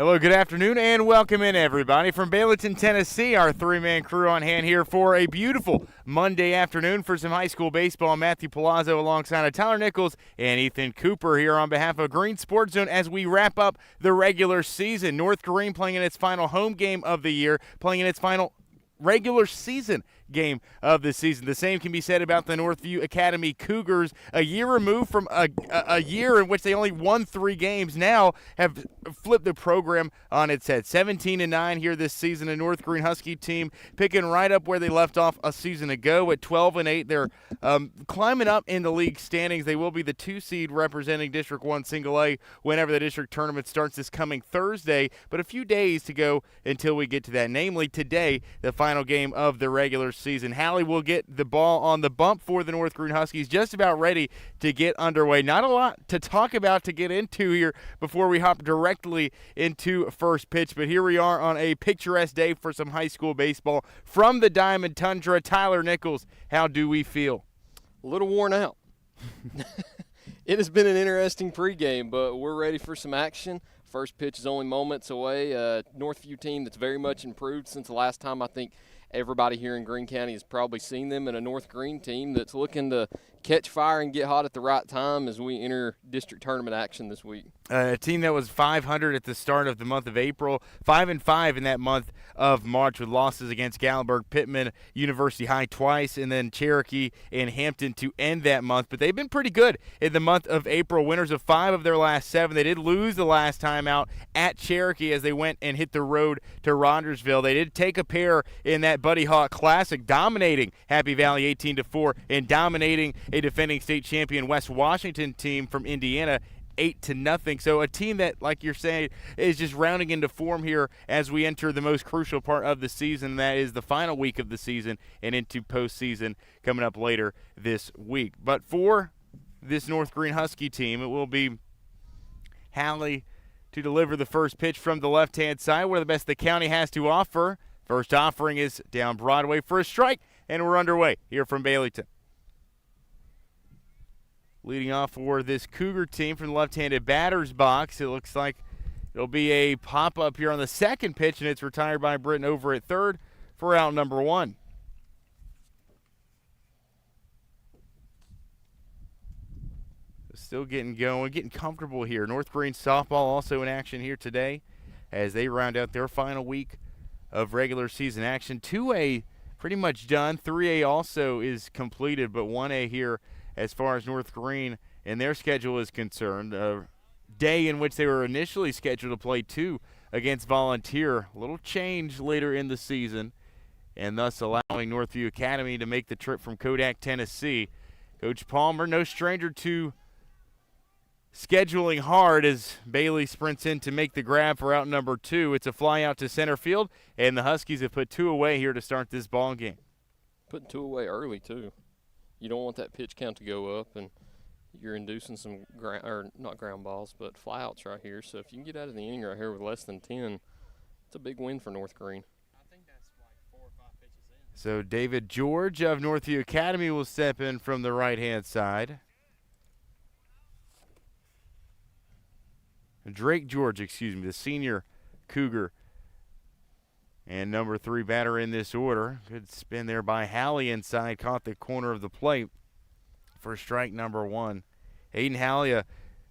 Hello, good afternoon, and welcome in, everybody. From Bayleton, Tennessee, our three-man crew on hand here for a beautiful Monday afternoon for some high school baseball. Matthew Palazzo alongside of Tyler Nichols and Ethan Cooper here on behalf of Green Sports Zone as we wrap up the regular season. North Greene playing in its final home game of the year, playing in its final regular season game of the season. The same can be said about the Northview Academy Cougars, a year removed from a year in which they only won 3 games, now have flipped the program on its head. 17-9 here this season. A North Greene Husky team picking right up where they left off a season ago at 12-8. They're climbing up in the league standings. They will be the 2 seed representing District 1 Single A whenever the district tournament starts this coming Thursday, but a few days to go until we get to that, namely today, the final game of the regular season. Hallie will get the ball on the bump for the North Greene Huskies, just about ready to get underway. Not a lot to talk about to get into here before we hop directly into first pitch, but here we are on a picturesque day for some high school baseball from the Diamond Tundra. Tyler Nichols, how do we feel? A little worn out. It has been an interesting pregame, but we're ready for some action. First pitch is only moments away. Northview team that's very much improved since the last time. I think everybody here in Greene County has probably seen them, in a North Greene team that's looking to catch fire and get hot at the right time as we enter district tournament action this week. A team that was 500 at the start of the month of April, 5-5 in that month of March with losses against Gallenberg, Pittman, University High twice, and then Cherokee and Hampton to end that month. But they've been pretty good in the month of April, winners of 5 of their last 7. They did lose the last time out at Cherokee as they went and hit the road to Rogersville. They did take a pair in that Buddy Hawk Classic, dominating Happy Valley 18-4 and dominating a defending state champion West Washington team from Indiana 8-0. So a team that, like you're saying, is just rounding into form here as we enter the most crucial part of the season. That is the final week of the season and into postseason coming up later this week. But for this North Greene Husky team, it will be Hallie to deliver the first pitch from the left-hand side, one of the best the county has to offer. First offering is down Broadway for a strike, and we're underway here from Bayleton. Leading off for this Cougar team from the left-handed batter's box, it looks like it'll be a pop-up here on the second pitch, and it's retired by Britton over at third for out number 1. Still getting going, getting comfortable here. North Greene softball also in action here today as they round out their final week of regular season action. 2A pretty much done. 3A also is completed, but 1A here as far as North Greene and their schedule is concerned. A day in which they were initially scheduled to play 2 against Volunteer. A little change later in the season, and thus allowing Northview Academy to make the trip from Kodak, Tennessee. Coach Palmer, no stranger to scheduling hard as Bailey sprints in to make the grab for out number 2. It's a fly out to center field, and the Huskies have put 2 away here to start this ball game. Putting 2 away early, too. You don't want that pitch count to go up, and you're inducing some not ground balls, but flyouts right here. So if you can get out of the inning right here with less than 10, it's a big win for North Greene. I think that's like 4 or 5 pitches in. So David George of Northview Academy will step in from the right-hand side. Drake George, the senior Cougar. And number 3 batter in this order. Good spin there by Hallie inside. Caught the corner of the plate for strike number 1. Aiden Hallie, a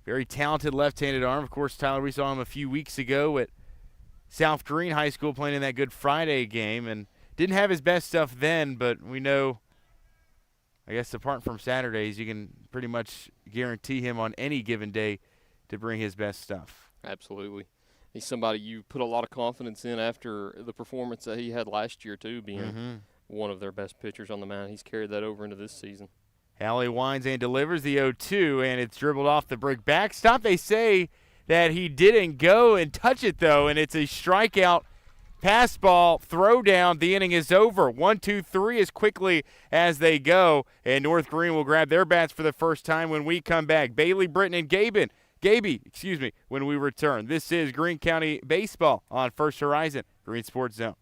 very talented left-handed arm. Of course, Tyler, we saw him a few weeks ago at South Greene High School playing in that Good Friday game. And didn't have his best stuff then, but we know, I guess apart from Saturdays, you can pretty much guarantee him on any given day to bring his best stuff. Absolutely. He's somebody you put a lot of confidence in after the performance that he had last year, too, being one of their best pitchers on the mound. He's carried that over into this season. Hallie winds and delivers the 0-2, and it's dribbled off the brick backstop. They say that he didn't go and touch it, though, and it's a strikeout pass ball throw down. The inning is over. 1, 2, 3 as quickly as they go, and North Greene will grab their bats for the first time when we come back. Bailey, Britton, and Gaby, when we return. This is Greene County Baseball on First Horizon, Green Sports Zone.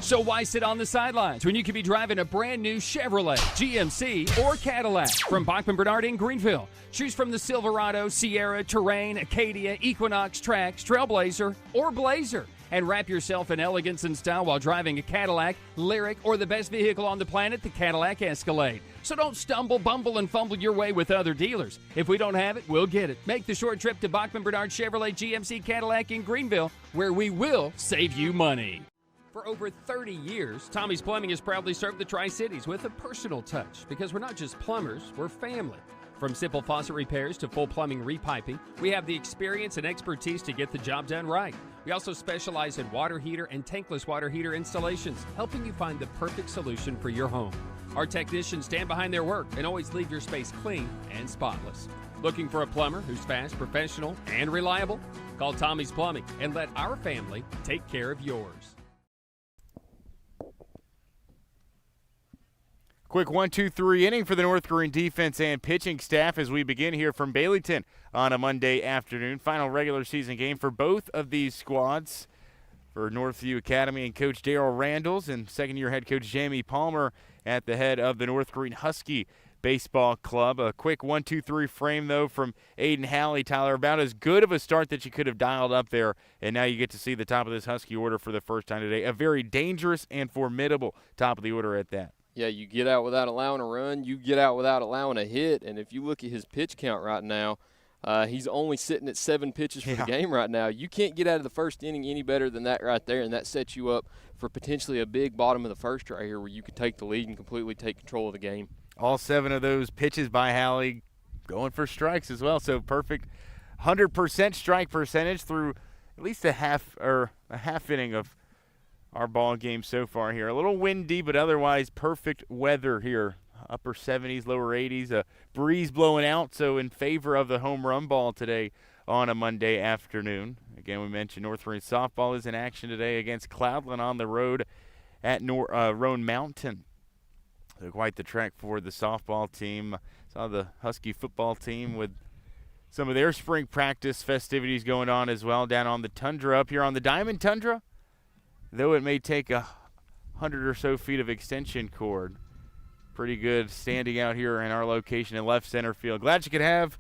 So why sit on the sidelines when you could be driving a brand new Chevrolet, GMC, or Cadillac from Bachman Bernard in Greenville? Choose from the Silverado, Sierra, Terrain, Acadia, Equinox, Trax, Trailblazer, or Blazer. And wrap yourself in elegance and style while driving a Cadillac, Lyric, or the best vehicle on the planet, the Cadillac Escalade. So don't stumble, bumble, and fumble your way with other dealers. If we don't have it, we'll get it. Make the short trip to Bachman Bernard Chevrolet GMC Cadillac in Greenville, where we will save you money. For over 30 years, Tommie's Plumbing has proudly served the Tri-Cities with a personal touch, because we're not just plumbers, we're family. From simple faucet repairs to full plumbing repiping, we have the experience and expertise to get the job done right. We also specialize in water heater and tankless water heater installations, helping you find the perfect solution for your home. Our technicians stand behind their work and always leave your space clean and spotless. Looking for a plumber who's fast, professional, and reliable? Call Tommie's Plumbing and let our family take care of yours. Quick 1-2-3 inning for the North Greene defense and pitching staff as we begin here from Baileyton on a Monday afternoon. Final regular season game for both of these squads for Northview Academy and Coach Darrell Randalls and second-year head coach Jamie Palmer at the head of the North Greene Husky Baseball Club. A quick 1-2-3 frame, though, from Aiden Halley. Tyler, about as good of a start that you could have dialed up there, and now you get to see the top of this Husky order for the first time today. A very dangerous and formidable top of the order at that. Yeah, you get out without allowing a run. You get out without allowing a hit. And if you look at his pitch count right now, he's only sitting at 7 pitches for the game right now. You can't get out of the first inning any better than that right there, and that sets you up for potentially a big bottom of the first right here where you could take the lead and completely take control of the game. All 7 of those pitches by Halley going for strikes as well. So perfect 100% strike percentage through at least a half inning of our ball game so far here. A little windy, but otherwise perfect weather here. Upper 70s, lower 80s, a breeze blowing out, so in favor of the home run ball today on a Monday afternoon. Again, we mentioned North Greene softball is in action today against Cloudland on the road at Roan Mountain. So quite the trek for the softball team. Saw the Husky football team with some of their spring practice festivities going on as well down on the Tundra. Up here on the Diamond Tundra, though it may take 100 or so feet of extension cord. Pretty good standing out here in our location in left center field. Glad you could have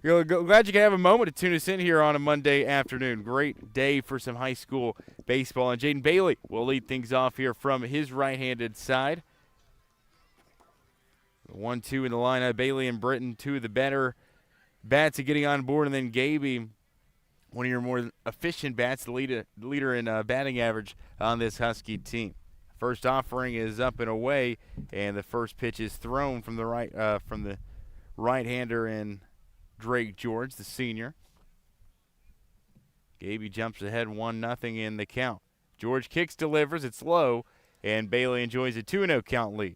a moment to tune us in here on a Monday afternoon. Great day for some high school baseball. And Jaden Bailey will lead things off here from his right-handed side. 1-2 in the lineup. Bailey and Britton, 2 of the better bats are getting on board, and then Gaby, one of your more efficient bats, the leader in batting average on this Husky team. First offering is up and away, and the first pitch is thrown from the right-hander in Drake George, the senior. Gaby jumps ahead 1-0 in the count. George kicks, delivers, it's low, and Bailey enjoys a 2-0 count lead.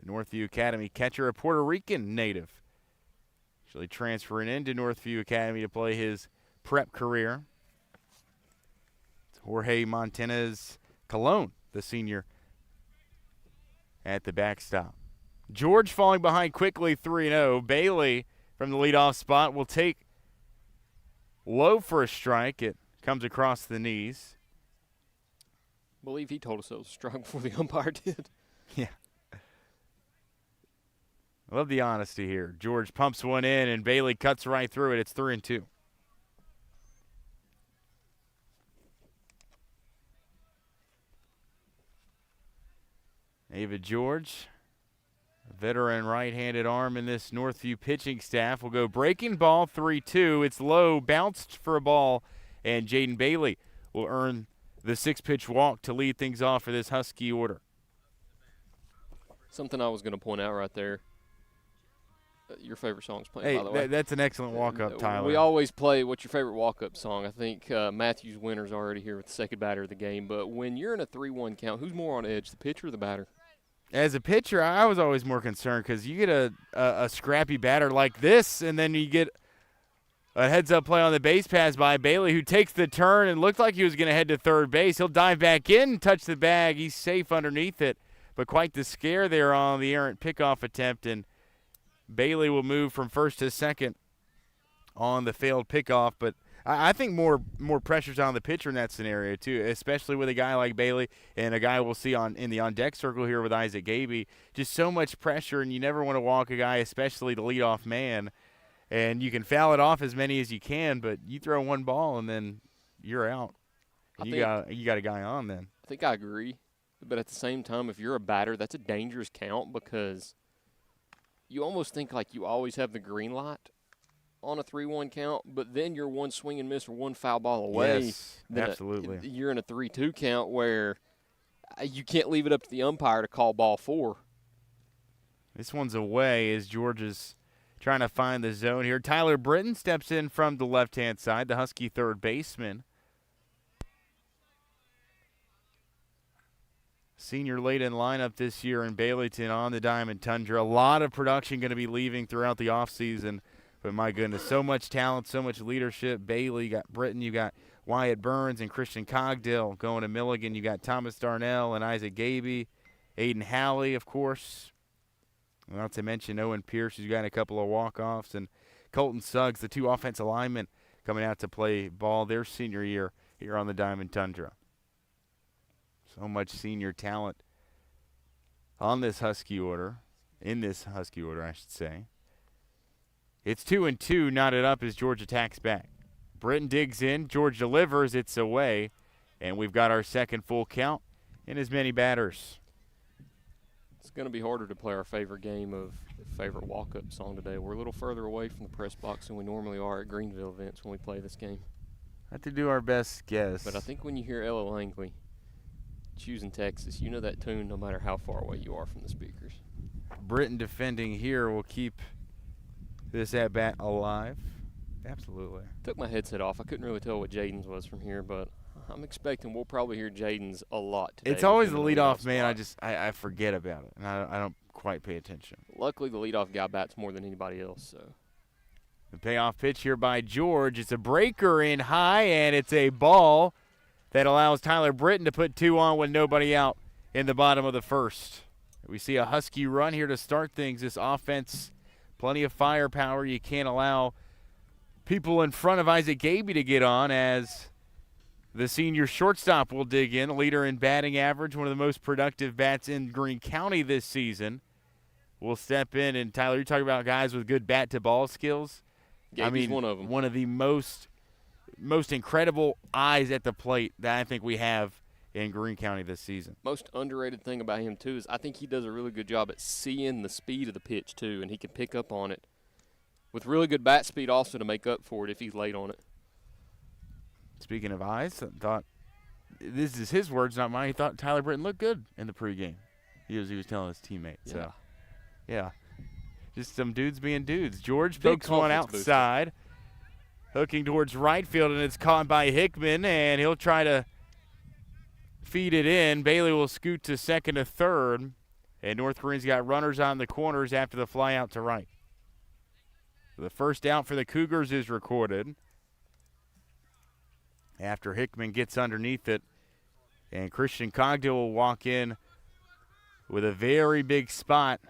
The Northview Academy catcher, a Puerto Rican native, actually transferring into Northview Academy to play his prep career. It's Jorge Montanez Colon, the senior, at the backstop. George falling behind quickly, 3-0. Bailey from the leadoff spot will take low for a strike. It comes across the knees. I believe he told us it was a strike before the umpire did. Yeah. I love the honesty here. George pumps one in, and Bailey cuts right through it. It's 3-2. David George, a veteran right-handed arm in this Northview pitching staff, will go breaking ball 3-2. It's low, bounced for a ball, and Jaden Bailey will earn the 6-pitch walk to lead things off for this Husky order. Something I was going to point out right there. Your favorite song's playing, by the way. That's an excellent walk-up, Tyler. We always play what's your favorite walk-up song. I think Matthew's winner's already here with the second batter of the game. But when you're in a 3-1 count, who's more on edge, the pitcher or the batter? As a pitcher, I was always more concerned because you get a scrappy batter like this, and then you get a heads-up play on the base pass by Bailey, who takes the turn and looked like he was going to head to third base. He'll dive back in, touch the bag. He's safe underneath it. But quite the scare there on the errant pickoff attempt, and Bailey will move from first to second on the failed pickoff. But I think more pressure's on the pitcher in that scenario too, especially with a guy like Bailey and a guy we'll see in the on-deck circle here with Isaac Gaby. Just so much pressure, and you never want to walk a guy, especially the leadoff man. And you can foul it off as many as you can, but you throw one ball and then you're out. And you got a guy on then. I think I agree. But at the same time, if you're a batter, that's a dangerous count because you almost think like you always have the green light on a 3-1 count, but then you're one swing and miss or one foul ball away. Yes, absolutely. You're in a 3-2 count where you can't leave it up to the umpire to call ball 4. This one's away as Georgia's trying to find the zone here. Tyler Britton steps in from the left-hand side, the Husky third baseman. Senior late in lineup this year in Baileyton on the Diamond Tundra. A lot of production going to be leaving throughout the offseason. But my goodness, so much talent, so much leadership. Bailey, you got Britton, you got Wyatt Burns and Christian Cogdill going to Milligan. You got Thomas Darnell and Isaac Gaby. Aiden Halley, of course. Not to mention Owen Pierce, who's got a couple of walk-offs. And Colton Suggs, the 2 offensive linemen coming out to play ball their senior year here on the Diamond Tundra. So much senior talent on this Husky order, in this Husky order, I should say. It's 2-2, knotted up as George attacks back. Britton digs in, George delivers, it's away, and we've got our second full count in as many batters. It's going to be harder to play our favorite game of favorite walk-up song today. We're a little further away from the press box than we normally are at Greenville events when we play this game. Have to do our best guess. But I think when you hear Ella Langley choosing Texas, you know that tune no matter how far away you are from the speakers. Britton defending here will keep this at-bat alive. Absolutely. Took my headset off. I couldn't really tell what Jaden's was from here, but I'm expecting we'll probably hear Jaden's a lot today. It's always the leadoff man. I forget about it, and I don't quite pay attention. Luckily, the leadoff guy bats more than anybody else. So the payoff pitch here by George. It's a breaker in high, and it's a ball that allows Tyler Britton to put 2 on with nobody out in the bottom of the first. We see a Husky run here to start things. This offense, plenty of firepower. You can't allow people in front of Isaac Gaby to get on as the senior shortstop will dig in, leader in batting average, one of the most productive bats in Greene County this season. Will step in, and Tyler, you're talking about guys with good bat-to-ball skills. Gaby's one of them. One of the most incredible eyes at the plate that I think we have in Greene County this season. Most underrated thing about him, too, is I think he does a really good job at seeing the speed of the pitch, too, and he can pick up on it with really good bat speed also to make up for it if he's late on it. Speaking of eyes, I thought, this is his words, not mine, he thought Tyler Britton looked good in the pregame. He was telling his teammates. Yeah. So, yeah. Just some dudes being dudes. George pokes one outside, hooking towards right field, and it's caught by Hickman, and he'll try to feed it in. Bailey will scoot to second to third, and North Greene's got runners on the corners after the fly out to right. The first out for the Cougars is recorded after Hickman gets underneath it, and Christian Cogdill will walk in with a very big spot.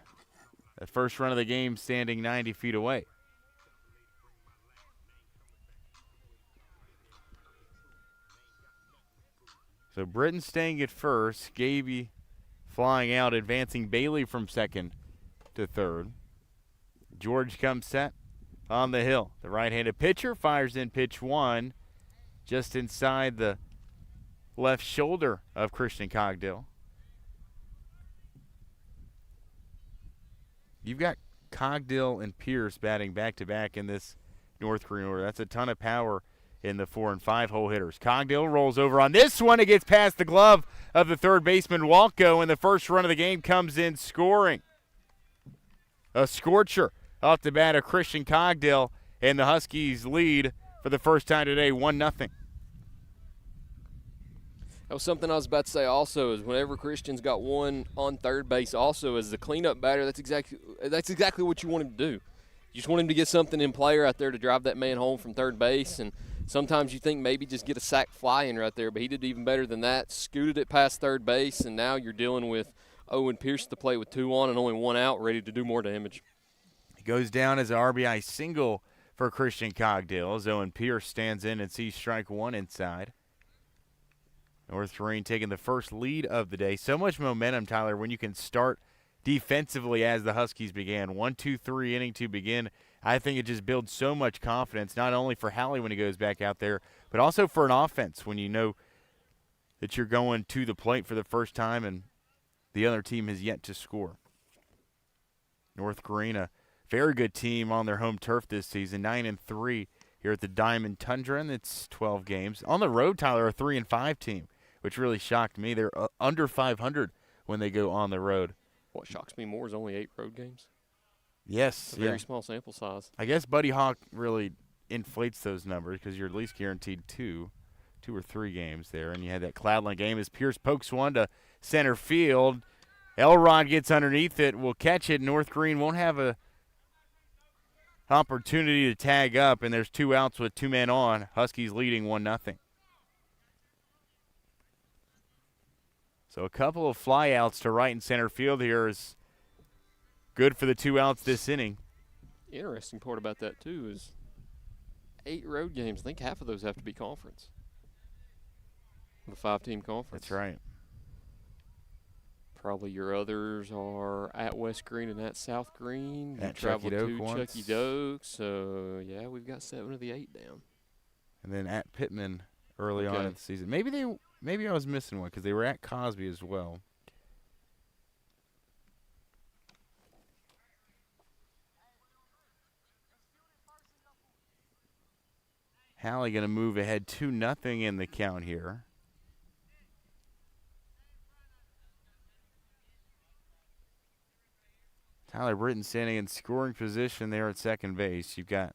The first run of the game standing 90 feet away. So Britton staying at first, Gaby flying out, advancing Bailey from second to third. George comes set on the hill. The right-handed pitcher fires in pitch 1 just inside the left shoulder of Christian Cogdill. You've got Cogdill and Pierce batting back-to-back in this North Greene order. That's a ton of power in the 4 and 5 hole hitters. Cogdill rolls over on this one. It gets past the glove of the third baseman Walko, and the first run of the game comes in scoring. A scorcher off the bat of Christian Cogdill, and the Huskies lead for the first time today, 1-0. That was something I was about to say also, is whenever Christian's got one on third base also as the cleanup batter, that's exactly what you want him to do. You just want him to get something in play out there to drive that man home from third base, and sometimes you think maybe just get a sac fly in right there, but he did even better than that, scooted it past third base, and now you're dealing with Owen Pierce to play with 2 on and only 1 out, ready to do more damage. He goes down as an RBI single for Christian Cogdill as Owen Pierce stands in and sees strike one inside. North Greene taking the first lead of the day. So much momentum, Tyler, when you can start defensively as the Huskies began. 1-2-3 inning to begin. I think it just builds so much confidence, not only for Hallie when he goes back out there, but also for an offense when you know that you're going to the plate for the first time and the other team has yet to score. North Greene, a very good team on their home turf this season, 9-3 here at the Diamond Tundra, and it's 12 games. On the road, Tyler, a 3-5 team, which really shocked me. They're under 500 when they go on the road. What shocks me more is only 8 road games. Yes. It's a very small sample size. I guess Buddy Hawk really inflates those numbers because you're at least guaranteed two or 3 games there. And you had that Cloudland game as Pierce pokes one to center field. Elrod gets underneath it, will catch it. North Greene won't have a opportunity to tag up, and there's 2 outs with 2 men on. Huskies leading 1-0. So a couple of flyouts to right and center field here is good for the 2 outs this inning. Interesting part about that, too, is 8 road games. I think half of those have to be conference. The 5-team conference. That's right. Probably your others are at West Greene and at South Greene. At You travel Chucky Doak to once. Chucky Doak. So, yeah, we've got 7 of the 8 down. And then at Pittman early on Okay. in the season. Maybe I was missing one because they were at Cosby as well. Hallie going to move ahead 2-0 in the count here. Tyler Britton standing in scoring position there at second base. You've got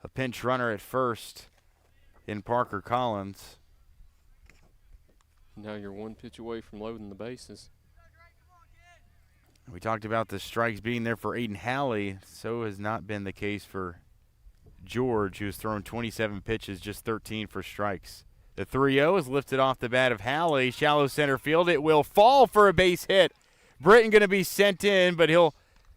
a pinch runner at first in Parker Collins. Now you're 1 pitch away from loading the bases. We talked about the strikes being there for Aiden Hallie. So has not been the case for George, who's thrown 27 pitches, just 13 for strikes. The 3-0 is lifted off the bat of Hallie. Shallow center field. It will fall for a base hit. Britton going to be sent in, but he'll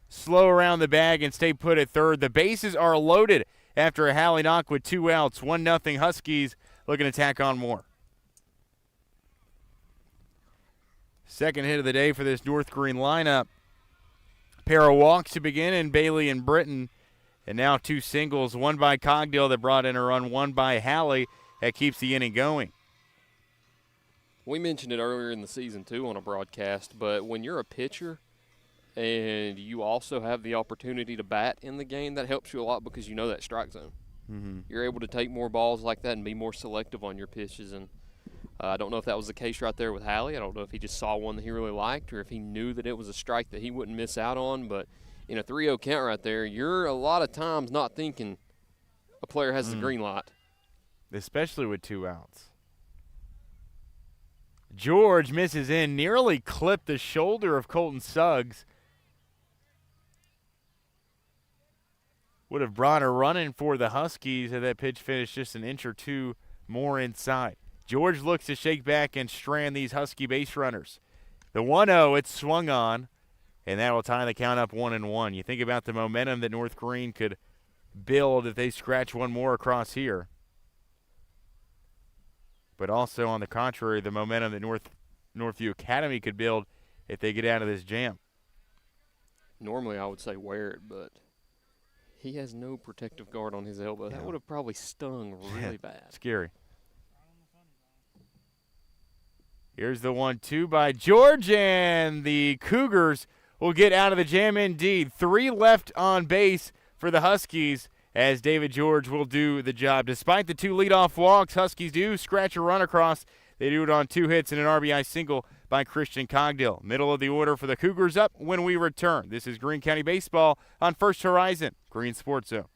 slow around the bag and stay put at third. The bases are loaded after a Hallie knock with 2 outs. 1-0 Huskies looking to tack on more. Second hit of the day for this North Greene lineup. Pair of walks to begin in Bailey and Britton. And now 2 singles, one by Cogdill that brought in a run, one by Hallie that keeps the inning going. We mentioned it earlier in the season, too, on a broadcast, but when you're a pitcher and you also have the opportunity to bat in the game, that helps you a lot because you know that strike zone. Mm-hmm. You're able to take more balls like that and be more selective on your pitches. And I don't know if that was the case right there with Hallie. I don't know if he just saw one that he really liked or if he knew that it was a strike that he wouldn't miss out on. But in a 3-0 count right there, you're a lot of times not thinking a player has the green light. Especially with 2 outs. George misses in, nearly clipped the shoulder of Colton Suggs. Would have brought a run in for the Huskies had that pitch finished just an inch or 2 more inside. George looks to shake back and strand these Husky base runners. The 1-0, it's swung on, and that will tie the count up 1-1. You think about the momentum that North Greene could build if they scratch one more across here. But also, on the contrary, the momentum that Northview Academy could build if they get out of this jam. Normally I would say wear it, but he has no protective guard on his elbow. That would have probably stung really bad. Scary. Here's the 1-2 by George, and the Cougars will get out of the jam indeed. 3 left on base for the Huskies, as David George will do the job. Despite the 2 leadoff walks, Huskies do scratch a run across. They do it on 2 hits and an RBI single by Christian Cogdill. Middle of the order for the Cougars up when we return. This is Greene County Baseball on First Horizon, Greene Sports Zone.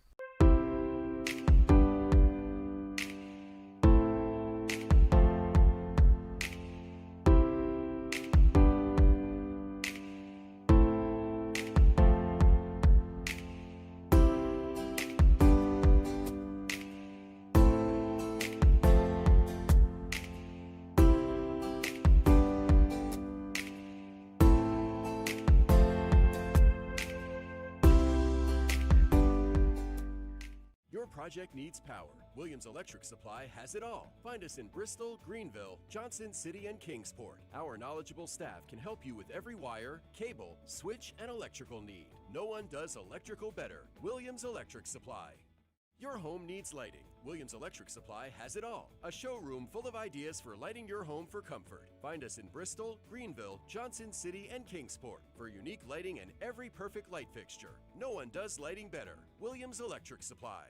project needs power, Williams Electric Supply has it all. Find us in Bristol, Greenville, Johnson City, and Kingsport. Our knowledgeable staff can help you with every wire, cable, switch, and electrical need. No one does electrical better. Williams Electric Supply. Your home needs lighting. Williams Electric Supply has it all. A showroom full of ideas for lighting your home for comfort. Find us in Bristol, Greenville, Johnson City, and Kingsport for unique lighting and every perfect light fixture. No one does lighting better. Williams Electric Supply.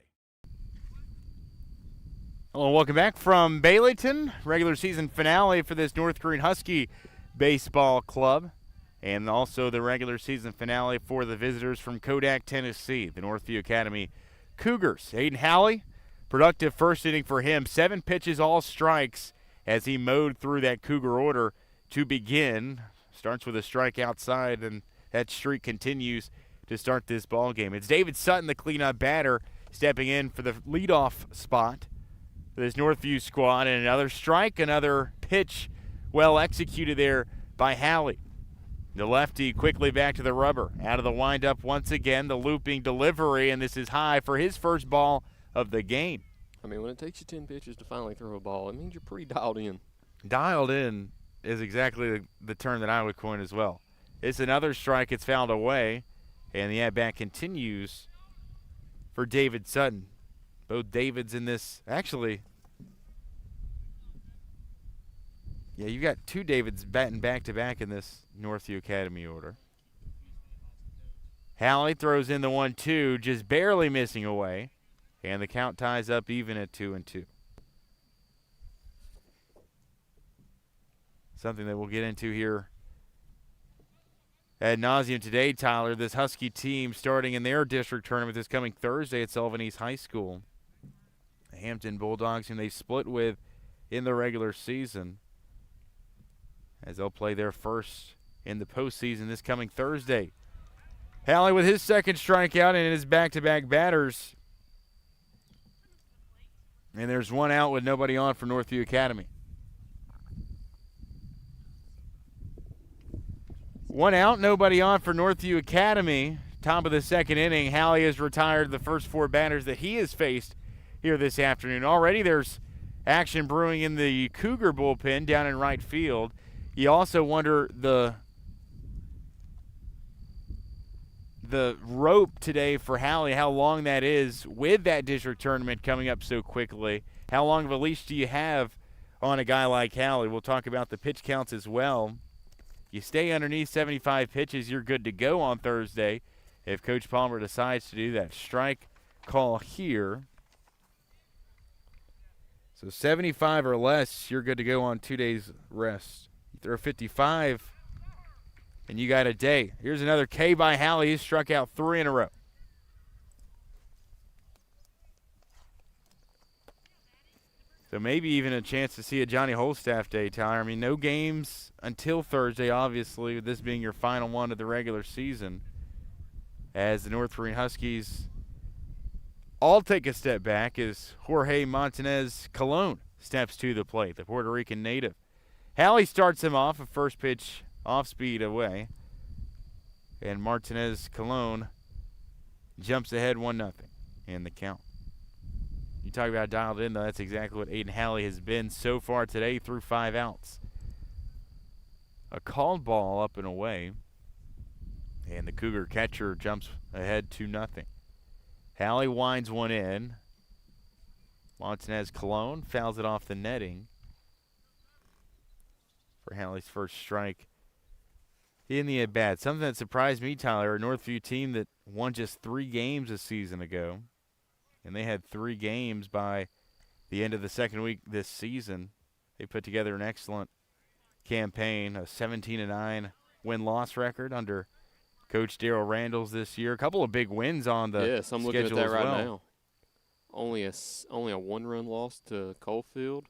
Hello, welcome back from Baileyton. Regular season finale for this North Greene Husky baseball club. And also the regular season finale for the visitors from Kodak, Tennessee, the Northview Academy Cougars. Aiden Halley, productive first inning for him. 7 pitches, all strikes as he mowed through that Cougar order to begin. Starts with a strike outside, and that streak continues to start this ball game. It's David Sutton, the cleanup batter, stepping in for the leadoff spot for this Northview squad. And another strike, another pitch well executed there by Halley. The lefty quickly back to the rubber. Out of the windup once again, the looping delivery, and this is high for his first ball of the game. I mean, when it takes you 10 pitches to finally throw a ball, it means you're pretty dialed in. Dialed in is exactly the term that I would coin as well. It's another strike. It's fouled away, and the at-bat continues for David Sutton. Both Davids in this, actually, yeah, you got 2 Davids batting back-to-back in this Northview Academy order. Halley throws in the 1-2, just barely missing away, and the count ties up even at 2-2. Something that we'll get into here ad nauseum today, Tyler. This Husky team starting in their district tournament this coming Thursday at Sullivan East High School. The Hampton Bulldogs, whom they split with in the regular season, as they'll play their first in the postseason this coming Thursday. Halley with his second strikeout and his back-to-back batters. And there's one out with nobody on for Northview Academy. One out, nobody on for Northview Academy. Top of the second inning, Halley has retired the first 4 batters that he has faced here this afternoon. Already there's action brewing in the Cougar bullpen down in right field. You also wonder the rope today for Halley, how long that is with that district tournament coming up so quickly. How long of a leash do you have on a guy like Halley? We'll talk about the pitch counts as well. You stay underneath 75 pitches, you're good to go on Thursday if Coach Palmer decides to do that. Strike call here. So 75 or less, you're good to go on 2 days rest. You throw 55, and you got a day. Here's another K by Halley. He's struck out 3 in a row. So maybe even a chance to see a Johnny Holstaff day, Tyler. I mean, no games until Thursday, obviously, with this being your final one of the regular season, as the North Greene Huskies all take a step back as Jorge Montanez Colon steps to the plate, the Puerto Rican native. Halley starts him off, a first pitch off speed away, and Martinez Colon jumps ahead 1-0 in the count. You talk about dialed in, though, that's exactly what Aiden Halley has been so far today through 5 outs. A called ball up and away, and the Cougar catcher jumps ahead 2-0. Halley winds one in. Montanez Colon fouls it off the netting for Halley's first strike in the at-bat. Something that surprised me, Tyler, a Northview team that won just 3 games a season ago, and they had 3 games by the end of the second week this season. They put together an excellent campaign, a 17-9 win-loss record under Coach Darrell Randalls this year. A couple of big wins on the yes, I'm looking at that right well. now. Only a 1-run loss to Coalfield.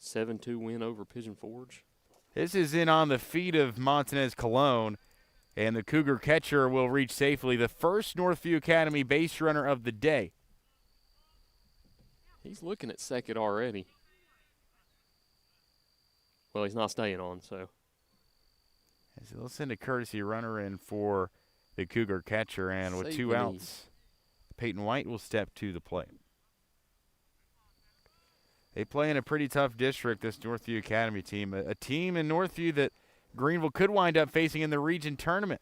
7-2 win over Pigeon Forge. This is in on the feet of Montanez Colon, and the Cougar catcher will reach safely the first Northview Academy base runner of the day. He's looking at second already. Well, he's not staying on, so. They'll send a courtesy runner in for the Cougar catcher, and with 2 outs, Peyton White will step to the plate. They play in a pretty tough district, this Northview Academy team, a team in Northview that Greenville could wind up facing in the region tournament.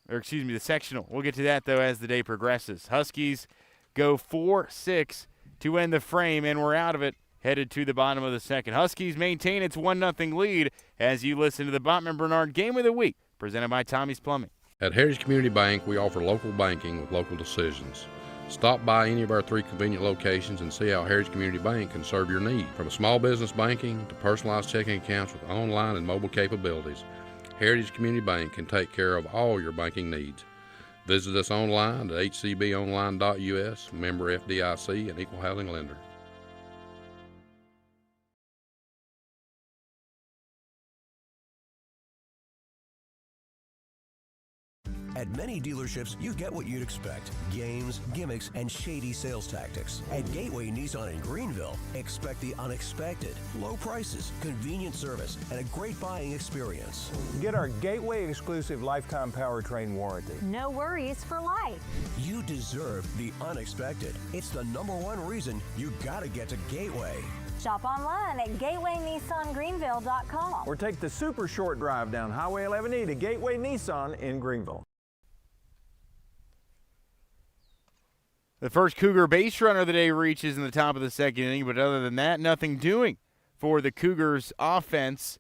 Or, excuse me, the sectional. We'll get to that, though, as the day progresses. Huskies go 4-6 to end the frame, and we're out of it, headed to the bottom of the second. Huskies maintain its 1-0 lead as you listen to the Bachman Bernard Game of the Week, presented by Tommie's Plumbing. At Heritage Community Bank, we offer local banking with local decisions. Stop by any of our 3 convenient locations and see how Heritage Community Bank can serve your need. From small business banking to personalized checking accounts with online and mobile capabilities, Heritage Community Bank can take care of all your banking needs. Visit us online at hcbonline.us, member FDIC, and equal housing lender. At many dealerships, you get what you'd expect. Games, gimmicks, and shady sales tactics. At Gateway Nissan in Greenville, expect the unexpected. Low prices, convenient service, and a great buying experience. Get our Gateway exclusive lifetime powertrain warranty. No worries for life. You deserve the unexpected. It's the #1 reason you gotta get to Gateway. Shop online at gatewaynissangreenville.com. Or take the super short drive down Highway 11E to Gateway Nissan in Greenville. The first Cougar base runner of the day reaches in the top of the second inning, but other than that, nothing doing for the Cougars offense,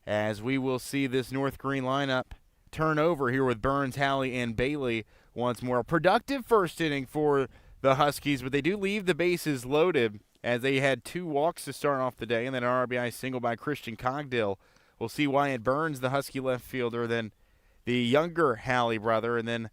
as we will see this North Greene lineup turn over here with Burns, Halley, and Bailey once more. A productive first inning for the Huskies, but they do leave the bases loaded as they had 2 walks to start off the day and then an RBI single by Christian Cogdill. We'll see Wyatt Burns, the Husky left fielder, then the younger Halley brother, and then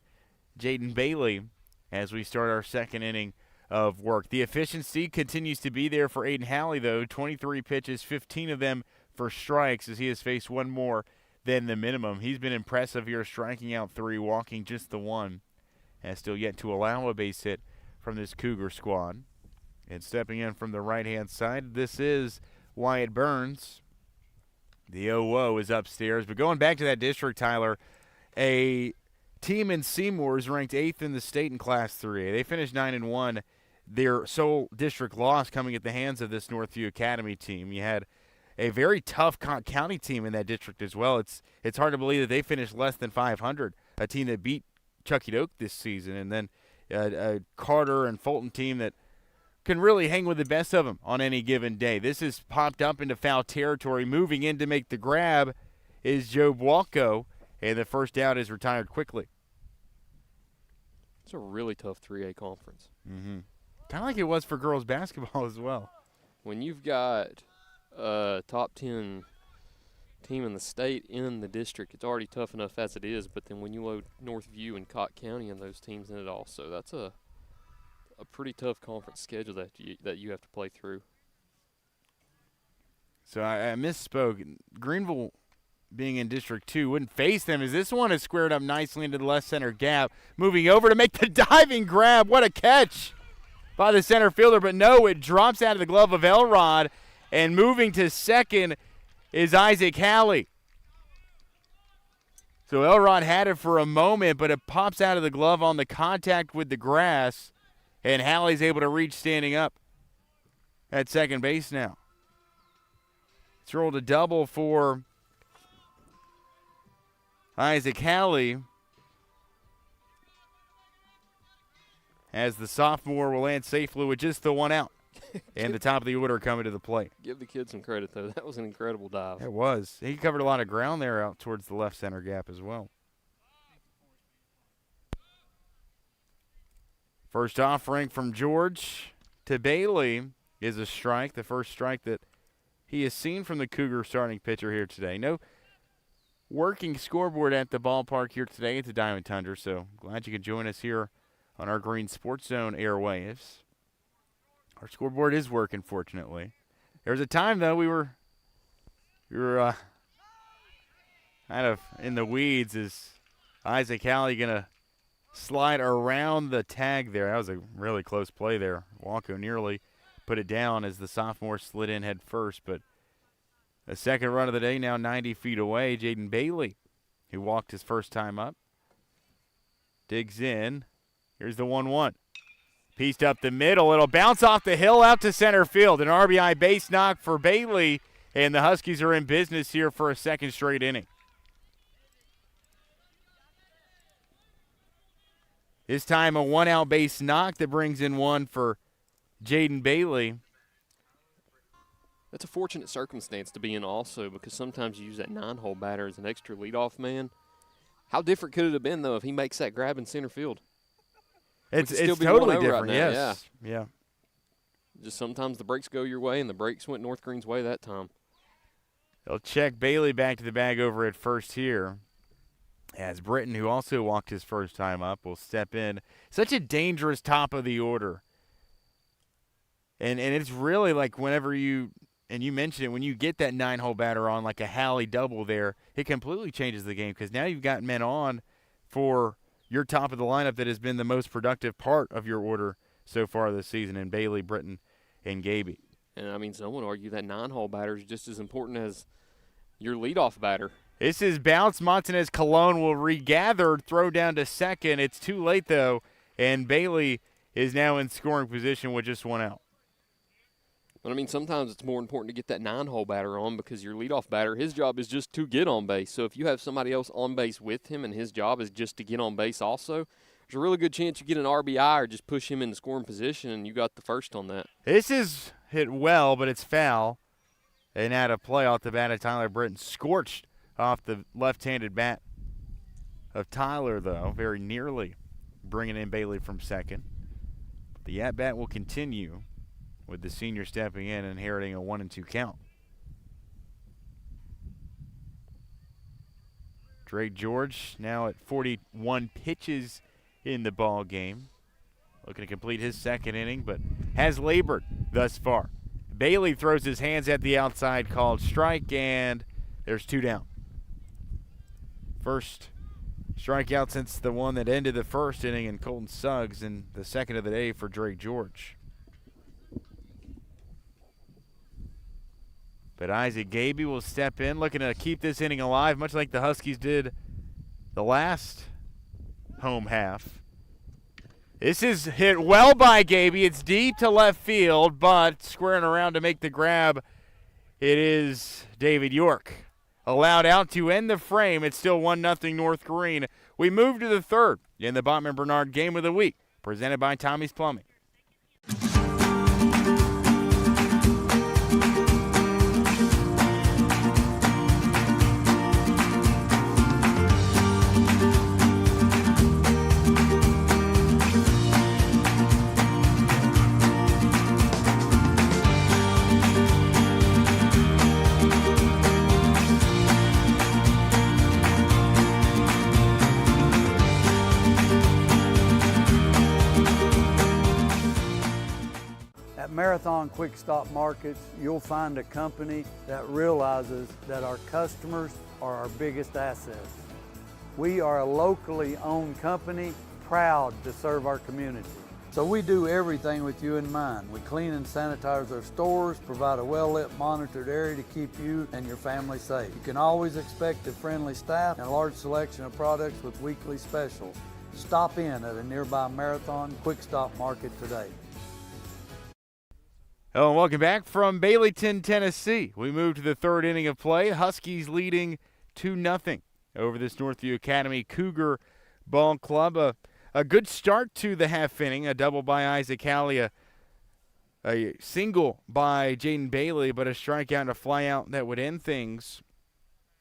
Jaden Bailey as we start our second inning of work. The efficiency continues to be there for Aiden Halley, though. 23 pitches, 15 of them for strikes, as he has faced 1 more than the minimum. He's been impressive here, striking out 3, walking just the 1, and still yet to allow a base hit from this Cougar squad. And stepping in from the right-hand side, this is Wyatt Burns. The 0-0 is upstairs. But going back to that district, Tyler, a team in Seymour is ranked 8th in the state in Class 3A. They finished 9-1. Their sole district loss coming at the hands of this Northview Academy team. You had a very tough county team in that district as well. It's hard to believe that they finished less than 500, a team that beat Chuckey Oak this season, and then a Carter and Fulton team that can really hang with the best of them on any given day. This has popped up into foul territory. Moving in to make the grab is Joe Bualco, and the first out is retired quickly. It's a really tough 3A conference. Kind of like it was for girls basketball as well. When you've got a top 10 team in the state in the district, it's already tough enough as it is, but then when you load Northview and Cott County and those teams in it also, that's a pretty tough conference schedule that you have to play through. So I misspoke. Greenville, being in District 2, wouldn't face them, as this one is squared up nicely into the left center gap. Moving over to make the diving grab. What a catch by the center fielder, but no, it drops out of the glove of Elrod, and moving to second is Isaac Halley. So Elrod had it for a moment, but it pops out of the glove on the contact with the grass, and Halley's able to reach standing up at second base now. It's rolled a double for Isaac Halley, as the sophomore will land safely with just the 1 out. And the top of the order coming to the plate. Give the kid some credit, though. That was an incredible dive. It was. He covered a lot of ground there out towards the left center gap as well. First offering from George to Bailey is a strike, the first strike that he has seen from the Cougar starting pitcher here today. No working scoreboard at the ballpark here today at the Diamond Tundra, so glad you could join us here on our Green Sports Zone airwaves. Our scoreboard is working, fortunately. There was a time, though, we were kind of in the weeds. Is Isaac Halley going to slide around the tag there? That was a really close play there. Walko nearly put it down as the sophomore slid in head first, but a second run of the day now 90 feet away. Jaden Bailey, who walked his first time up, digs in, Here's the 1-1. Pieced up the middle. It'll bounce off the hill out to center field. An RBI base knock for Bailey, and the Huskies are in business here for a second straight inning. This time a one-out base knock that brings in one for Jaden Bailey. That's a fortunate circumstance to be in also, because sometimes you use that 9-hole batter as an extra leadoff man. How different could it have been, though, if he makes that grab in center field? It's totally different, right now, yes. Yeah. Just sometimes the breaks go your way, and the breaks went North Greene's way that time. They'll check Bailey back to the bag over at first here, as Britton, who also walked his first time up, will step in. Such a dangerous top of the order. And it's really like whenever you mentioned it, when you get that 9-hole batter on, like a Halley double there, it completely changes the game, because now you've got men on for your top of the lineup that has been the most productive part of your order so far this season, in Bailey, Britton, and Gaby. And, I mean, some would argue that 9-hole batter is just as important as your leadoff batter. This is bounce. Montanez Colon will regather, throw down to second. It's too late, though, and Bailey is now in scoring position with just one out. But, I mean, sometimes it's more important to get that 9-hole batter on, because your leadoff batter, his job is just to get on base. So if you have somebody else on base with him and his job is just to get on base also, there's a really good chance you get an RBI or just push him into scoring position, and you got the first on that. This is hit well, but it's foul. And out of play off the bat of Tyler Britton. Scorched off the left-handed bat of Tyler, though, very nearly bringing in Bailey from second. The at-bat will continue with the senior stepping in and inheriting a 1-2 count. Drake George now at 41 pitches in the ball game. Looking to complete his second inning, but has labored thus far. Bailey throws his hands at the outside, called strike, and there's two down. First strikeout since the one that ended the first inning, and Colton Suggs, and the second of the day for Drake George. But Isaac Gaby will step in, looking to keep this inning alive, much like the Huskies did the last home half. This is hit well by Gaby. It's deep to left field, but squaring around to make the grab, it is David York. Allowed out to end the frame. It's still 1-0 North Greene. We move to the third in the Bachman Bernard Game of the Week, presented by Tommie's Plumbing. Marathon Quick Stop Markets, you'll find a company that realizes that our customers are our biggest assets. We are a locally owned company, proud to serve our community. So we do everything with you in mind. We clean and sanitize our stores, provide a well-lit, monitored area to keep you and your family safe. You can always expect a friendly staff and a large selection of products with weekly specials. Stop in at a nearby Marathon Quick Stop Market today. Hello and welcome back from Baileyton, Tennessee. We move to the third inning of play. Huskies leading 2-0 over this Northview Academy Cougar Ball Club. A good start to the half inning. A double by Isaac Halley, a single by Jaden Bailey, but a strikeout and a flyout that would end things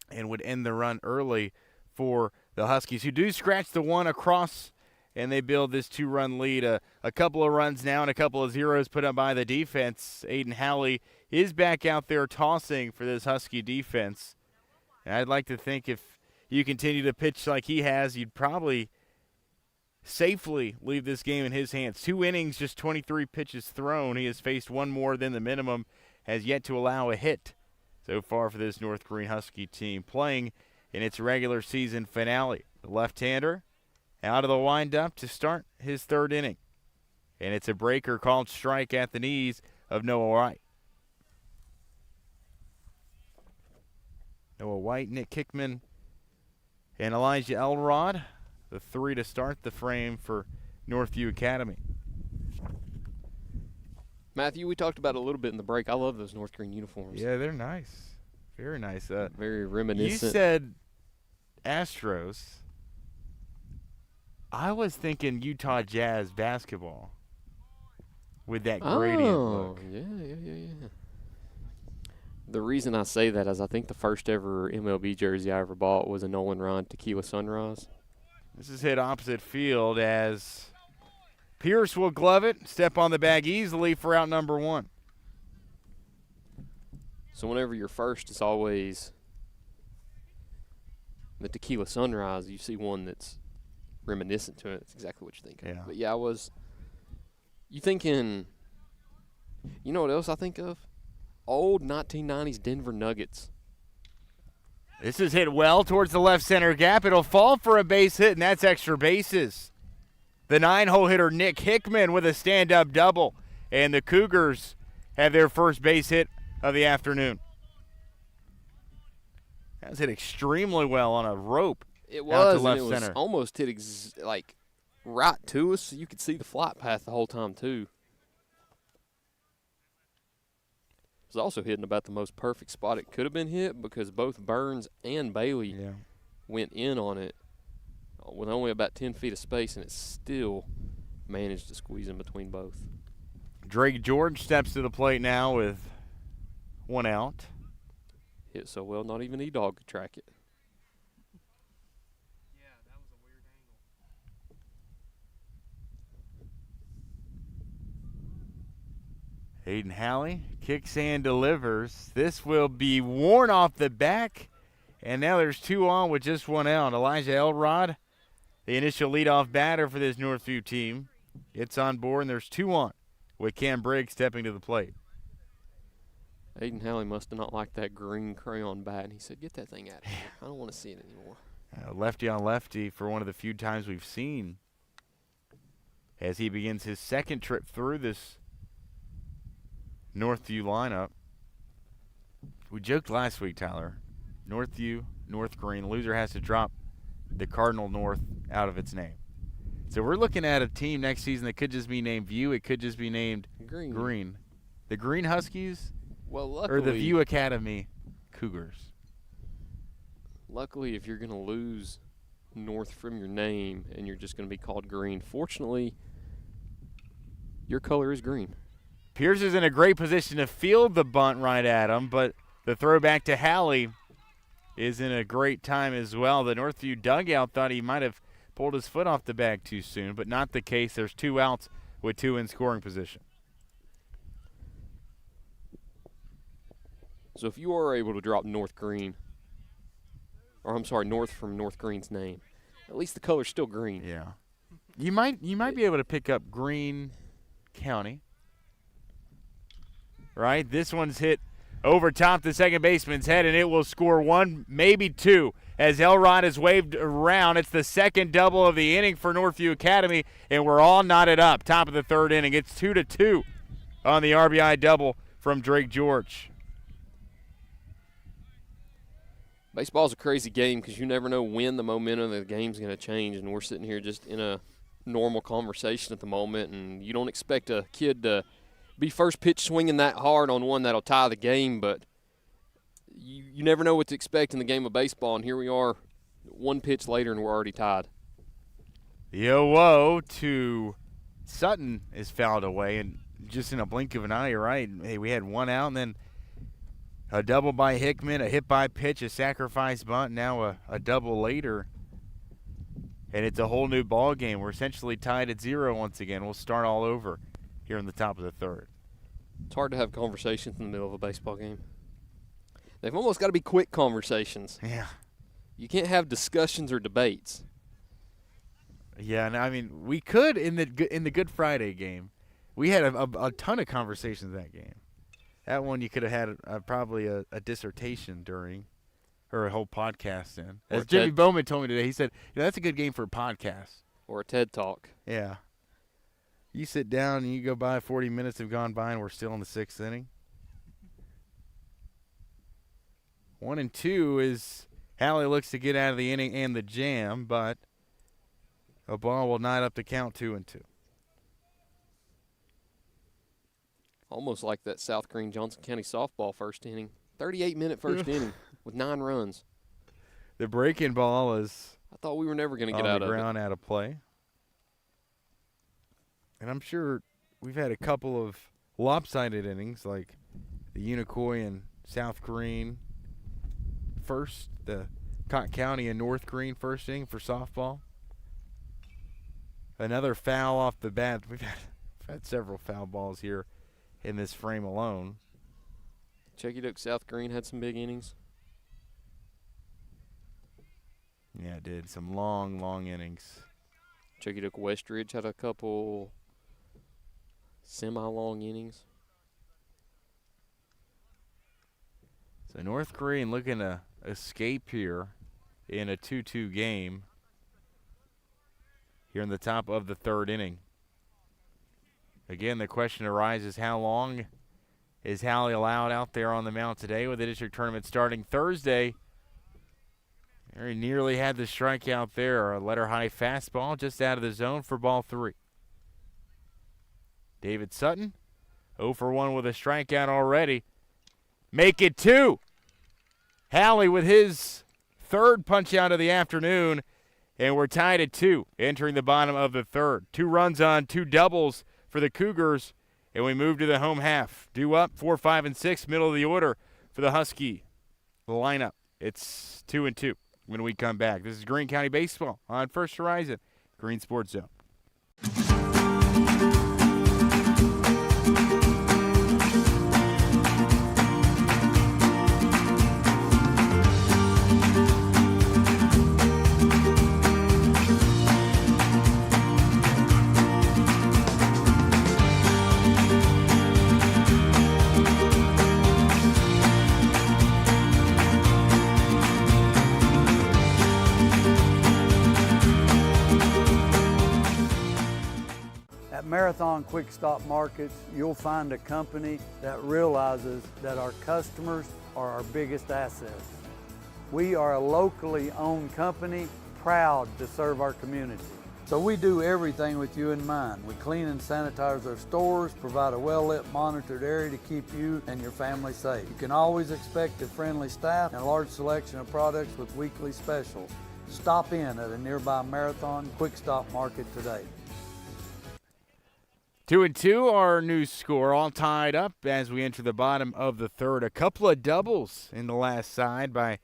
and would end the run early for the Huskies, who do scratch the one across, and they build this 2-run lead. A couple of runs now and a couple of zeros put up by the defense. Aiden Halley is back out there tossing for this Husky defense. And I'd like to think if you continue to pitch like he has, you'd probably safely leave this game in his hands. 2 innings, just 23 pitches thrown. He has faced one more than the minimum, has yet to allow a hit so far for this North Greene Husky team, playing in its regular season finale. The left-hander out of the windup to start his third inning. And it's a breaker called strike at the knees of Noah White. Noah White, Nick Kickman, and Elijah Elrod, the 3 to start the frame for Northview Academy. Matthew, we talked about it a little bit in the break. I love those North Greene uniforms. Yeah, they're nice. Very nice. Very reminiscent. You said Astros. I was thinking Utah Jazz basketball with that gradient look. Yeah. The reason I say that is I think the first ever MLB jersey I ever bought was a Nolan Ryan Tequila Sunrise. This is hit opposite field as Pierce will glove it, step on the bag easily for out number 1. So whenever you're first, it's always the Tequila Sunrise. You see one that's reminiscent to it. It's exactly what you're thinking. Yeah. But yeah, you thinking, you know what else I think of? Old 1990s Denver Nuggets. This is hit well towards the left center gap. It'll fall for a base hit, and that's extra bases. The 9-hole hitter Nick Hickman with a stand-up double, and the Cougars have their first base hit of the afternoon. That was hit extremely well on a rope. It out was, to left and it was center. almost hit right to us, so you could see the flight path the whole time too. It was also hitting about the most perfect spot it could have been hit because both Burns and Bailey went in on it with only about 10 feet of space, and it still managed to squeeze in between both. Drake George steps to the plate now with 1 out. Hit so well, not even E-Dog could track it. Yeah, that was a weird angle. Hayden Halley kicks and delivers. This will be worn off the back, and now there's 2 on with just 1 out. Elijah Elrod, the initial leadoff batter for this Northview team, gets on board, and there's 2 on with Cam Briggs stepping to the plate. Aiden Halley must have not liked that green crayon bat, and he said, "Get that thing out of here. I don't want to see it anymore." Lefty on lefty for one of the few times we've seen as he begins his second trip through this Northview lineup. We joked last week, Tyler. Northview, North Greene. Loser has to drop the Cardinal North out of its name. So we're looking at a team next season that could just be named View. It could just be named Green. The Green Huskies or the View Academy Cougars. Luckily, if you're going to lose North from your name and you're just going to be called Green, fortunately, your color is green. Pierce is in a great position to field the bunt right at him, but the throw back to Halley is in a great time as well. The Northview dugout thought he might have pulled his foot off the bag too soon, but not the case. There's 2 outs with 2 in scoring position. So if you are able to drop North Greene, or I'm sorry, North from North Greene's name, at least the color's still green. Yeah. You might be able to pick up Greene County. Right? This one's hit over top the second baseman's head, and it will score 1, maybe 2. As Elrod is waved around, it's the second double of the inning for Northview Academy, and we're all knotted up. Top of the 3rd inning. It's 2-2 on the RBI double from Drake George. Baseball's a crazy game because you never know when the momentum of the game's going to change, and we're sitting here just in a normal conversation at the moment, and you don't expect a kid to be first pitch swinging that hard on one that'll tie the game, but you never know what to expect in the game of baseball, and here we are 1 pitch later and we're already tied. The 0-0 to Sutton is fouled away, and just in a blink of an eye, you're right. Hey, we had 1 out, and then a double by Hickman, a hit by pitch, a sacrifice bunt, now a double later. And it's a whole new ball game. We're essentially tied at 0 once again. We'll start all over here in the top of the 3rd. It's hard to have conversations in the middle of a baseball game. They've almost got to be quick conversations. Yeah. You can't have discussions or debates. Yeah, and I mean, we could in the Good Friday game. We had a ton of conversations that game. That one you could have had probably a dissertation during, or a whole podcast in. As Jimmy Bowman told me today, he said, that's a good game for a podcast. Or a TED Talk. Yeah. You sit down and you go by, 40 minutes have gone by, and we're still in the 6th inning. 1-2 is Halley looks to get out of the inning and the jam, but A ball will knot up the count 2-2. Almost like that South Greene Johnson County softball first inning. 38-minute first inning with 9 runs. The breaking ball is I thought we were never going to get on out the of ground out of play. And I'm sure we've had a couple of lopsided innings like the Unicoi and South Greene first, the Cotton County and North Greene first inning for softball. Another foul off the bat. We've had several foul balls here in this frame alone. Chucky Duck South Greene had some big innings. Yeah, it did. Some long, long innings. Chucky Duck Westridge had a couple semi-long innings. So North Greene looking to escape here in a 2-2 game here in the top of the third inning. Again, the question arises, how long is Hallie allowed out there on the mound today with the district tournament starting Thursday? He nearly had the strikeout there, a letter high fastball just out of the zone for ball 3. David Sutton, 0 for 1 with a strikeout already. Make it 2. Hallie with his third punch out of the afternoon, and we're tied at 2 entering the bottom of the third. 2 runs on 2 doubles for the Cougars, and we move to the home half. Due up 4, 5, and 6, middle of the order for the Husky lineup. It's 2-2 when we come back. This is Greene County Baseball on First Horizon, Greene Sports Zone. At Marathon Quick Stop Markets, you'll find a company that realizes that our customers are our biggest assets. We are a locally owned company, proud to serve our community. So we do everything with you in mind. We clean and sanitize our stores, provide a well-lit, monitored area to keep you and your family safe. You can always expect a friendly staff and a large selection of products with weekly specials. Stop in at a nearby Marathon Quick Stop Market today. 2-2, our new score, all tied up as we enter the bottom of the third. A couple of doubles in the last side by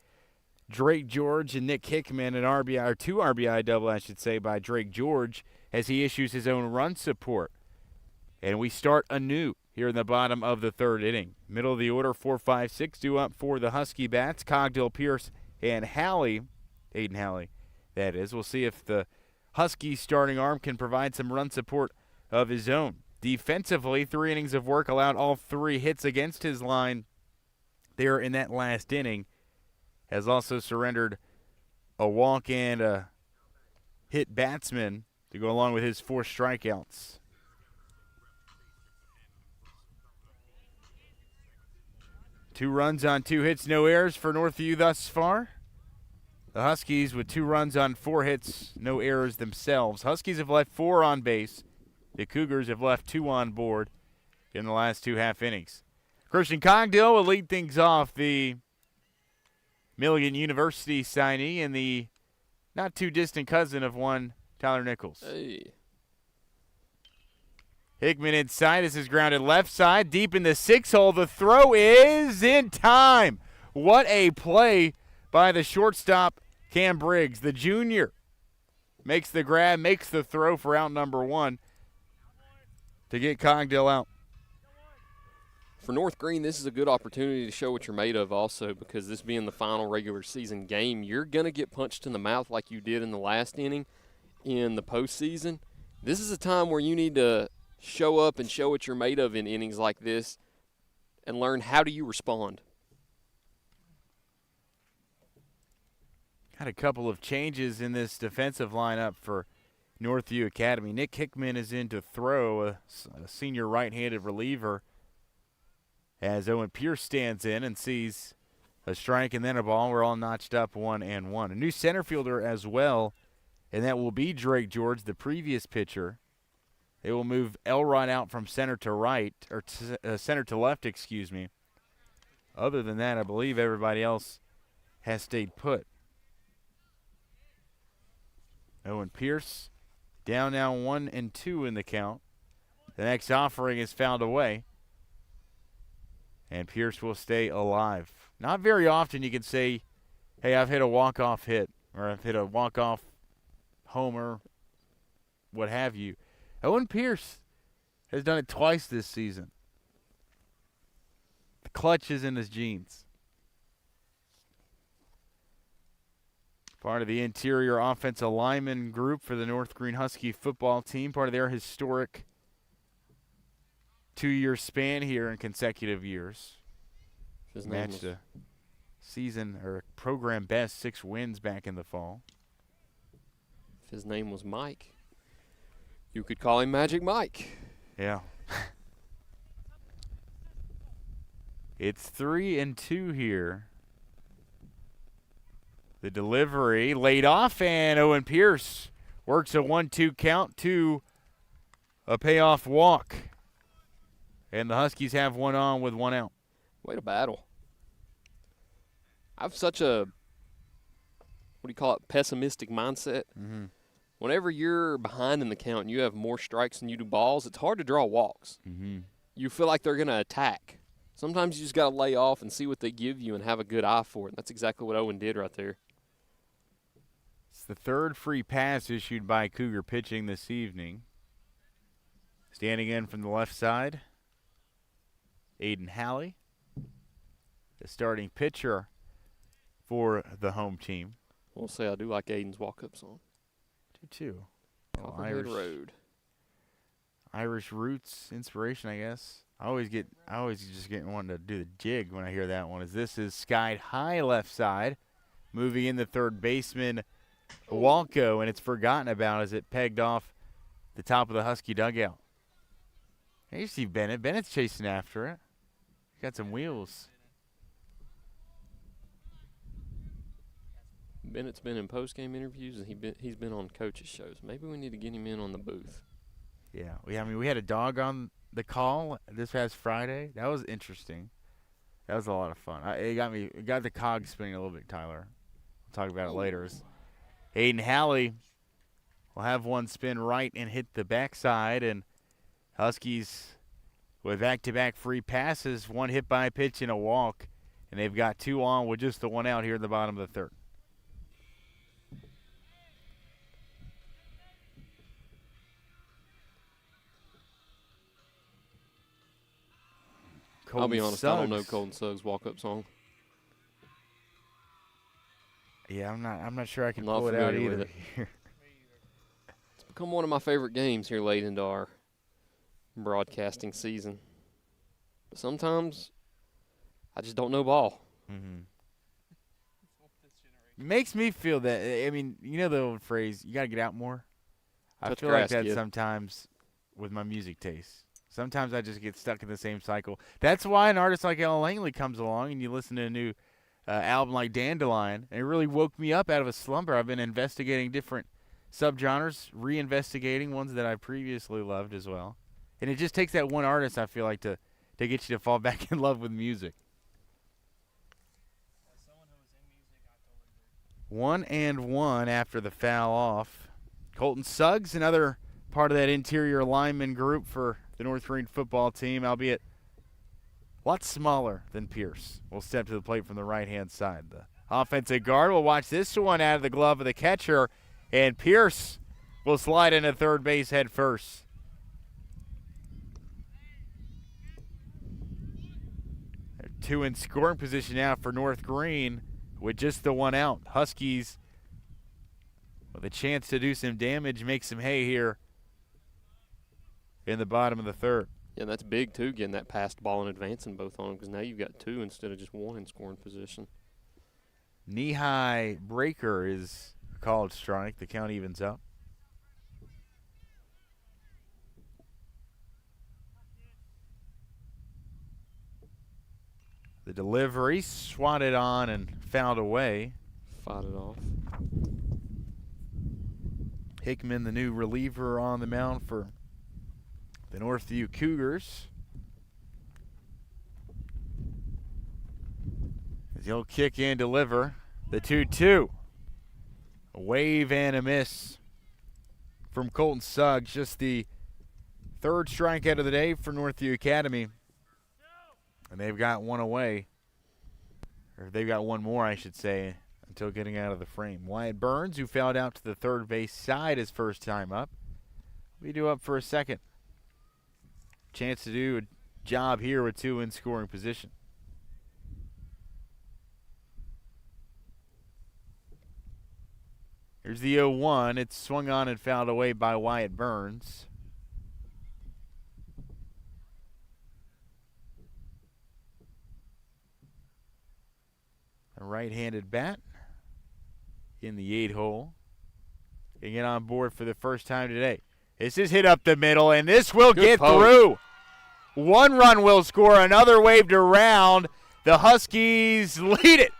Drake George and Nick Hickman, an RBI, or 2 RBI double, I should say, by Drake George as he issues his own run support. And we start anew here in the bottom of the third inning. Middle of the order, 4, 5, 6, due up for the Husky Bats, Cogdill, Pierce, and Hallie, Aiden Hallie, that is. We'll see if the Husky starting arm can provide some run support of his own. Defensively, 3 innings of work allowed all 3 hits against his line there in that last inning. Has also surrendered a walk and a hit batsman to go along with his 4 strikeouts. Two runs on 2 hits, no errors for Northview thus far. The Huskies with 2 runs on 4 hits, no errors themselves. Huskies have left 4 on base. The Cougars have left 2 on board in the last 2 half innings. Christian Cogdill will lead things off, the Milligan University signee and the not too distant cousin of one Tyler Nichols. Hey. Hickman inside. This is grounded left side, deep in the 6 hole. The throw is in time. What a play by the shortstop, Cam Briggs. The junior makes the grab, makes the throw for out number 1 to get Cogdill out. For North Greene, this is a good opportunity to show what you're made of also, because this being the final regular season game, you're going to get punched in the mouth like you did in the last inning in the postseason. This is a time where you need to show up and show what you're made of in innings like this and learn how do you respond. Got a couple of changes in this defensive lineup for Northview Academy. Nick Hickman is in to throw, a senior right-handed reliever, as Owen Pierce stands in and sees a strike and then a ball. We're all notched up 1-1. A new center fielder as well, and that will be Drake George, the previous pitcher. They will move Elrod out from center to right, or center to left, excuse me. Other than that, I believe everybody else has stayed put. Owen Pierce down now 1-2 in the count. The next offering is fouled away, and Pierce will stay alive. Not very often you can say, hey, I've hit a walk-off hit, or I've hit a walk-off homer, what have you. Owen Pierce has done it twice this season. The clutch is in his genes. Part of the interior offensive lineman group for the North Greene Husky football team, part of their historic 2-year span here in consecutive years. His name Matched a season or program best 6 wins back in the fall. If his name was Mike, you could call him Magic Mike. Yeah. It's 3-2 here. The delivery laid off, and Owen Pierce works a 1-2 count to a payoff walk. And the Huskies have one on with one out. Way to battle. I have such a, pessimistic mindset. Mm-hmm. Whenever you're behind in the count and you have more strikes than you do balls, it's hard to draw walks. Mm-hmm. You feel like they're going to attack. Sometimes you just got to lay off and see what they give you and have a good eye for it. That's exactly what Owen did right there. It's the third free pass issued by Cougar pitching this evening. Standing in from the left side, Aiden Halley, the starting pitcher for the home team. We'll say I do like Aiden's walk-up song. Do too. Copperhead Road. Irish roots inspiration, I guess. I always just get wanting to do the jig when I hear that one. As this is skied high left side, moving in the third baseman Walco, and it's forgotten about as it pegged off the top of the Husky dugout. Hey, you see Bennett. Bennett's chasing after it. Got some wheels. Bennett's been in post-game interviews, and he's been on coaches' shows. Maybe we need to get him in on the booth. Yeah, we had a dog on the call this past Friday. That was interesting. That was a lot of fun. It got the cogs spinning a little bit, Tyler. We'll talk about it later. Aiden Halley will have one spin right and hit the backside, and Huskies with back-to-back free passes, one hit by pitch and a walk, and they've got 2 on with just the 1 out here in the bottom of the third. I'll be honest, I don't know Colton Suggs' walk-up song. Yeah, I'm not sure I can Not pull it out familiar either. with it. It's become one of my favorite games here late into our broadcasting season. But sometimes I just don't know ball. Mm-hmm. Makes me feel that. I mean, you know the old phrase, you got to get out more? I Touch feel grass, like that kid. sometimes with my music taste. Sometimes I just get stuck in the same cycle. That's why an artist like Ella Langley comes along and you listen to a new album like Dandelion, and it really woke me up out of a slumber. I've been investigating different subgenres, reinvestigating ones that I previously loved as well. And it just takes that one artist, I feel like, to get you to fall back in love with music. As someone who was in music, I totally agree. 1-1 after the foul off. Colton Suggs, another part of that interior lineman group for the North Greene football team, albeit a lot smaller than Pierce. Will step to the plate from the right-hand side. The offensive guard will watch this one out of the glove of the catcher, and Pierce will slide into third base head first. They're 2 in scoring position now for North Greene with just the 1 out. Huskies with a chance to do some damage, make some hay here in the bottom of the third. Yeah, and that's big, too, getting that passed ball and advancing both on them, because now you've got 2 instead of just 1 in scoring position. Knee-high breaker is a called strike. The count evens up. The delivery swatted on and fouled away. Fought it off. Hickman, the new reliever on the mound for the Northview Cougars. As he'll kick and deliver the 2-2. A wave and a miss from Colton Suggs. Just the third strikeout of the day for Northview Academy. And they've got one away. Or they've got one more, I should say, until getting out of the frame. Wyatt Burns, who fouled out to the third base side his first time up, will be due up for a second. Chance to do a job here with two in scoring position. Here's the 0-1. It's swung on and fouled away by Wyatt Burns. A right-handed bat in the 8-hole. Can get on board for the first time today. This is hit up the middle, and this will get through. One run will score, another waved around. The Huskies lead it,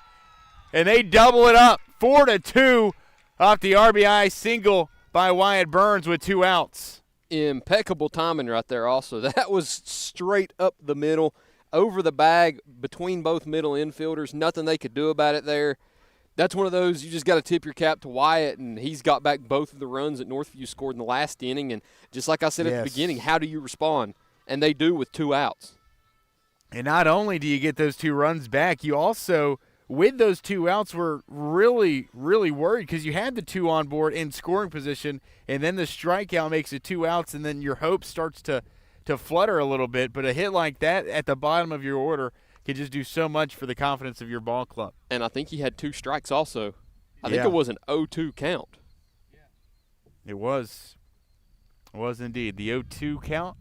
and they double it up. 4-2 off the RBI single by Wyatt Burns with 2 outs. Impeccable timing right there also. That was straight up the middle, over the bag, between both middle infielders. Nothing they could do about it there. That's one of those you just got to tip your cap to Wyatt, and he's got back both of the runs that Northview scored in the last inning. And just like I said at the beginning, how do you respond? And they do with 2 outs. And not only do you get those 2 runs back, you also, with those 2 outs, were really, really worried because you had the 2 on board in scoring position, and then the strikeout makes it 2 outs, and then your hope starts to flutter a little bit. But a hit like that at the bottom of your order can just do so much for the confidence of your ball club. And I think he had 2 strikes also. I think it was an 0-2 count. It was. It was indeed. The 0-2 count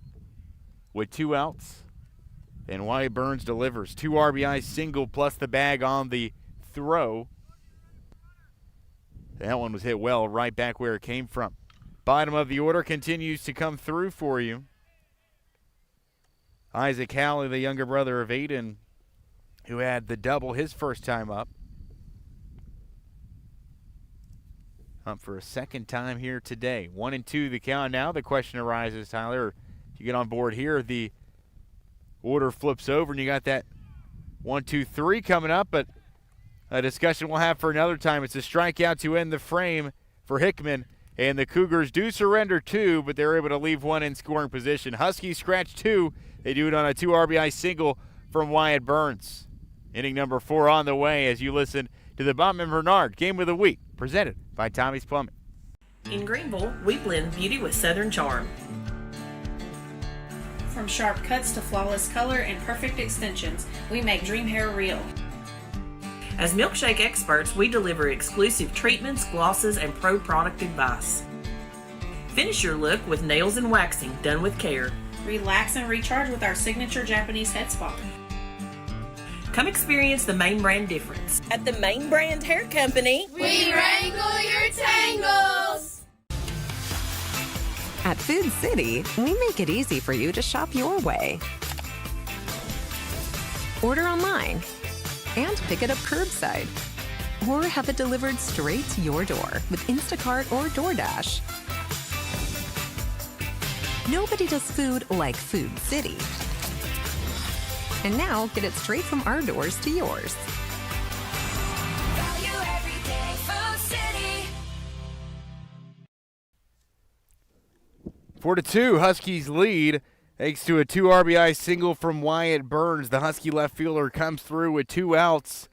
with 2 outs. And Wyatt Burns delivers. 2 RBI single plus the bag on the throw. That one was hit well right back where it came from. Bottom of the order continues to come through for you. Isaac Halley, the younger brother of Aiden, who had the double his first time up. Up for a second time here today. 1-2 the count now. The question arises, Tyler, if you get on board here, the order flips over and you got that 1-2-3 coming up, but a discussion we'll have for another time. It's a strikeout to end the frame for Hickman, and the Cougars do surrender 2, but they're able to leave 1 in scoring position. Huskies scratch 2. They do it on a 2 RBI single from Wyatt Burns. Inning number 4 on the way as you listen to the Bachman Bernard Game of the Week, presented by Tommie's Plumbing. In Greenville, we blend beauty with Southern charm. From sharp cuts to flawless color and perfect extensions, we make dream hair real. As milkshake experts, we deliver exclusive treatments, glosses, and pro product advice. Finish your look with nails and waxing done with care. Relax and recharge with our signature Japanese head spa. Come experience the Main Brand difference. At the Main Brand Hair Company, we wrangle your tangles! At Food City, we make it easy for you to shop your way. Order online and pick it up curbside. Or have it delivered straight to your door with Instacart or DoorDash. Nobody does food like Food City. And now, get it straight from our doors to yours. Value every day, Food City. 4-2, Huskies lead thanks to a 2 RBI single from Wyatt Burns. The Husky left fielder comes through with 2 outs.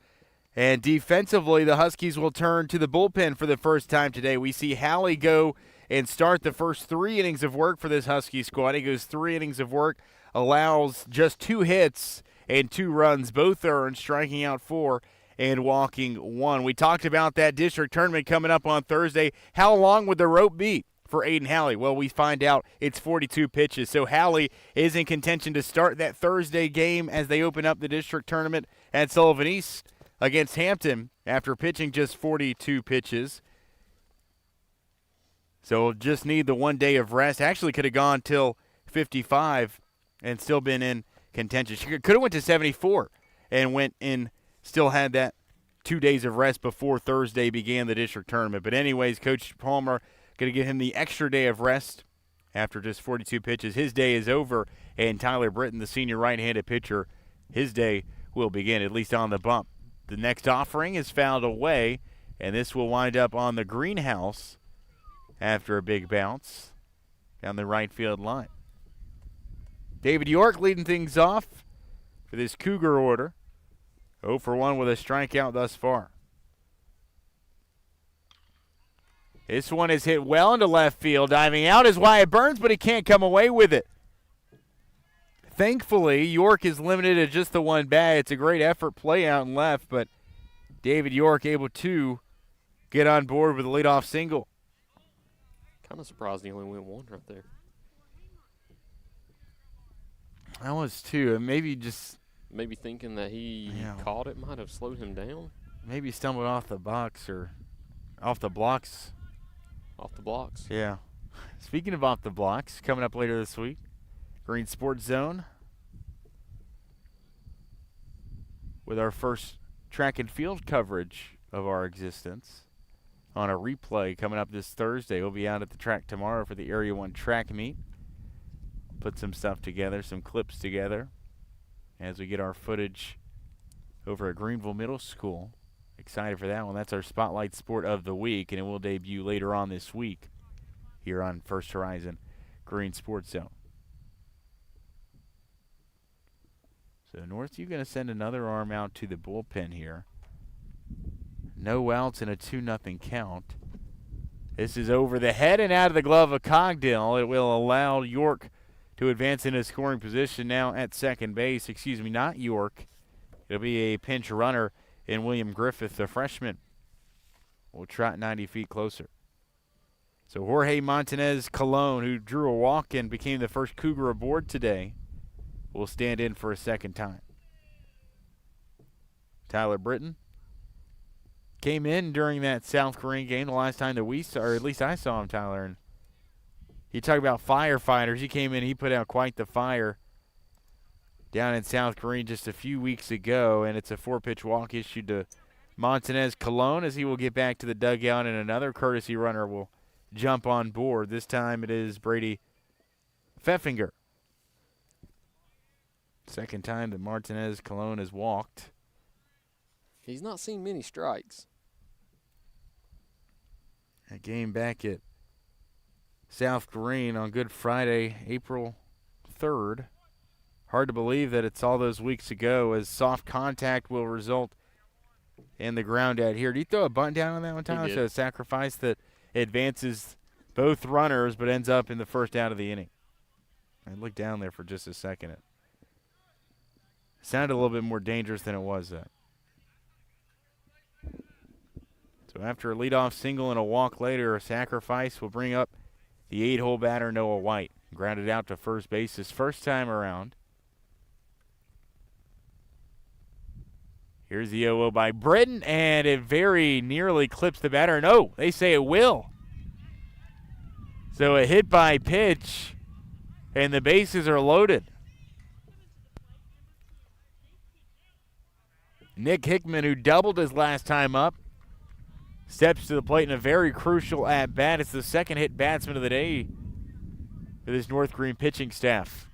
And defensively, the Huskies will turn to the bullpen for the first time today. We see Halley go and start the first 3 innings of work for this Husky squad. He goes 3 innings of work, allows just 2 hits and 2 runs, both earned, striking out 4 and walking 1. We talked about that district tournament coming up on Thursday. How long would the rope be for Aiden Halley? Well, we find out it's 42 pitches. So Halley is in contention to start that Thursday game as they open up the district tournament at Sullivan East against Hampton after pitching just 42 pitches. So we'll just need the 1 day of rest. Actually could have gone till 55 and still been in contention. She could have went to 74 and went in, still had that 2 days of rest before Thursday began the district tournament. But anyways, Coach Palmer Going to give him the extra day of rest after just 42 pitches. His day is over, and Tyler Britton, the senior right-handed pitcher, his day will begin, at least on the bump. The next offering is fouled away, and this will wind up on the greenhouse after a big bounce down the right field line. David York leading things off for this Cougar order. 0 for 1 with a strikeout thus far. This one is hit well into left field. Diving out is Wyatt Burns, but he can't come away with it. Thankfully, York is limited to just the one bat. It's a great effort play out in left, but David York able to get on board with a leadoff single. Kind of surprised he only went one right there. I was too. Maybe thinking that he caught it might have slowed him down. Maybe stumbled off the box or off the blocks. Off the blocks. Yeah. Speaking of off the blocks, coming up later this week, Green Sports Zone with our first track and field coverage of our existence on a replay coming up this Thursday. We'll be out at the track tomorrow for the Area 1 track meet. Put some stuff together, some clips together as we get our footage over at Greenville Middle School. Excited for that one. That's our Spotlight Sport of the Week, and it will debut later on this week here on First Horizon Green Sports Zone. So Northview going to send another arm out to the bullpen here. No outs and a 2-0 count. This is over the head and out of the glove of Cogdill. It will allow York to advance into scoring position now at second base. Excuse me, not York. It'll be a pinch runner in William Griffith, the freshman. Will trot 90 feet closer. So Jorge Montanez Colon, who drew a walk and became the first Cougar aboard today, will stand in for a second time. Tyler Britton came in during that South Greene game the last time that we saw, or at least I saw him, Tyler. And you talk about firefighters. He came in, he put out quite the fire down in South Greene just a few weeks ago, and it's a 4-pitch walk issued to Montanez Colon as he will get back to the dugout, and another courtesy runner will jump on board. This time it is Brady Pfeffinger. Second time that Montanez Colon has walked. He's not seen many strikes. A game back at South Greene on Good Friday, April 3rd. Hard to believe that it's all those weeks ago, as soft contact will result in the ground out here. Did you throw a bunt down on that one, Tyler? So a sacrifice that advances both runners but ends up in the first out of the inning. I looked down there for just a second. It sounded a little bit more dangerous than it was then. So after a leadoff single and a walk later, a sacrifice will bring up the 8-hole batter, Noah White. Grounded out to first base his first time around. Here's the 0-0 by Britton, and it very nearly clips the batter. No, they say it will. So a hit by pitch, and the bases are loaded. Nick Hickman, who doubled his last time up, steps to the plate in a very crucial at-bat. It's the second hit batsman of the day for this North Greene pitching staff.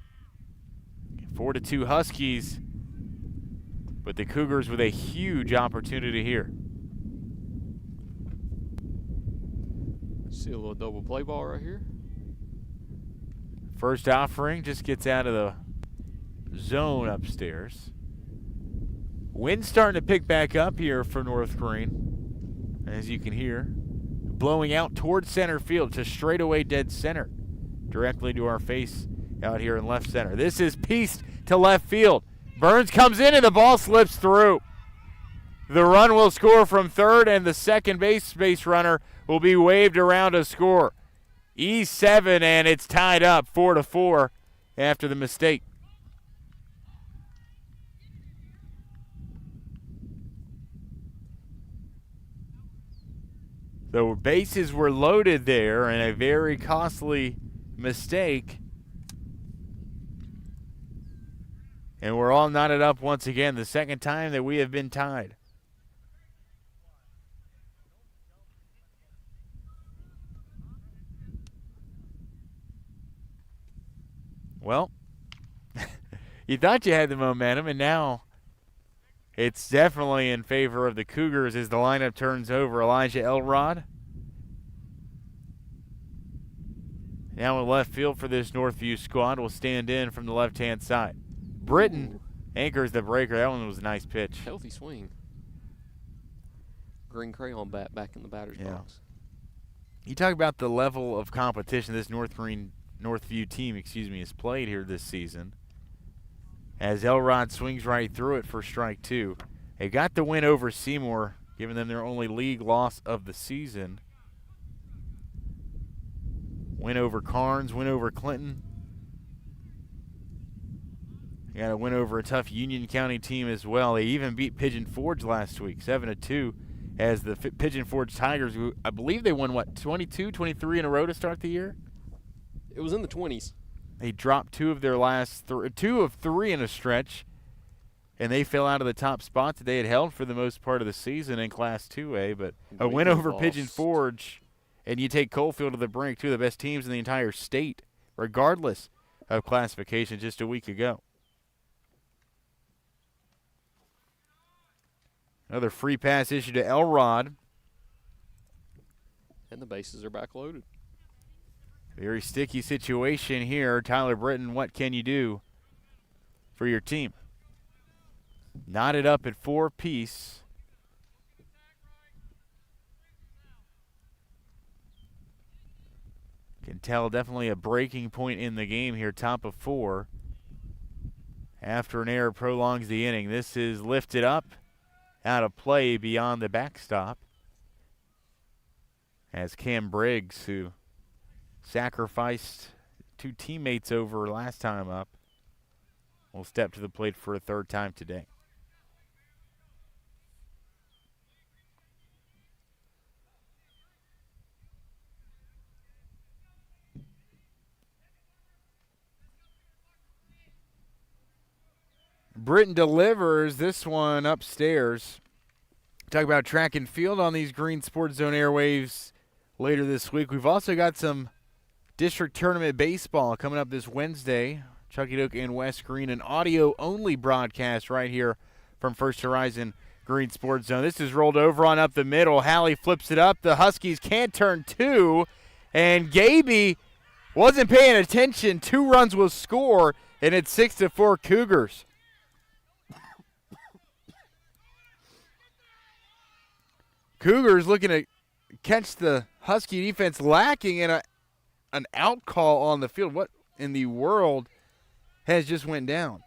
4-2 Huskies, but the Cougars with a huge opportunity here. See a little double play ball right here. First offering just gets out of the zone upstairs. Wind's starting to pick back up here for North Greene, as you can hear. Blowing out towards center field to straightaway dead center, directly to our face out here in left center. This is pieced to left field. Burns comes in and the ball slips through. The run will score from third, and the second base runner will be waved around to score. E7, and it's tied up 4-4 after the mistake. The bases were loaded there, and a very costly mistake. And we're all knotted up once again, the second time that we have been tied. Well, you thought you had the momentum, and now it's definitely in favor of the Cougars as the lineup turns over. Elijah Elrod now in left field for this Northview squad will stand in from the left-hand side. Britton anchors the breaker. That one was a nice pitch. Healthy swing. Green crayon bat back in the batter's box. You talk about the level of competition this Northview team, has played here this season. As Elrod swings right through it for strike two. They got the win over Seymour, giving them their only league loss of the season. Win over Carnes, win over Clinton. They got a win over a tough Union County team as well. They even beat Pigeon Forge last week, 7-2, as the Pigeon Forge Tigers, who I believe they won, 22, 23 in a row to start the year? It was in the 20s. They dropped two of their last two of three in a stretch, and they fell out of the top spot that they had held for the most part of the season in Class 2A. But a win over Pigeon Forge, and you take Coalfield to the brink, two of the best teams in the entire state, regardless of classification, just a week ago. Another free pass issued to Elrod. And the bases are back loaded. Very sticky situation here. Tyler Britton, what can you do for your team? Knotted up at 4-piece. Can tell definitely a breaking point in the game here, top of 4. After an error prolongs the inning. This is lifted up, out of play beyond the backstop. As Cam Briggs, who sacrificed two teammates over last time up, will step to the plate for a third time today. Britton delivers this one upstairs. Talk about track and field on these Green Sports Zone airwaves later this week. We've also got some district tournament baseball coming up this Wednesday. Chucky Doak and West Greene, an audio-only broadcast right here from First Horizon Green Sports Zone. This is rolled over on up the middle. Halley flips it up. The Huskies can't turn two, and Gaby wasn't paying attention. 2 runs will score, and it's 6-4 Cougars. Cougars looking to catch the Husky defense lacking in an out call on the field. What in the world has just went down?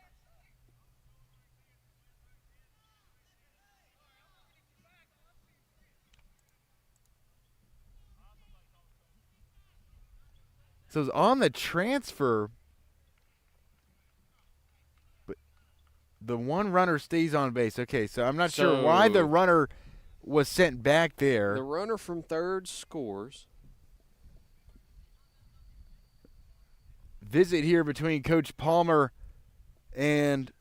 So it's on the transfer, but the one runner stays on base. Okay, so I'm not sure why the runner was sent back there. The runner from third scores. Visit here between Coach Palmer and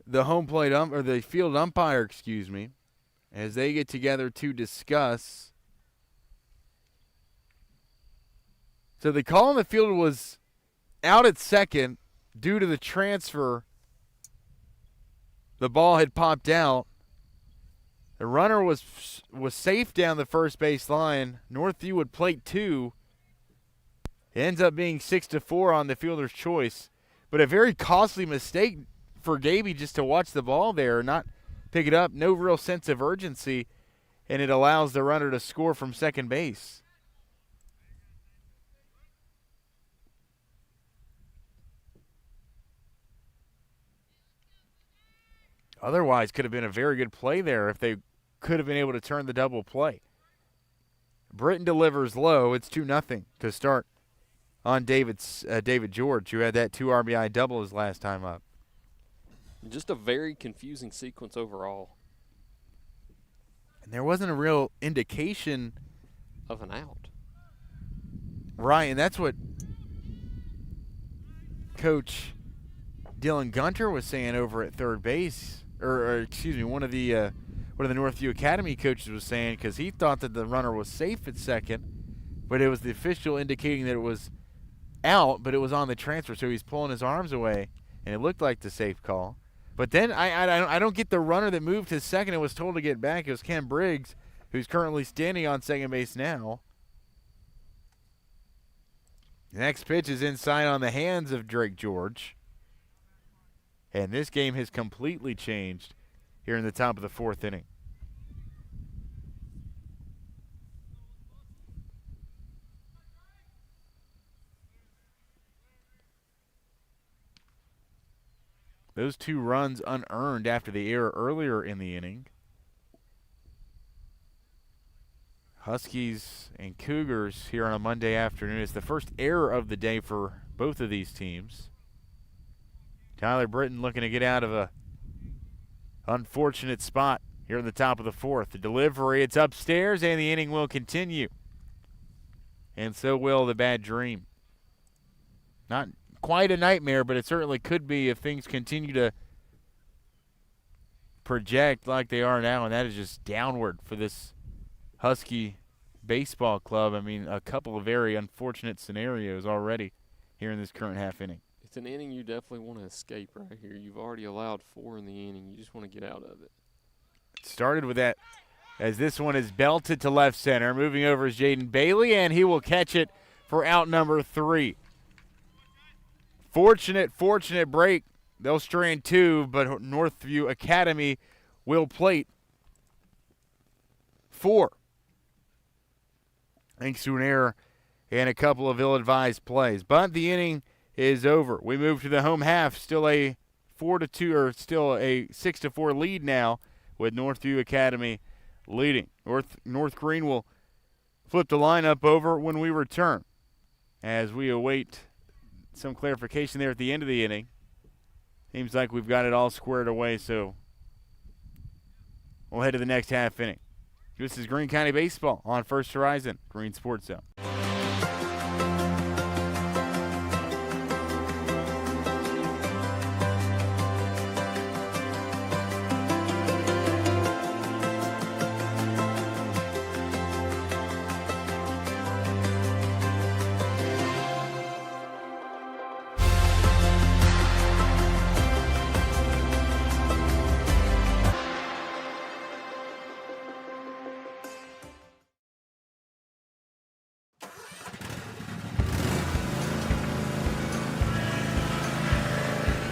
the home plate or the field umpire, as they get together to discuss. So the call on the field was out at second due to the transfer. The ball had popped out. The runner was safe down the first base line. Northview would plate 2. It ends up being 6-4 on the fielder's choice. But a very costly mistake for Gaby just to watch the ball there, not pick it up. No real sense of urgency, and it allows the runner to score from second base. Otherwise, could have been a very good play there if they could have been able to turn the double play. Britton delivers low. It's 2-0 to start on David George, who had that 2 RBI double his last time up. Just a very confusing sequence overall. And there wasn't a real indication of an out. Right, and that's what Coach Dylan Gunter was saying over at third base. One of the Northview Academy coaches was saying, because he thought that the runner was safe at second, but it was the official indicating that it was out, but it was on the transfer, so he's pulling his arms away, and it looked like the safe call. But then I don't get the runner that moved to second and was told to get back. It was Ken Briggs, who's currently standing on second base now. The next pitch is inside on the hands of Drake George. And this game has completely changed here in the top of the fourth inning. Those 2 runs unearned after the error earlier in the inning. Huskies and Cougars here on a Monday afternoon. It's the first error of the day for both of these teams. Tyler Britton looking to get out of a unfortunate spot here in the top of the fourth. The delivery, it's upstairs, and the inning will continue. And so will the bad dream. Not quite a nightmare, but it certainly could be if things continue to project like they are now, and that is just downward for this Husky baseball club. I mean, a couple of very unfortunate scenarios already here in this current half inning. It's an inning you definitely want to escape right here. You've already allowed 4 in the inning. You just want to get out of it. It started with that as this one is belted to left center. Moving over is Jaden Bailey, and he will catch it for out number 3. Fortunate break. They'll strand 2, but Northview Academy will plate 4. Thanks to an error and a couple of ill-advised plays. But the inning is over. We move to the home half. Still a 4-2, or still a 6-4 lead now, with Northview Academy leading. North Greene will flip the lineup over when we return, as we await some clarification there at the end of the inning. Seems like we've got it all squared away, so we'll head to the next half inning. This is Greene County Baseball on First Horizon, Greene Sports Zone.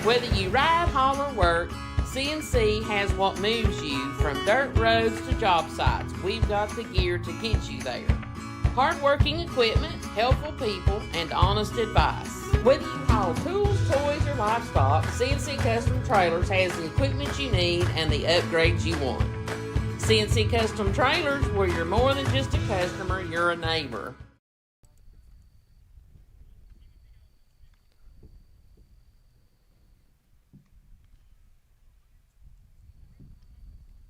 Whether you ride, haul, or work, CNC has what moves you from dirt roads to job sites. We've got the gear to get you there. Hard-working equipment, helpful people, and honest advice. Whether you haul tools, toys, or livestock, CNC Custom Trailers has the equipment you need and the upgrades you want. CNC Custom Trailers, where you're more than just a customer, you're a neighbor.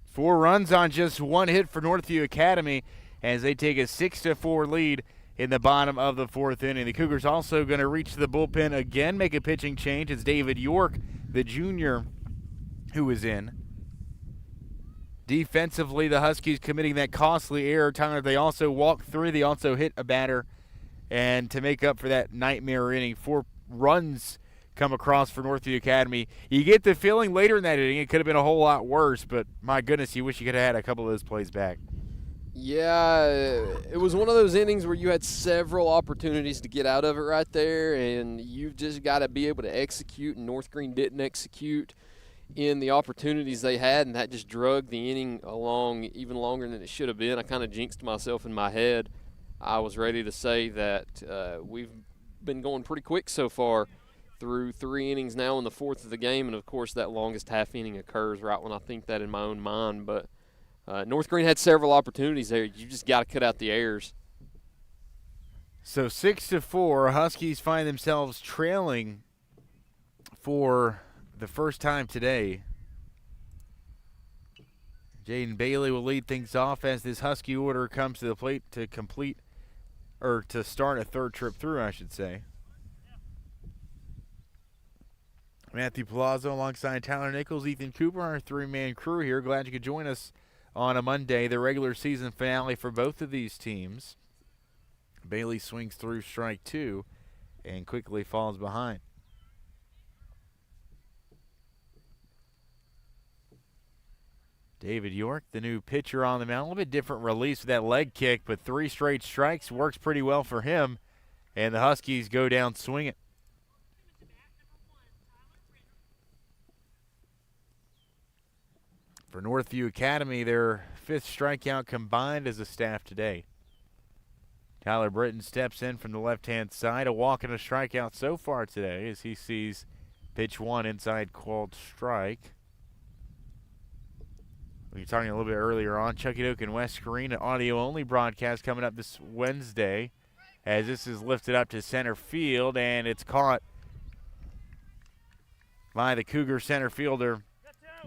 Four runs on just one hit for Northview Academy as they take a 6-4 lead in the bottom of the fourth inning. The Cougars also going to reach the bullpen again, make a pitching change. It's David York, the junior, who is in. Defensively, the Huskies committing that costly error. Tyler, they also walked 3. They also hit a batter. And to make up for that nightmare inning, 4 runs come across for Northview Academy. You get the feeling later in that inning it could have been a whole lot worse, but my goodness, you wish you could have had a couple of those plays back. Yeah, it was one of those innings where you had several opportunities to get out of it right there, and you've just got to be able to execute, and North Greene didn't execute in the opportunities they had, and that just drug the inning along even longer than it should have been. I kind of jinxed myself in my head. I was ready to say that we've been going pretty quick so far through 3 innings now in the 4th of the game, and of course that longest half inning occurs right when I think that in my own mind. But North Greene had several opportunities there. You just got to cut out the errors. So 6-4, Huskies find themselves trailing for the first time today. Jaden Bailey will lead things off as this Husky order comes to the plate to complete, or to start a third trip through, I should say. Matthew Palazzo alongside Tyler Nichols, Ethan Cooper, our 3-man crew here. Glad you could join us on a Monday, the regular season finale for both of these teams. Bailey swings through strike 2, and quickly falls behind. David York, the new pitcher on the mound. A little bit different release with that leg kick, but 3 straight strikes works pretty well for him. And the Huskies go down swinging. For Northview Academy, their 5th strikeout combined as a staff today. Tyler Britton steps in from the left-hand side. A walk and a strikeout so far today as he sees pitch 1 inside called strike. We were talking a little bit earlier on, Chucky Doak and West Greene, an audio-only broadcast coming up this Wednesday as this is lifted up to center field, and it's caught by the Cougar center fielder,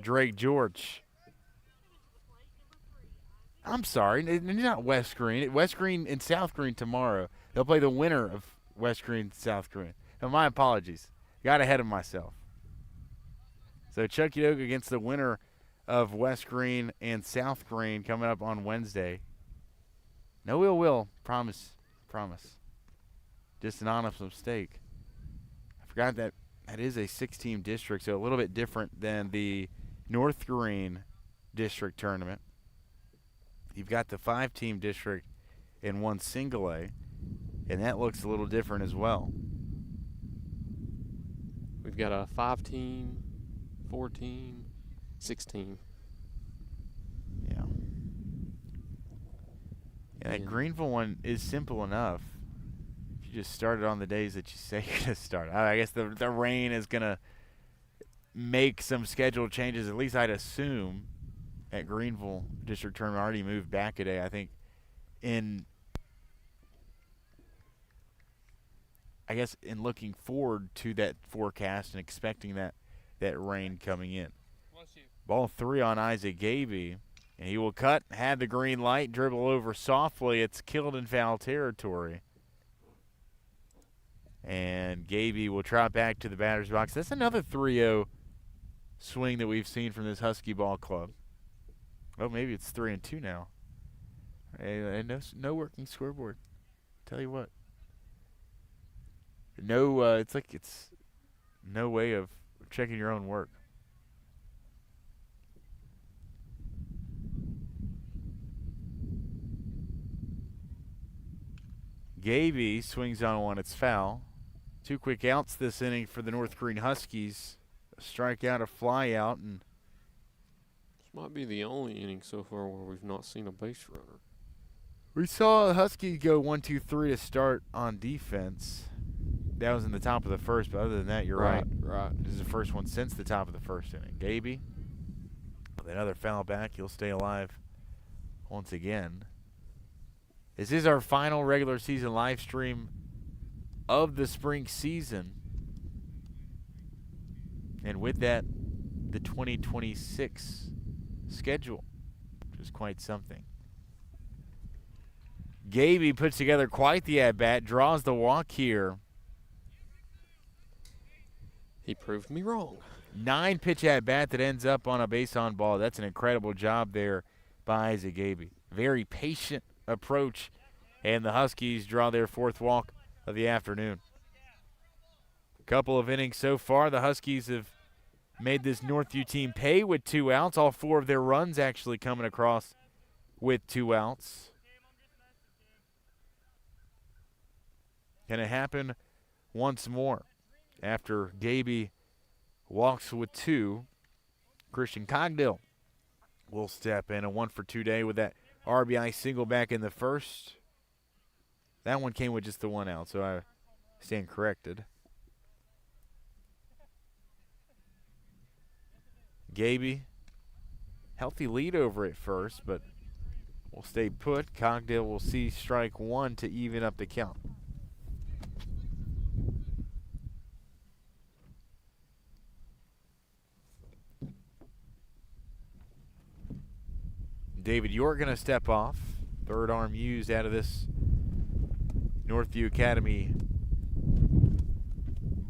Drake George. I'm sorry, not West Greene. West Greene and South Greene tomorrow. They'll play the winner of West Greene and South Greene. Now, my apologies. Got ahead of myself. So Chucky Doak against the winner of West Greene and South Greene coming up on Wednesday. No ill will. Promise. Just an honest mistake. I forgot that is a 6-team district, so a little bit different than the North Greene district tournament. You've got the 5-team district in one single A, and that looks a little different as well. We've got a 5-team, 4-team, 6-team. Yeah. And that Greenville one is simple enough. If you just start it on the days that you say you're going to start. I guess the rain is going to make some schedule changes, at least I'd assume, at Greenville district tournament. Already moved back a day, I think, in looking forward to that forecast and expecting that rain coming in. Ball 3 on Isaac Gaby, and he will cut, had the green light, dribble over softly. It's killed in foul territory. And Gaby will trot back to the batter's box. That's another 3-0 swing that we've seen from this Husky ball club. Oh, maybe it's 3-2 now. And no working scoreboard. Tell you what. No, it's no way of checking your own work. Gaby swings on one. It's foul. 2 quick outs this inning for the North Greene Huskies. A strikeout, a fly out, and This might be the only inning so far where we've not seen a base runner. we saw the Huskies go 1-2-3 to start on defense. That was in the top of the first, but other than that, you're right. Right. This is the first one since the top of the first inning. Gaby, with another foul back, he'll stay alive once again. This is our final regular season live stream of the spring season. And with that, the 2026 schedule, which is quite something. Gaby puts together quite the at-bat, draws the walk here. He proved me wrong. 9-pitch at-bat that ends up on a base on ball. That's an incredible job there by Isaac Gaby. Very patient approach, and the Huskies draw their 4th walk of the afternoon. A couple of innings so far. The Huskies have made this Northview team pay with 2 outs. All 4 of their runs actually coming across with 2 outs. Can it happen once more? After Gaby walks with 2, Christian Cogdill will step in. A 1-for-2 day with that RBI single back in the first. That one came with just the 1 out, so I stand corrected. Gaby, healthy lead over at first, but will stay put. Cogdill will see strike 1 to even up the count. David York going to step off. 3rd arm used out of this Northview Academy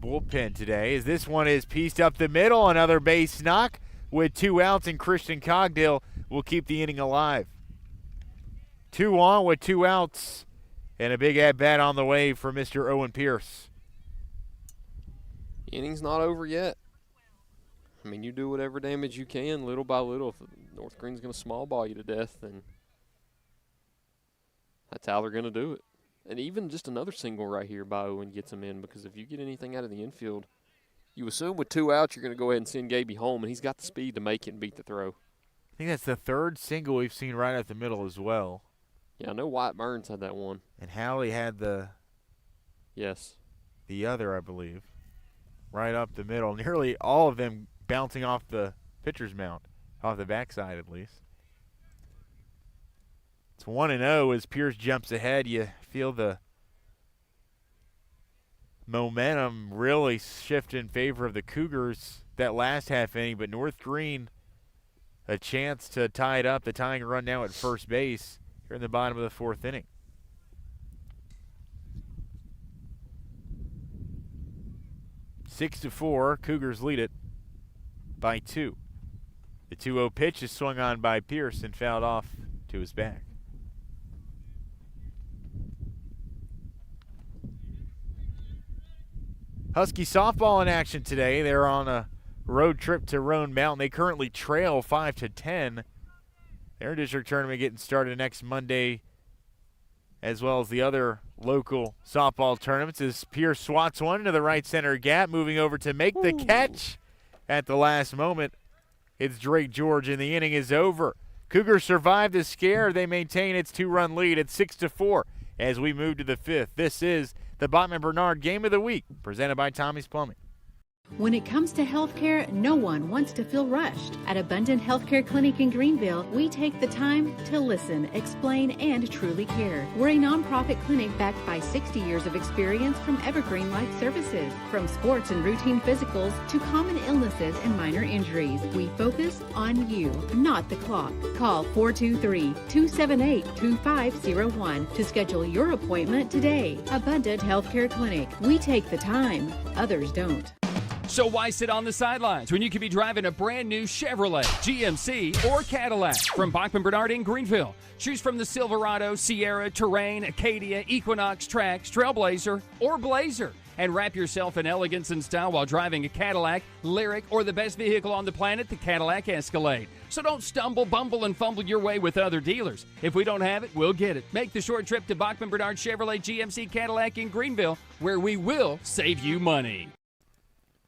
bullpen today, as this one is pieced up the middle. Another base knock with 2 outs, and Christian Cogdill will keep the inning alive. 2 on with 2 outs, and a big at-bat on the way for Mr. Owen Pierce. Inning's not over yet. I mean, you do whatever damage you can, little by little. If North Greene's going to small ball you to death, then that's how they're going to do it. And even just another single right here by Owen gets them in, because if you get anything out of the infield, you assume with 2 outs you're going to go ahead and send Gaby home, and he's got the speed to make it and beat the throw. I think that's the third single we've seen right at the middle as well. Yeah, I know White Burns had that one. And Howley had the other, I believe, right up the middle. Nearly all of them bouncing off the pitcher's mound, off the backside at least. It's 1-0 as Pierce jumps ahead. You feel the momentum really shift in favor of the Cougars that last half inning, but North Greene a chance to tie it up. The tying run now at first base here in the bottom of the 4th inning. Six to 4, Cougars lead it by 2. The 2-0 pitch is swung on by Pierce and fouled off to his back. Husky softball in action today. They're on a road trip to Roan Mountain. They currently trail 5-10. Their district tournament getting started next Monday, as well as the other local softball tournaments, as Pierce swats one into the right center gap, moving over to make the catch at the last moment. It's Drake George, and the inning is over. Cougars survive the scare. They maintain its 2-run lead at 6-4 as we move to the 5th. This is the Bachman Bernard Game of the Week, presented by Tommie's Plumbing. When it comes to healthcare, no one wants to feel rushed. At Abundant Healthcare Clinic in Greenville, we take the time to listen, explain, and truly care. We're a nonprofit clinic backed by 60 years of experience from Evergreen Life Services. From sports and routine physicals to common illnesses and minor injuries, we focus on you, not the clock. Call 423-278-2501 to schedule your appointment today. Abundant Healthcare Clinic. We take the time. Others don't. So why sit on the sidelines when you could be driving a brand new Chevrolet, GMC, or Cadillac from Bachman Bernard in Greenville? Choose from the Silverado, Sierra, Terrain, Acadia, Equinox, Trax, Trailblazer, or Blazer. And wrap yourself in elegance and style while driving a Cadillac, Lyric, or the best vehicle on the planet, the Cadillac Escalade. So don't stumble, bumble, and fumble your way with other dealers. If we don't have it, we'll get it. Make the short trip to Bachman Bernard Chevrolet GMC Cadillac in Greenville, where we will save you money.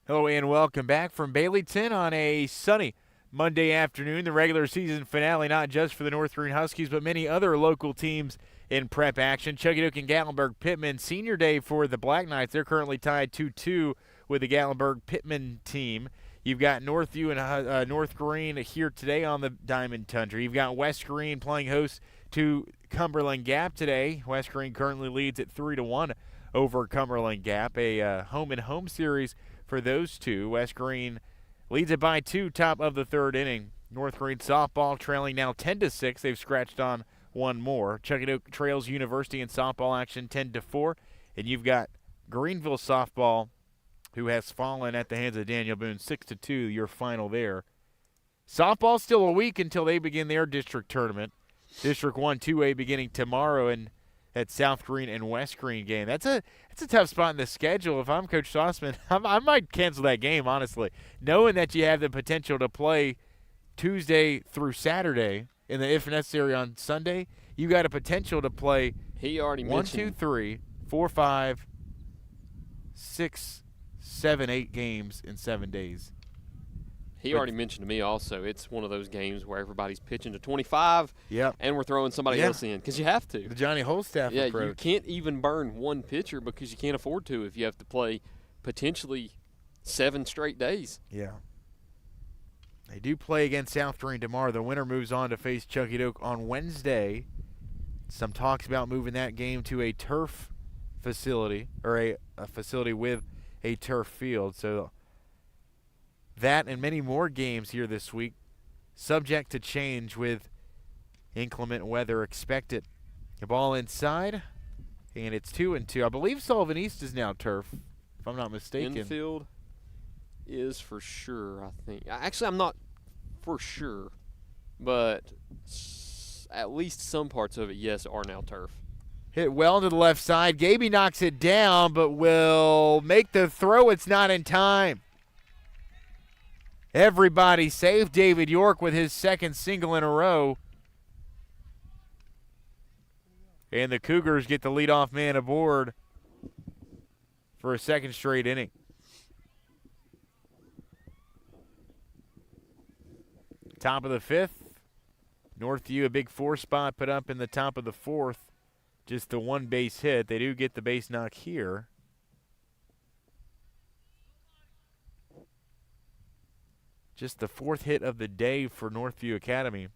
Hello and welcome back from Baileyton on a sunny Monday afternoon. The regular season finale, not just for the North Greene Huskies, but many other local teams in prep action. Chuckydoke and Gatlinburg-Pittman senior day for the Black Knights. They're currently tied 2-2 with the Gatlinburg-Pittman team. You've got Northview and North Greene here today on the Diamond Tundra. You've got West Greene playing host to Cumberland Gap today. West Greene currently leads at 3-1 over Cumberland Gap. A home-and-home series for those two. West Greene leads it by 2, top of the 3rd inning. North Greene softball trailing now 10-6. They've scratched on one more. Chuckydoke trails University in softball action 10-4. And you've got Greenville softball, who has fallen at the hands of Daniel Boone 6-2, your final there. Softball still a week until they begin their district tournament. District 1 2A beginning tomorrow in at South Greene and West Greene game. That's a tough spot in the schedule. If I'm Coach Sauceman, I might cancel that game, honestly, knowing that you have the potential to play Tuesday through Saturday, and if necessary on Sunday. You got a potential to play. He already 1, 2, 3, 4, 5, 6, 7, 8 games in 7 days. He already mentioned to me also, it's one of those games where everybody's pitching to 25, and we're throwing somebody else in because you have to. The Johnny Holstaff approach. You can't even burn one pitcher because you can't afford to if you have to play potentially 7 straight days. Yeah. They do play against South Greene tomorrow. The winner moves on to face Chuckydoke on Wednesday. Some talks about moving that game to a turf facility, or a facility with a turf field. So that and many more games here this week, subject to change with inclement weather expected. The ball inside, and it's 2-2. I believe Sullivan East is now turf, if I'm not mistaken. Infield is for sure, I think. Actually, I'm not for sure, but at least some parts of it, yes, are now turf. Hit well to the left side. Gaby knocks it down, but will make the throw. It's not in time. Everybody safe. David York with his second single in a row. And the Cougars get the leadoff man aboard for a second straight inning. Top of the fifth. Northview, a big 4 spot put up in the top of the fourth. Just the one base hit. They do get the base knock here. Just the 4th hit of the day for Northview Academy.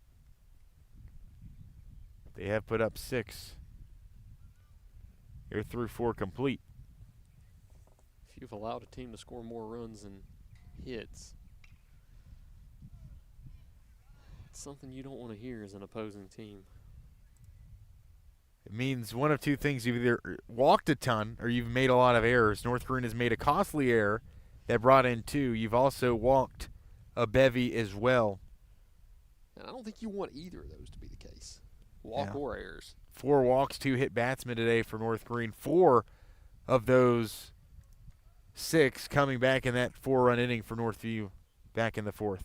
They have put up 6. They're through 4 complete. If you've allowed a team to score more runs than hits, it's something you don't want to hear as an opposing team. It means one of two things. You've either walked a ton or you've made a lot of errors. North Greene has made a costly error that brought in 2. You've also walked a bevy as well. And I don't think you want either of those to be the case. Walk or errors. 4 walks, 2 hit batsmen today for North Greene. 4 of those 6 coming back in that 4-run inning for Northview back in the 4th.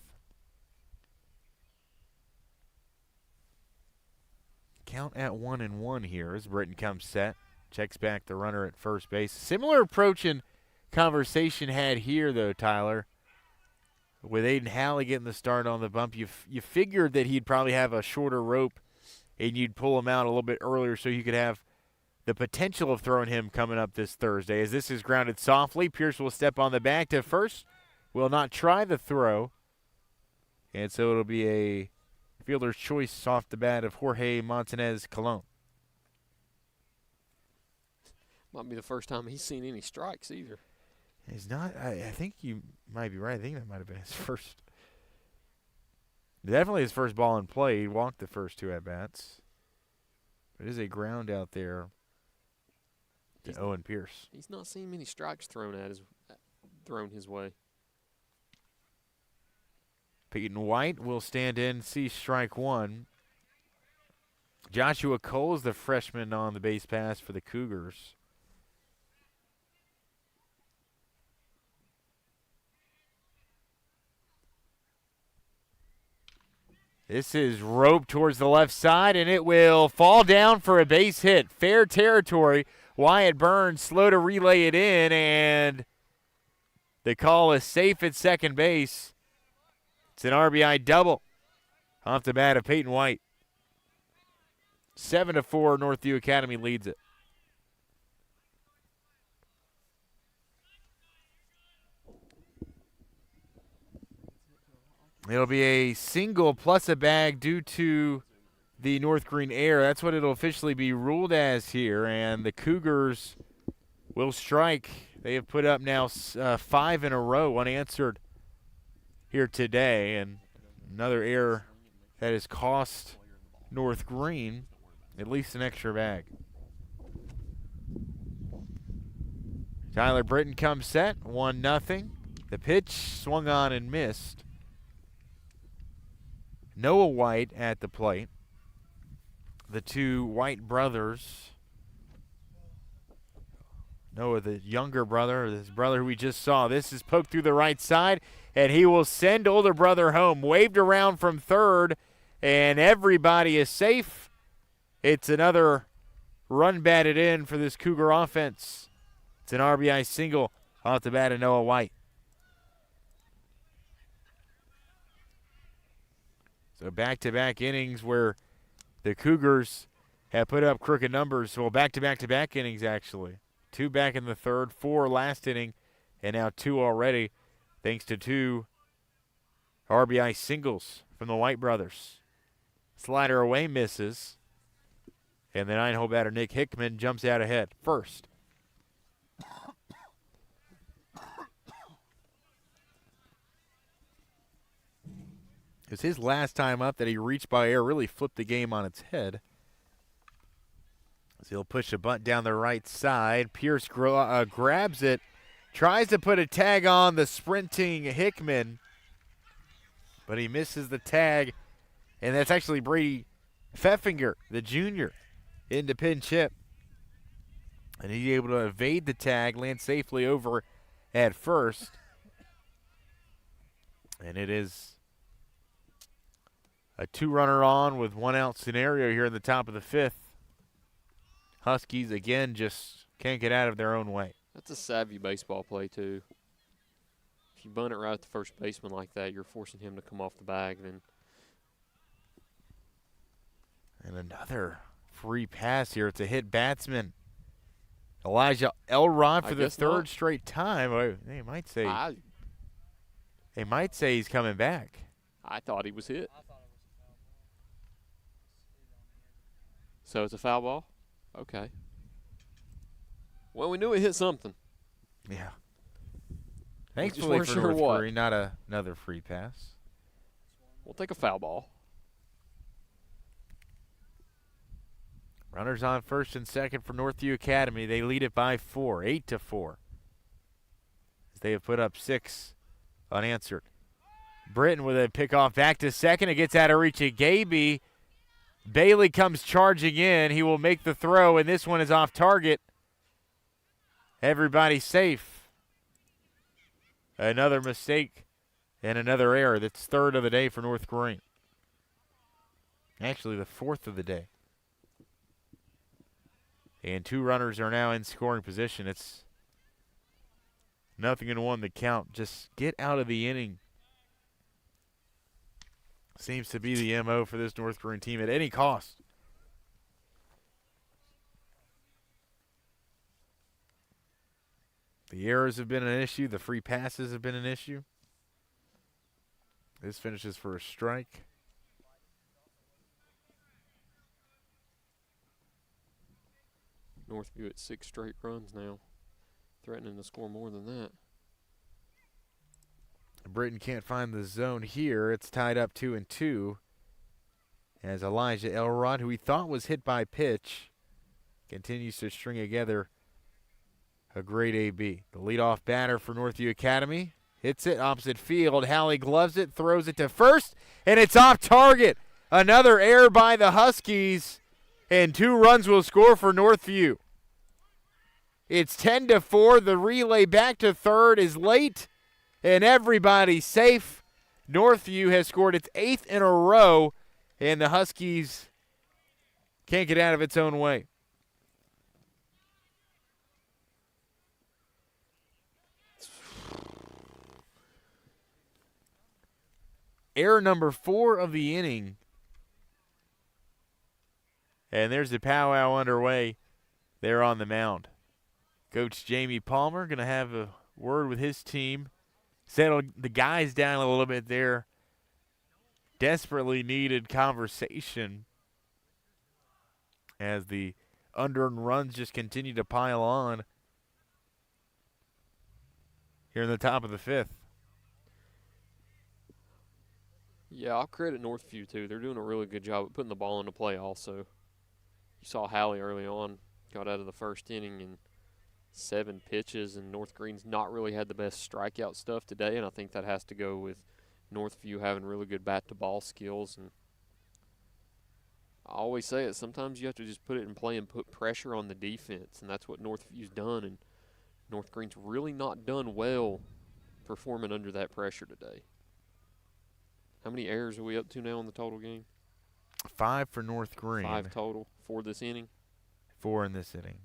Count at 1-1 here as Britton comes set. Checks back the runner at first base. Similar approach and conversation had here, though, Tyler. With Aiden Halley getting the start on the bump, you figured that he'd probably have a shorter rope and you'd pull him out a little bit earlier so you could have the potential of throwing him coming up this Thursday. As this is grounded softly, Pierce will step on the back to first. Will not try the throw. And so it'll be a fielder's choice off the bat of Jorge Montanez Colon. Might be the first time he's seen any strikes either. He's not. I think you might be right. I think that might have been his first. Definitely his first ball in play. He walked the first 2 at-bats. It is a ground out there to Owen Pierce. He's not seen many strikes thrown his way. Peyton White will stand in, see strike 1. Joshua Cole is the freshman on the base pass for the Cougars. This is roped towards the left side, and it will fall down for a base hit. Fair territory. Wyatt Burns slow to relay it in, and the call is safe at second base. It's an RBI double off the bat of Peyton White. 7-4, Northview Academy leads it. It'll be a single plus a bag due to the North Greene error. That's what it'll officially be ruled as here. And the Cougars will strike. They have put up now 5 in a row unanswered here today. And another error that has cost North Greene at least an extra bag. Tyler Britton comes set, 1-0. The pitch swung on and missed. Noah White at the plate. The 2 White brothers. Noah, the younger brother, his brother who we just saw. This is poked through the right side, and he will send older brother home. Waved around from third, and everybody is safe. It's another run batted in for this Cougar offense. It's an RBI single off the bat of Noah White. So back-to-back innings where the Cougars have put up crooked numbers. Well, back-to-back-to-back innings, actually. 2 back in the third, 4 last inning, and now 2 already, thanks to 2 RBI singles from the White brothers. Slider away misses, and the 9-hole batter Nick Hickman jumps out ahead first. It was his last time up that he reached by air, really flipped the game on its head. So he'll push a bunt down the right side. Pierce grabs it, tries to put a tag on the sprinting Hickman, but he misses the tag, and that's actually Brady Pfeffinger, the junior, into pinch hit. And he's able to evade the tag, land safely over at first. And it is a 2-runner on with 1 out scenario here in the top of the 5th. Huskies, again, just can't get out of their own way. That's a savvy baseball play, too. If you bunt it right at the first baseman like that, you're forcing him to come off the bag. And another free pass here. It's a hit batsman. Elijah Elrod for the 3rd straight time. They might say he's coming back. I thought he was hit. So it's a foul ball? Okay. Well, we knew it hit something. Yeah. Thankfully for North Greene, not another free pass. We'll take a foul ball. Runners on first and second for Northview Academy. They lead it by 4, 8-4. As they have put up 6 unanswered. Britton with a pickoff back to second. It gets out of reach of Gaby. Bailey comes charging in. He will make the throw, and this one is off target. Everybody safe. Another mistake and another error. That's 3rd of the day for North Greene. Actually, the 4th of the day. And 2 runners are now in scoring position. It's 0-1 the count. Just get out of the inning. Seems to be the MO for this North Greene team at any cost. The errors have been an issue. The free passes have been an issue. This finishes for a strike. Northview at 6 straight runs now, threatening to score more than that. Britton can't find the zone here. It's tied up 2-2 as Elijah Elrod, who we thought was hit by pitch, continues to string together a great AB. The leadoff batter for Northview Academy hits it opposite field. Halley gloves it, throws it to first, and it's off target. Another error by the Huskies, and 2 runs will score for Northview. It's 10-4. The relay back to third is late, and everybody's safe. Northview has scored its 8th in a row, and the Huskies can't get out of its own way. Error number 4 of the inning. And there's the powwow underway there on the mound. Coach Jamie Palmer going to have a word with his team. Settle the guys down a little bit there. Desperately needed conversation as the unearned runs just continue to pile on here in the top of the 5th. Yeah, I'll credit Northview, too. They're doing a really good job of putting the ball into play also. You saw Halley early on, got out of the first inning in 7 pitches, and North Greene's not really had the best strikeout stuff today, and I think that has to go with Northview having really good bat-to-ball skills. And I always say it, sometimes you have to just put it in play and put pressure on the defense, and that's what Northview's done, and North Greene's really not done well performing under that pressure today. How many errors are we up to now in the total game? 5 for North Greene. 5 total for this inning? 4 in this inning.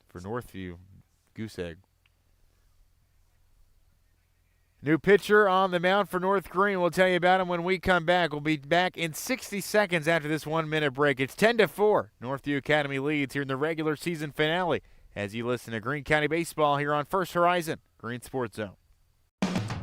For Northview, goose egg. New pitcher on the mound for North Greene. We'll tell you about him when we come back. We'll be back in 60 seconds after this 1-minute break. It's 10-4. Northview Academy leads here in the regular season finale as you listen to Greene County Baseball here on First Horizon, Greene Sports Zone.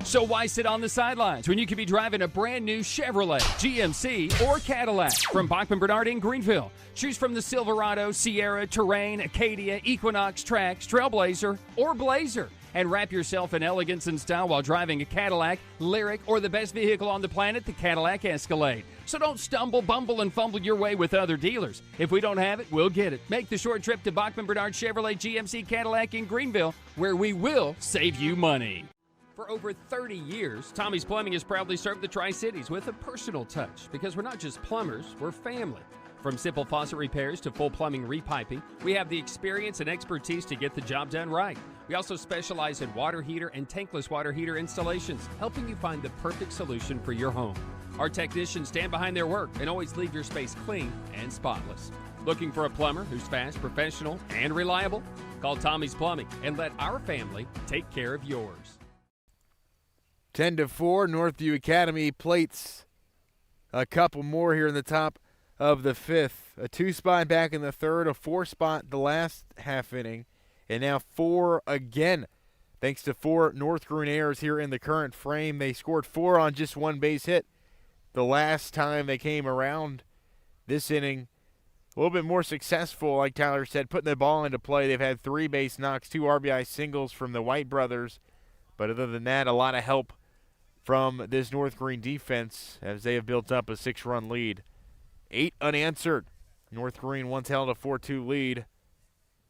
So why sit on the sidelines when you could be driving a brand new Chevrolet, GMC, or Cadillac from Bachman Bernard in Greenville? Choose from the Silverado, Sierra, Terrain, Acadia, Equinox, Trax, Trailblazer, or Blazer. And wrap yourself in elegance and style while driving a Cadillac, Lyric, or the best vehicle on the planet, the Cadillac Escalade. So don't stumble, bumble, and fumble your way with other dealers. If we don't have it, we'll get it. Make the short trip to Bachman Bernard Chevrolet GMC Cadillac in Greenville, where we will save you money. For over 30 years, Tommie's Plumbing has proudly served the Tri-Cities with a personal touch because we're not just plumbers, we're family. From simple faucet repairs to full plumbing repiping, we have the experience and expertise to get the job done right. We also specialize in water heater and tankless water heater installations, helping you find the perfect solution for your home. Our technicians stand behind their work and always leave your space clean and spotless. Looking for a plumber who's fast, professional, and reliable? Call Tommie's Plumbing and let our family take care of yours. 10-4, Northview Academy plates a couple more here in the top of the fifth. A 2-spot back in the third, a 4-spot the last half inning, and now 4 again. Thanks to 4 North Greene errors here in the current frame. They scored 4 on just 1 base hit the last time they came around. This inning, a little bit more successful, like Tyler said, putting the ball into play. They've had 3 base knocks, 2 RBI singles from the White brothers. But other than that, a lot of help from this North Greene defense as they have built up a 6-run lead. 8 unanswered. North Greene once held a 4-2 lead,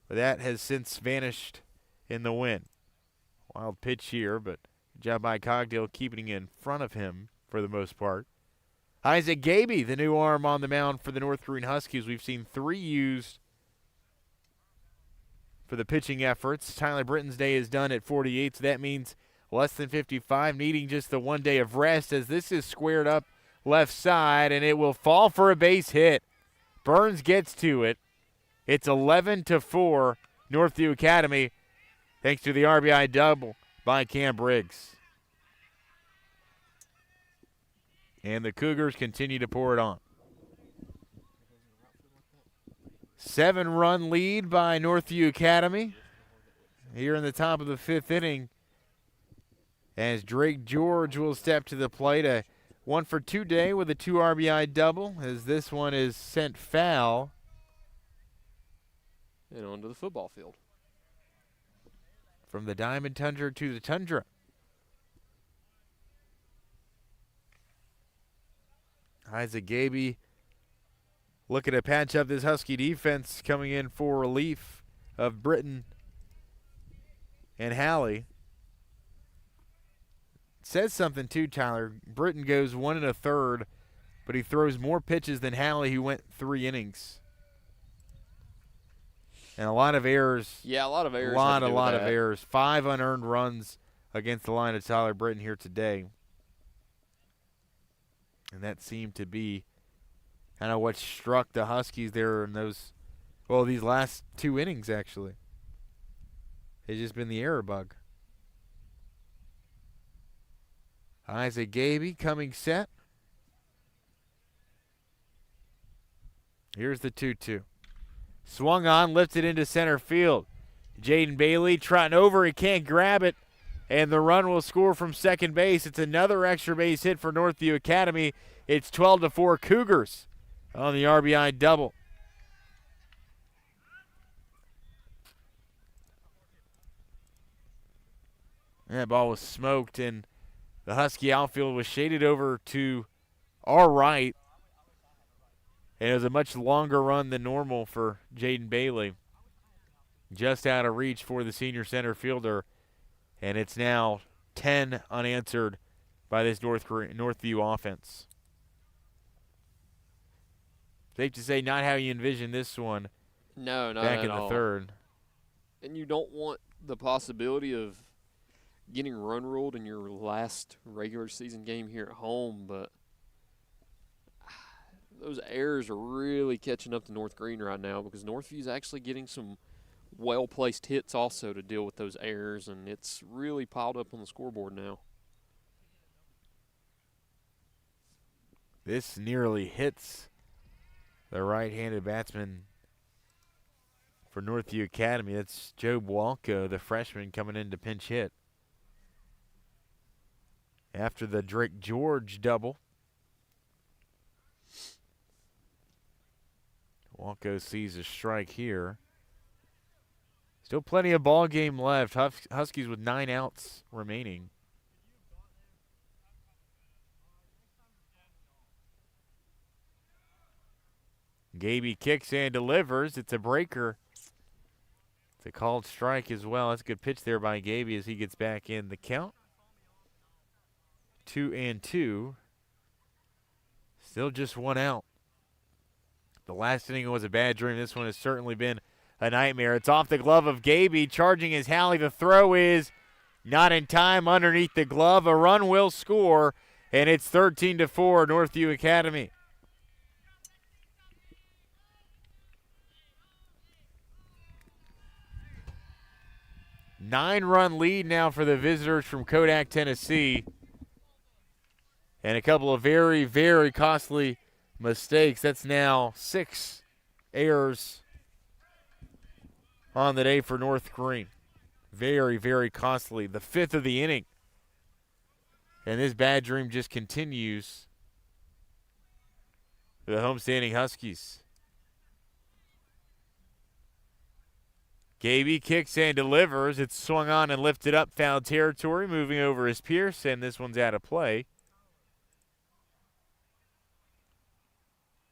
but that has since vanished in the win. Wild pitch here, but good job by Cogdale keeping in front of him for the most part. Isaac Gaby, the new arm on the mound for the North Greene Huskies. We've seen 3 used for the pitching efforts. Tyler Britton's day is done at 48, so that means less than 55, needing just the 1 day of rest as this is squared up left side, and it will fall for a base hit. Burns gets to it. It's 11-4, Northview Academy, thanks to the RBI double by Cam Briggs. And the Cougars continue to pour it on. 7-run lead by Northview Academy here in the top of the 5th inning as Drake George will step to the plate. A 1-for-2 day with a 2 RBI double as this one is sent foul. And onto the football field. From the Diamond Tundra to the Tundra. Isaac Gaby looking to patch up this Husky defense, coming in for relief of Britton and Halley. Says something too, Tyler. Britton goes 1 1/3, but he throws more pitches than Halley, who went 3 innings. And a lot of errors. Yeah, a lot of errors. A lot of errors. 5 unearned runs against the line of Tyler Britton here today. And that seemed to be kind of what struck the Huskies there in those, well, these last 2 innings, actually. It's just been the error bug. Isaac Gaby coming set. Here's the 2-2. Swung on, lifted into center field. Jaden Bailey trotting over, he can't grab it, and the run will score from second base. It's another extra base hit for Northview Academy. It's 12-4 Cougars on the RBI double. That ball was smoked, and the Husky outfield was shaded over to our right. And it was a much longer run than normal for Jaden Bailey. Just out of reach for the senior center fielder. And it's now 10 unanswered by this Northview offense. Safe to say, not how you envision this one. No, not back at in the all. third. And you don't want the possibility of getting run ruled in your last regular season game here at home, but those errors are really catching up to North Greene right now because Northview's actually getting some well-placed hits also to deal with those errors, and it's really piled up on the scoreboard now. This nearly hits the right-handed batsman for Northview Academy. That's Joe Walco, the freshman, coming in to pinch hit. After the Drake George double, Walco sees a strike here. Still plenty of ball game left. Huskies with 9 outs remaining. Gaby kicks and delivers. It's a breaker. It's a called strike as well. That's a good pitch there by Gaby as he gets back in the count. 2-2. Still just 1 out the last inning was a bad dream. This one has certainly been a nightmare. It's off the glove of Gaby, charging his Hallie. The throw is not in time underneath the glove. A run will score, and it's 13-4 Northview Academy. Nine-run lead now for the visitors from Kodak, Tennessee. And a couple of very, very costly mistakes. That's now 6 errors on the day for North Greene. Very, very costly. The 5th of the inning. And this bad dream just continues for the homestanding Huskies. Gaby kicks and delivers. It's swung on and lifted up, foul territory. Moving over is Pierce, and this one's out of play.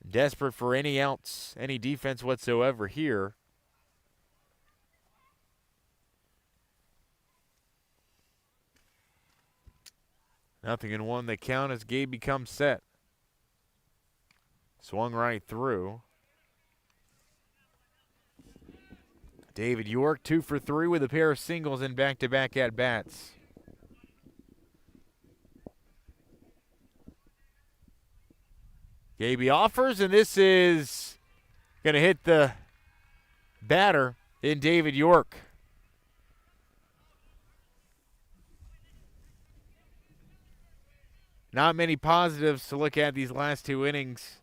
Desperate for any outs, any defense whatsoever here. Nothing in one the count as Gaby comes set. Swung right through. David York 2 for 3 with a pair of singles and back-to-back at-bats. Gaby offers, and this is going to hit the batter in David York. Not many positives to look at these last 2 innings.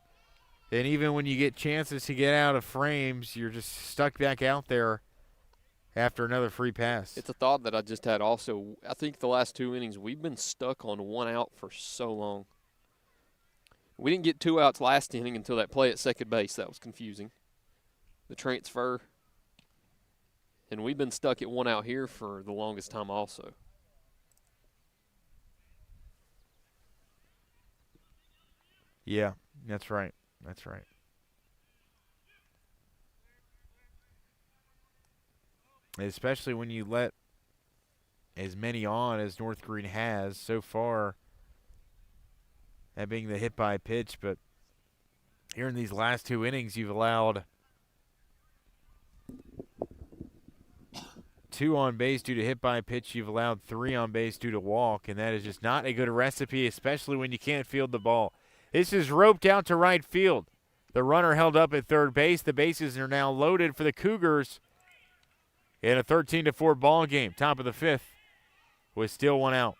And even when you get chances to get out of frames, you're just stuck back out there after another free pass. It's a thought that I just had also. I think the last 2 innings, we've been stuck on 1 out for so long. We didn't get 2 outs last inning until that play at second base. That was confusing. The transfer. And we've been stuck at 1 out here for the longest time also. Yeah, that's right. That's right. Especially when you let as many on as North Greene has so far, that being the hit by pitch. But here in these last 2 innings, you've allowed 2 on base due to hit by pitch. You've allowed 3 on base due to walk, and that is just not a good recipe, especially when you can't field the ball. This is roped out to right field. The runner held up at third base. The bases are now loaded for the Cougars in a 13-4 ball game. Top of the 5th with still 1 out.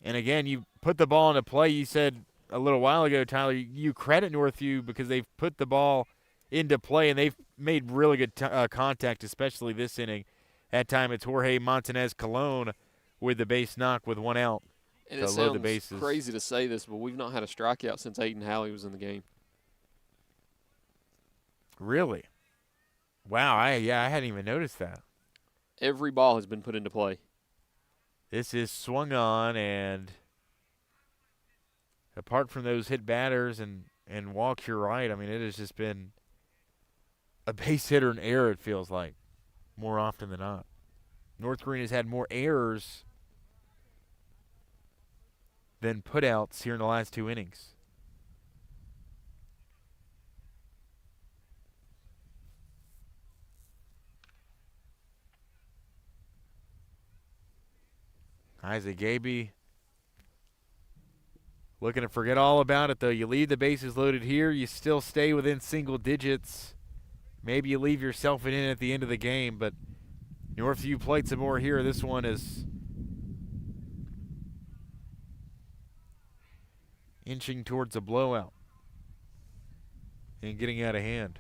And again, you put the ball into play. You said a little while ago, Tyler, you credit Northview because they've put the ball into play and they've made really good contact, especially this inning. That time it's Jorge Montanez Colon with the base knock with 1 out. And it sounds crazy to say this, but we've not had a strikeout since Aiden Hallie was in the game. Really? Wow, I hadn't even noticed that. Every ball has been put into play. This is swung on, and apart from those hit batters and walks, you're right. I mean, it has just been a base hitter and error, it feels like, more often than not. North Greene has had more errors than putouts here in the last 2 innings. Isaac Gaby looking to forget all about it, though. You leave the bases loaded here. You still stay within single digits. Maybe you leave yourself in at the end of the game, but Northview played some more here. This one is inching towards a blowout and getting out of hand.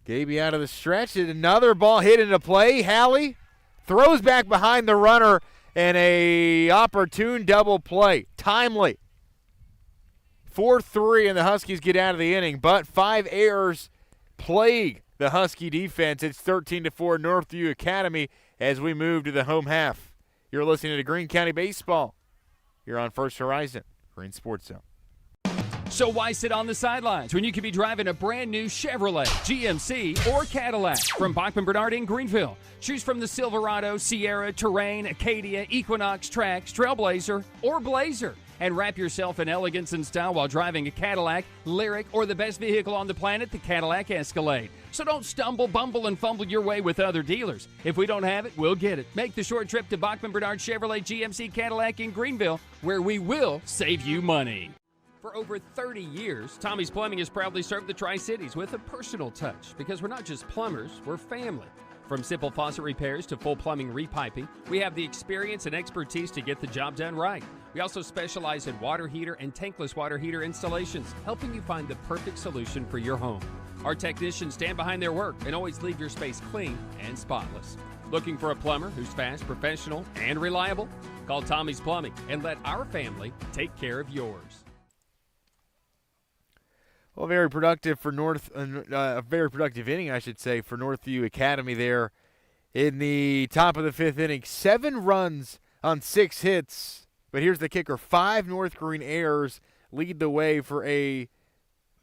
Gaby out of the stretch, and another ball hit into play. Hallie throws back behind the runner, and a opportune double play. Timely. 4-3, and the Huskies get out of the inning, but 5 errors plague the Husky defense. It's 13-4 Northview Academy as we move to the home half. You're listening to Greene County Baseball. You're on First Horizon, Greene Sports Zone. So why sit on the sidelines when you could be driving a brand new Chevrolet, GMC, or Cadillac from Bachman Bernard in Greenville? Choose from the Silverado, Sierra, Terrain, Acadia, Equinox, Trax, Trailblazer, or Blazer. And wrap yourself in elegance and style while driving a Cadillac, Lyric, or the best vehicle on the planet, the Cadillac Escalade. So don't stumble, bumble, and fumble your way with other dealers. If we don't have it, we'll get it. Make the short trip to Bachman Bernard Chevrolet GMC Cadillac in Greenville, where we will save you money. For over 30 years, Tommie's Plumbing has proudly served the Tri-Cities with a personal touch, because we're not just plumbers, we're family. From simple faucet repairs to full plumbing repiping, we have the experience and expertise to get the job done right. We also specialize in water heater and tankless water heater installations, helping you find the perfect solution for your home. Our technicians stand behind their work and always leave your space clean and spotless. Looking for a plumber who's fast, professional, and reliable? Call Tommie's Plumbing and let our family take care of yours. Well, very productive for a very productive inning, I should say, for Northview Academy there in the top of the fifth inning. 7 runs on 6 hits, but here's the kicker. 5 North Greene errors lead the way for a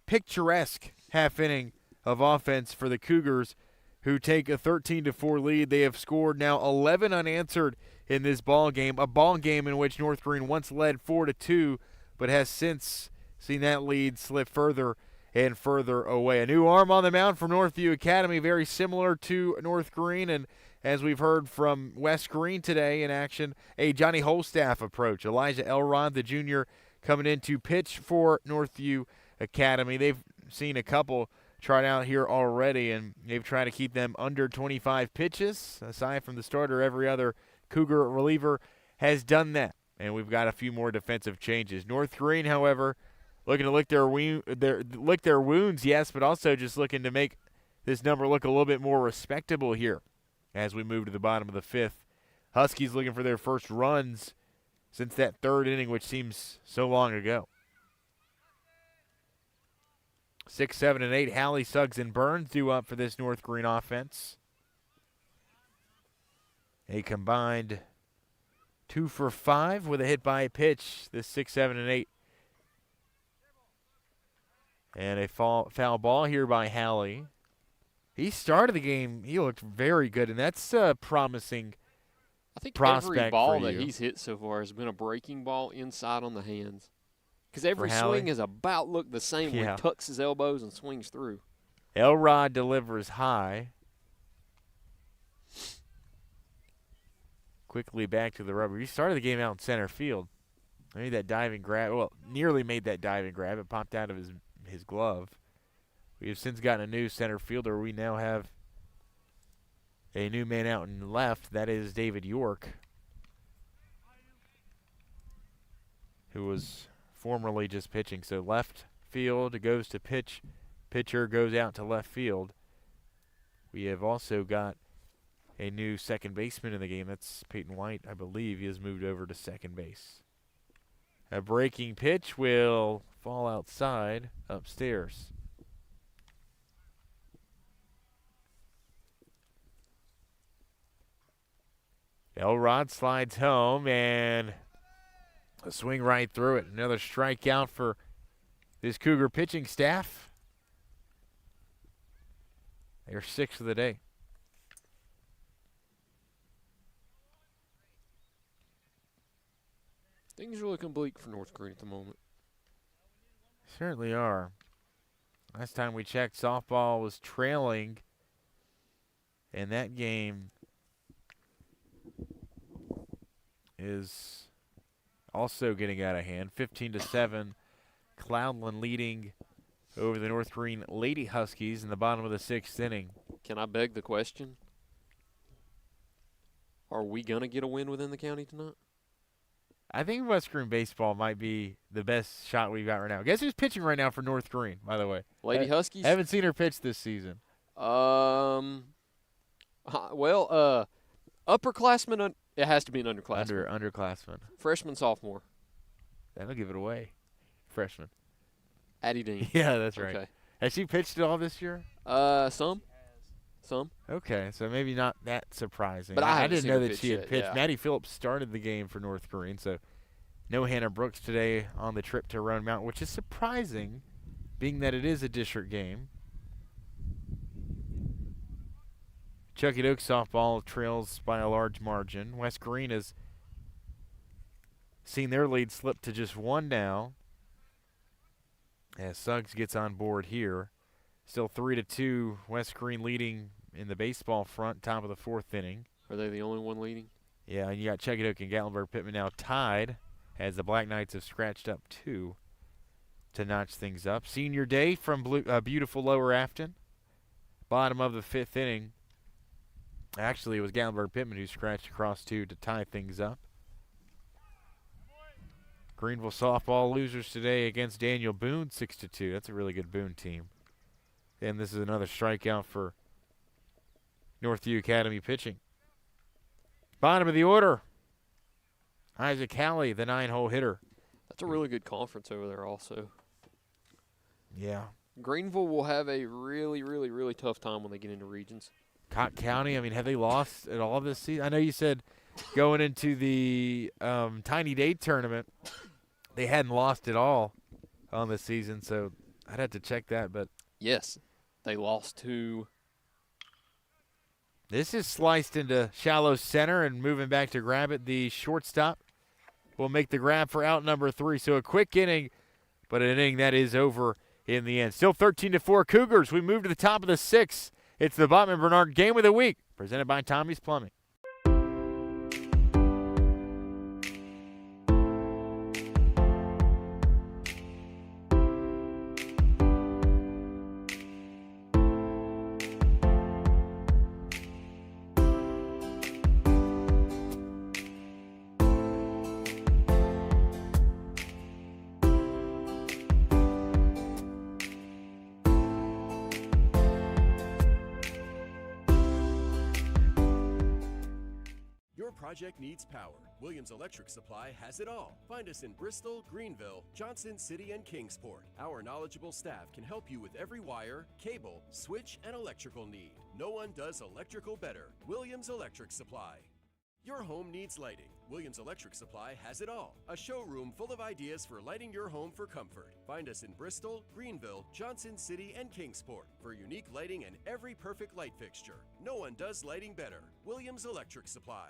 picturesque half inning of offense for the Cougars, who take a 13-4 lead. They have scored now 11 unanswered in this ball game, a ball game in which North Greene once led 4-2, but has since seen that lead slip further and further away. A new arm on the mound for Northview Academy, very similar to North Greene, and as we've heard from West Greene today in action, a Johnny Holstaff approach. Elijah Elrod, the junior, coming in to pitch for Northview Academy. They've seen a couple tried out here already, and they've tried to keep them under 25 pitches. Aside from the starter, every other Cougar reliever has done that, and we've got a few more defensive changes. North Greene, however, looking to lick their wounds, yes, but also just looking to make this number look a little bit more respectable here as we move to the bottom of the fifth. Huskies looking for their first runs since that third inning, which seems so long ago. 6, 7, and 8, Halley, Suggs, and Burns due up for this North Greene offense. A combined 2 for 5 with a hit by a pitch, this 6, 7, and 8. And a foul ball here by Halley. He started the game. He looked very good, and that's a promising prospect for you. I think every ball that he's hit so far has been a breaking ball inside on the hands. Because every swing is about look the same when he tucks his elbows and swings through. Elrod delivers high. Quickly back to the rubber. He started the game out in center field. Made that diving grab. Well, nearly made that diving grab. It popped out of his glove. We have since gotten a new center fielder. We now have a new man out in left. That is David York, who was formerly just pitching. So left field goes to pitch. Pitcher goes out to left field. We have also got a new second baseman in the game. That's Peyton White, I believe. He has moved over to second base. A breaking pitch will fall outside upstairs. Elrod slides home and a swing right through it. Another strikeout for this Cougar pitching staff. They're 6th of the day. Things are looking bleak for North Greene at the moment. Certainly are. Last time we checked, softball was trailing, and that game is also getting out of hand. 15-7, Cloudland leading over the North Greene Lady Huskies in the bottom of the 6th inning. Can I beg the question? Are we going to get a win within the county tonight? I think West Greene baseball might be the best shot we've got right now. Guess who's pitching right now for North Greene, by the way? Lady Huskies? I haven't seen her pitch this season. Upperclassman, it has to be an underclassman. Underclassman. Freshman, sophomore. That'll give it away. Freshman. Addie Dean. Yeah, that's right. Okay. Has she pitched at all this year? Some. Okay, so maybe not that surprising. But I didn't know that she had yet, pitched. yeah. Maddie Phillips started the game for North Greene, so No Hannah Brooks today on the trip to Roan Mountain, which is surprising, being that it is a district game. Chucky Oak softball trails by a large margin. West Greene has seen their lead slip to just 1 now, as Suggs gets on board here. Still 3-2, West Greene leading in the baseball front, top of the 4th inning. Are they the only one leading? Yeah, and you got Chucky Oak and Gatlinburg-Pittman now tied, as the Black Knights have scratched up 2 to notch things up. Senior day from beautiful Lower Afton. Bottom of the 5th inning. Actually, it was Gatlinburg-Pittman who scratched across 2 to tie things up. Greenville softball losers today against Daniel Boone, 6-2. That's a really good Boone team. And this is another strikeout for Northview Academy pitching. Bottom of the order, Isaac Halley, the 9-hole hitter. That's a really good conference over there also. Yeah. Greenville will have a really, really, really tough time when they get into regions. Cotton County, I mean, have they lost at all this season? I know you said going into the Tiny Day tournament, they hadn't lost at all on the season, so I'd have to check that. But yes, they lost to. This is sliced into shallow center and moving back to grab it. The shortstop will make the grab for out number 3. So a quick inning, but an inning that is over in the end. Still 13-4 Cougars. We move to the top of the 6th. It's the Bachman Bernard Game of the Week, presented by Tommie's Plumbing. Your project needs power. Williams Electric Supply has it all. Find us in Bristol, Greenville, Johnson City, and Kingsport. Our knowledgeable staff can help you with every wire, cable, switch, and electrical need. No one does electrical better. Williams Electric Supply. Your home needs lighting. Williams Electric Supply has it all. A showroom full of ideas for lighting your home for comfort. Find us in Bristol, Greenville, Johnson City, and Kingsport for unique lighting and every perfect light fixture. No one does lighting better. Williams Electric Supply.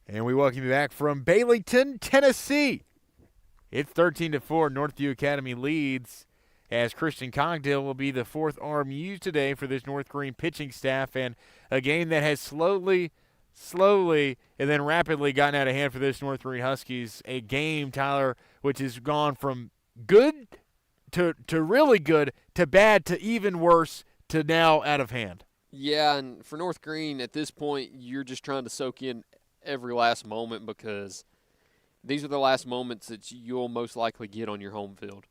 And we welcome you back from Baileyton, Tennessee. It's 13-4. Northview Academy leads, as Christian Cogdill will be the 4th arm used today for this North Greene pitching staff. And a game that has slowly, and then rapidly gotten out of hand for this North Greene Huskies. A game, Tyler, which has gone from good to really good to bad to even worse to now out of hand. Yeah, and for North Greene, at this point, you're just trying to soak in every last moment, because these are the last moments that you'll most likely get on your home field.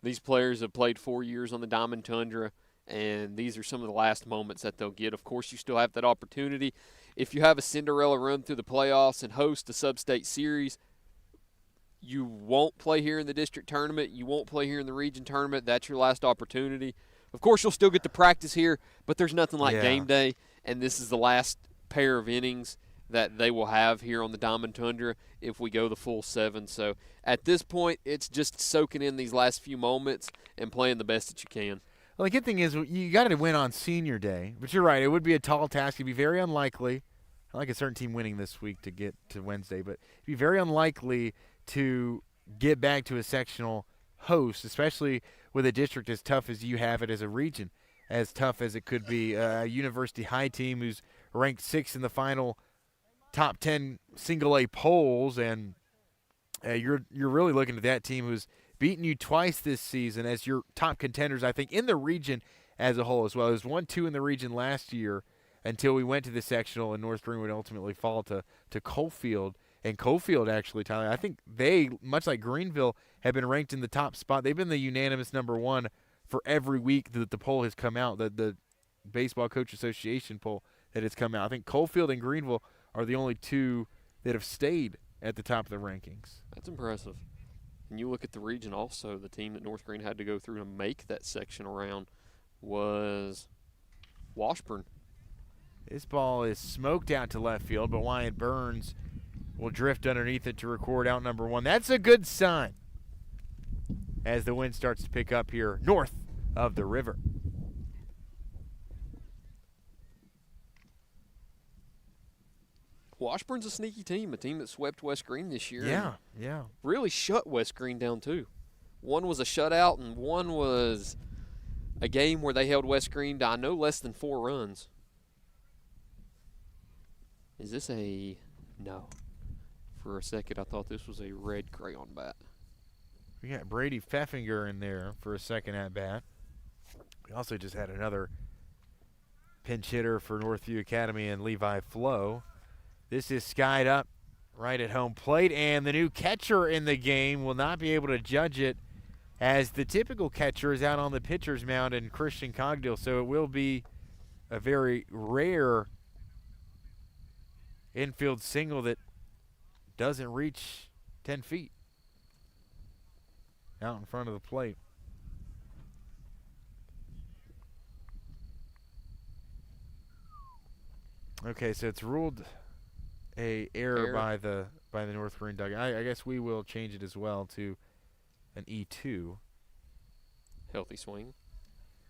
These players have played 4 years on the Diamond Tundra, and these are some of the last moments that they'll get. Of course, you still have that opportunity. If you have a Cinderella run through the playoffs and host a sub-state series, you won't play here in the district tournament. You won't play here in the region tournament. That's your last opportunity. Of course, you'll still get to practice here, but there's nothing like game day, and this is the last pair of innings that they will have here on the Diamond Tundra if we go the full 7. So at this point, it's just soaking in these last few moments and playing the best that you can. Well, the good thing is you got to win on senior day. But you're right, it would be a tall task. It'd be very unlikely. I like a certain team winning this week to get to Wednesday, but it'd be very unlikely to get back to a sectional host, especially with a district as tough as you have it as a region, as tough as it could be. A University High team who's ranked 6th in the final top 10 single-A polls, and you're really looking at that team who's beaten you twice this season as your top contenders, I think, in the region as a whole as well. It was 1-2 in the region last year until we went to the sectional, and North Greene would ultimately fall to Coalfield. And Coalfield, actually, Tyler, I think they, much like Greenville, have been ranked in the top spot. They've been the unanimous #1 for every week that the poll has come out, the Baseball Coach Association poll that has come out. I think Coalfield and Greenville are the only 2 that have stayed at the top of the rankings. That's impressive. And you look at the region also, the team that North Greene had to go through to make that sectional round was Washburn. This ball is smoked out to left field, but Wyatt Burns will drift underneath it to record out number 1. That's a good sign as the wind starts to pick up here north of the river. Washburn's a sneaky team, a team that swept West Greene this year. Yeah. Really shut West Greene down, too. One was a shutout, and one was a game where they held West Greene to, I know, less than 4 runs. Is this a – no. For a second, I thought this was a red crayon bat. We got Brady Pfeffinger in there for a second at bat. We also just had another pinch hitter for Northview Academy and Levi Flo. This is skied up right at home plate, and the new catcher in the game will not be able to judge it as the typical catcher is out on the pitcher's mound in Christian Cogdill, so it will be a very rare infield single that doesn't reach 10 feet out in front of the plate. Okay, so it's ruled a error by the North Greene dugout. I guess we will change it as well to an E2. Healthy swing.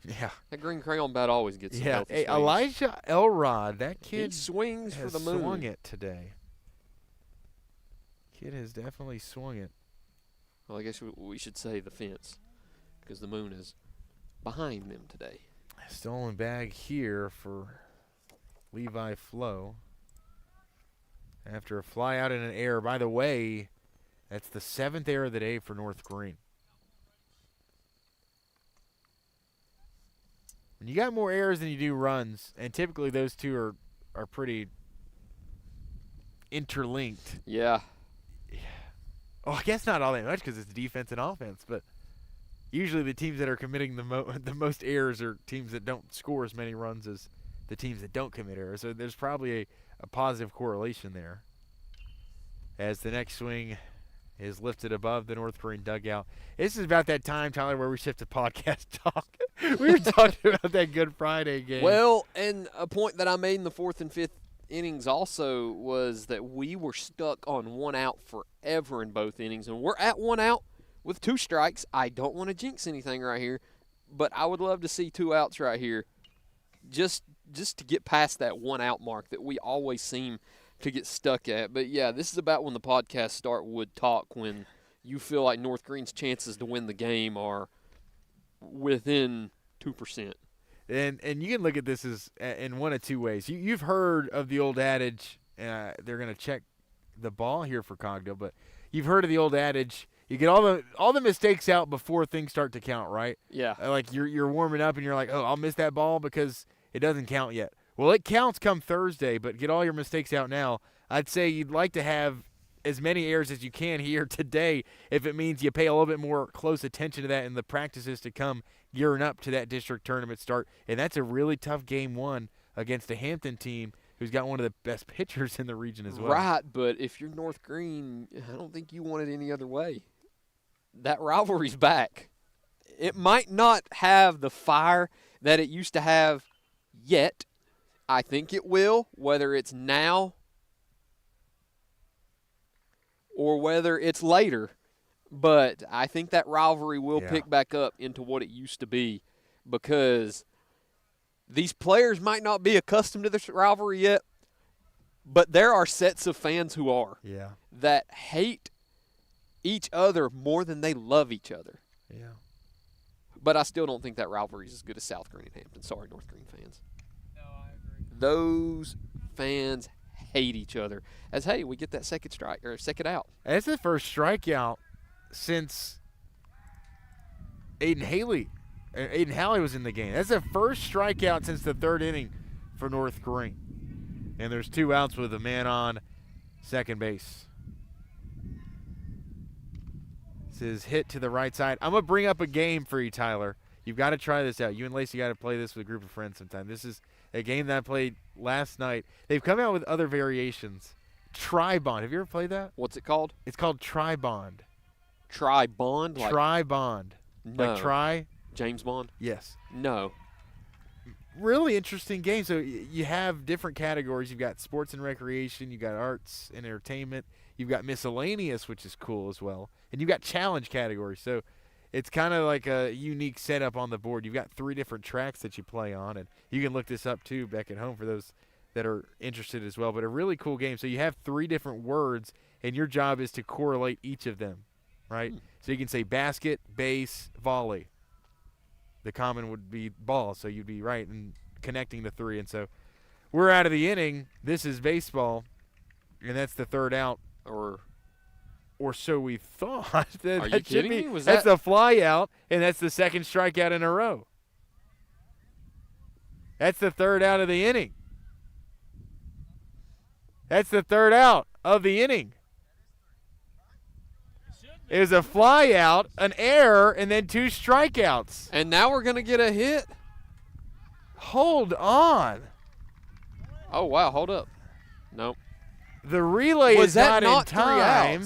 Yeah. That green crayon bat always gets some healthy swings. Elijah Elrod, that kid he swings for the moon. Swung it today. Kid has definitely swung it. Well, I guess we should say the fence because the moon is behind them today. Stolen bag here for Levi Flo. After a fly out and an error. By the way, that's the 7th error of the day for North Greene. When you got more errors than you do runs, and typically those two are pretty interlinked. Yeah. Oh, I guess not all that much because it's defense and offense, but usually the teams that are committing the most errors are teams that don't score as many runs as the teams that don't commit errors. So there's probably a positive correlation there. As the next swing is lifted above the North Greene dugout. This is about that time, Tyler, where we shift to podcast talk. We were talking about that Good Friday game. Well, and a point that I made in the 4th and 5th innings also was that we were stuck on 1 out forever in both innings, and we're at 1 out with 2 strikes. I don't want to jinx anything right here, but I would love to see 2 outs right here just to get past that 1 out mark that we always seem to get stuck at. But, yeah, this is about when the podcast start would talk, when you feel like North Greene's chances to win the game are within 2%. And you can look at this as in one of 2 ways. You've heard of the old adage, they're going to check the ball here for Cogdill, but you've heard of the old adage, you get all the mistakes out before things start to count, right? Yeah. Like you're warming up and you're like, oh, I'll miss that ball because it doesn't count yet. Well, it counts come Thursday, but get all your mistakes out now. I'd say you'd like to have as many errors as you can here today if it means you pay a little bit more close attention to that in the practices to come gearing up to that district tournament start. And that's a really tough game 1 against a Hampton team who's got one of the best pitchers in the region as well. Right, but if you're North Greene, I don't think you want it any other way. That rivalry's back. It might not have the fire that it used to have yet. I think it will, whether it's now or whether it's later. But I think that rivalry will pick back up into what it used to be because these players might not be accustomed to this rivalry yet, but there are sets of fans who are that hate each other more than they love each other. Yeah. But I still don't think that rivalry is as good as South Greene and Hampton. Sorry, North Greene fans. No, I agree. Those fans hate each other. As, hey, we get that second strike or second out. That's the first strikeout since Aiden Halley was in the game. That's the first strikeout since the 3rd inning for North Greene. And there's 2 outs with a man on second base. This is hit to the right side. I'm going to bring up a game for you, Tyler. You've got to try this out. You and Lacey got to play this with a group of friends sometime. This is a game that I played last night. They've come out with other variations. Tri-Bond. Have you ever played that? What's it called? It's called Tri-Bond. Tri-Bond? Tri-Bond. No. Like try? James Bond? Yes. No. really interesting game. So you have different categories. You've got sports and recreation. You've got arts and entertainment. You've got miscellaneous, which is cool as well. And you've got challenge categories. So it's kind of like a unique setup on the board. You've got 3 different tracks that you play on. And you can look this up, too, back at home for those that are interested as well. But a really cool game. So you have 3 different words, and your job is to correlate each of them, right? So you can say basket, base, volley. The common would be ball, so you'd be right in connecting the 3. And so we're out of the inning. This is baseball, and that's the 3rd out. Or so we thought. Are you kidding me? That's a fly out, and that's the 2nd strikeout in a row. That's the 3rd out of the inning. That's the 3rd out of the inning. It was a fly out, an error, and then 2 strikeouts. And now we're going to get a hit? Hold on. Oh, wow. Hold up. Nope. The relay is not in time.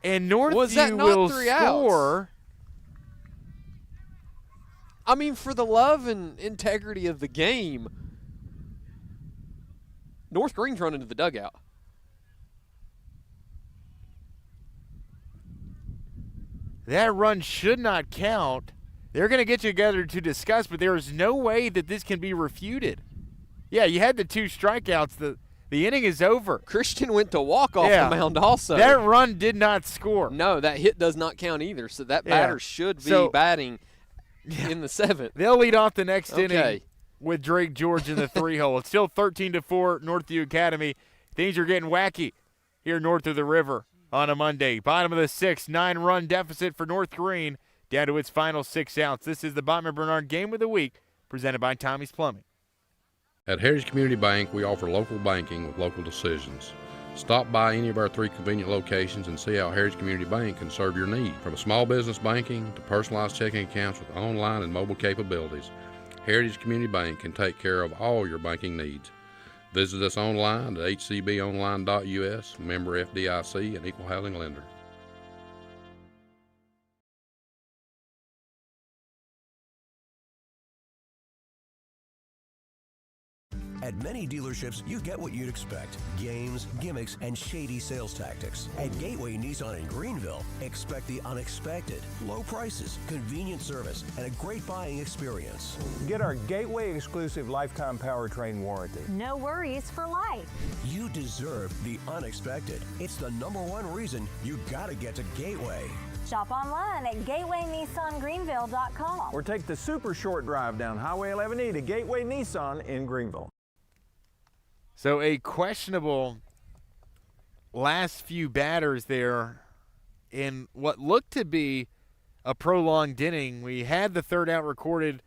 And Northview will score. I mean, for the love and integrity of the game, North Greene's running to the dugout. That run should not count. They're going to get together to discuss, but there is no way that this can be refuted. Yeah, you had the 2 strikeouts. The inning is over. Christian went to walk off the mound also. That run did not score. No, that hit does not count either, so that batter should be batting in the 7th. They'll lead off the next inning with Drake George in the 3-hole. It's still 13-4 Northview Academy. Things are getting wacky here north of the river on a Monday. Bottom of the 6th, 9-run deficit for North Greene down to its final 6 outs. This is the Bachman Bernard Game of the Week presented by Tommie's Plumbing. At Heritage Community Bank, we offer local banking with local decisions. Stop by any of our 3 convenient locations and see how Heritage Community Bank can serve your need. From small business banking to personalized checking accounts with online and mobile capabilities, Heritage Community Bank can take care of all your banking needs. Visit us online at hcbonline.us, member FDIC, and equal housing lender. At many dealerships, you get what you'd expect. Games, gimmicks, and shady sales tactics. At Gateway Nissan in Greenville, expect the unexpected. Low prices, convenient service, and a great buying experience. Get our Gateway exclusive lifetime powertrain warranty. No worries for life. You deserve the unexpected. It's the #1 reason you gotta get to Gateway. Shop online at GatewayNissanGreenville.com. Or take the super short drive down Highway 11E to Gateway Nissan in Greenville. So a questionable last few batters there in what looked to be a prolonged inning. We had the 3rd out recorded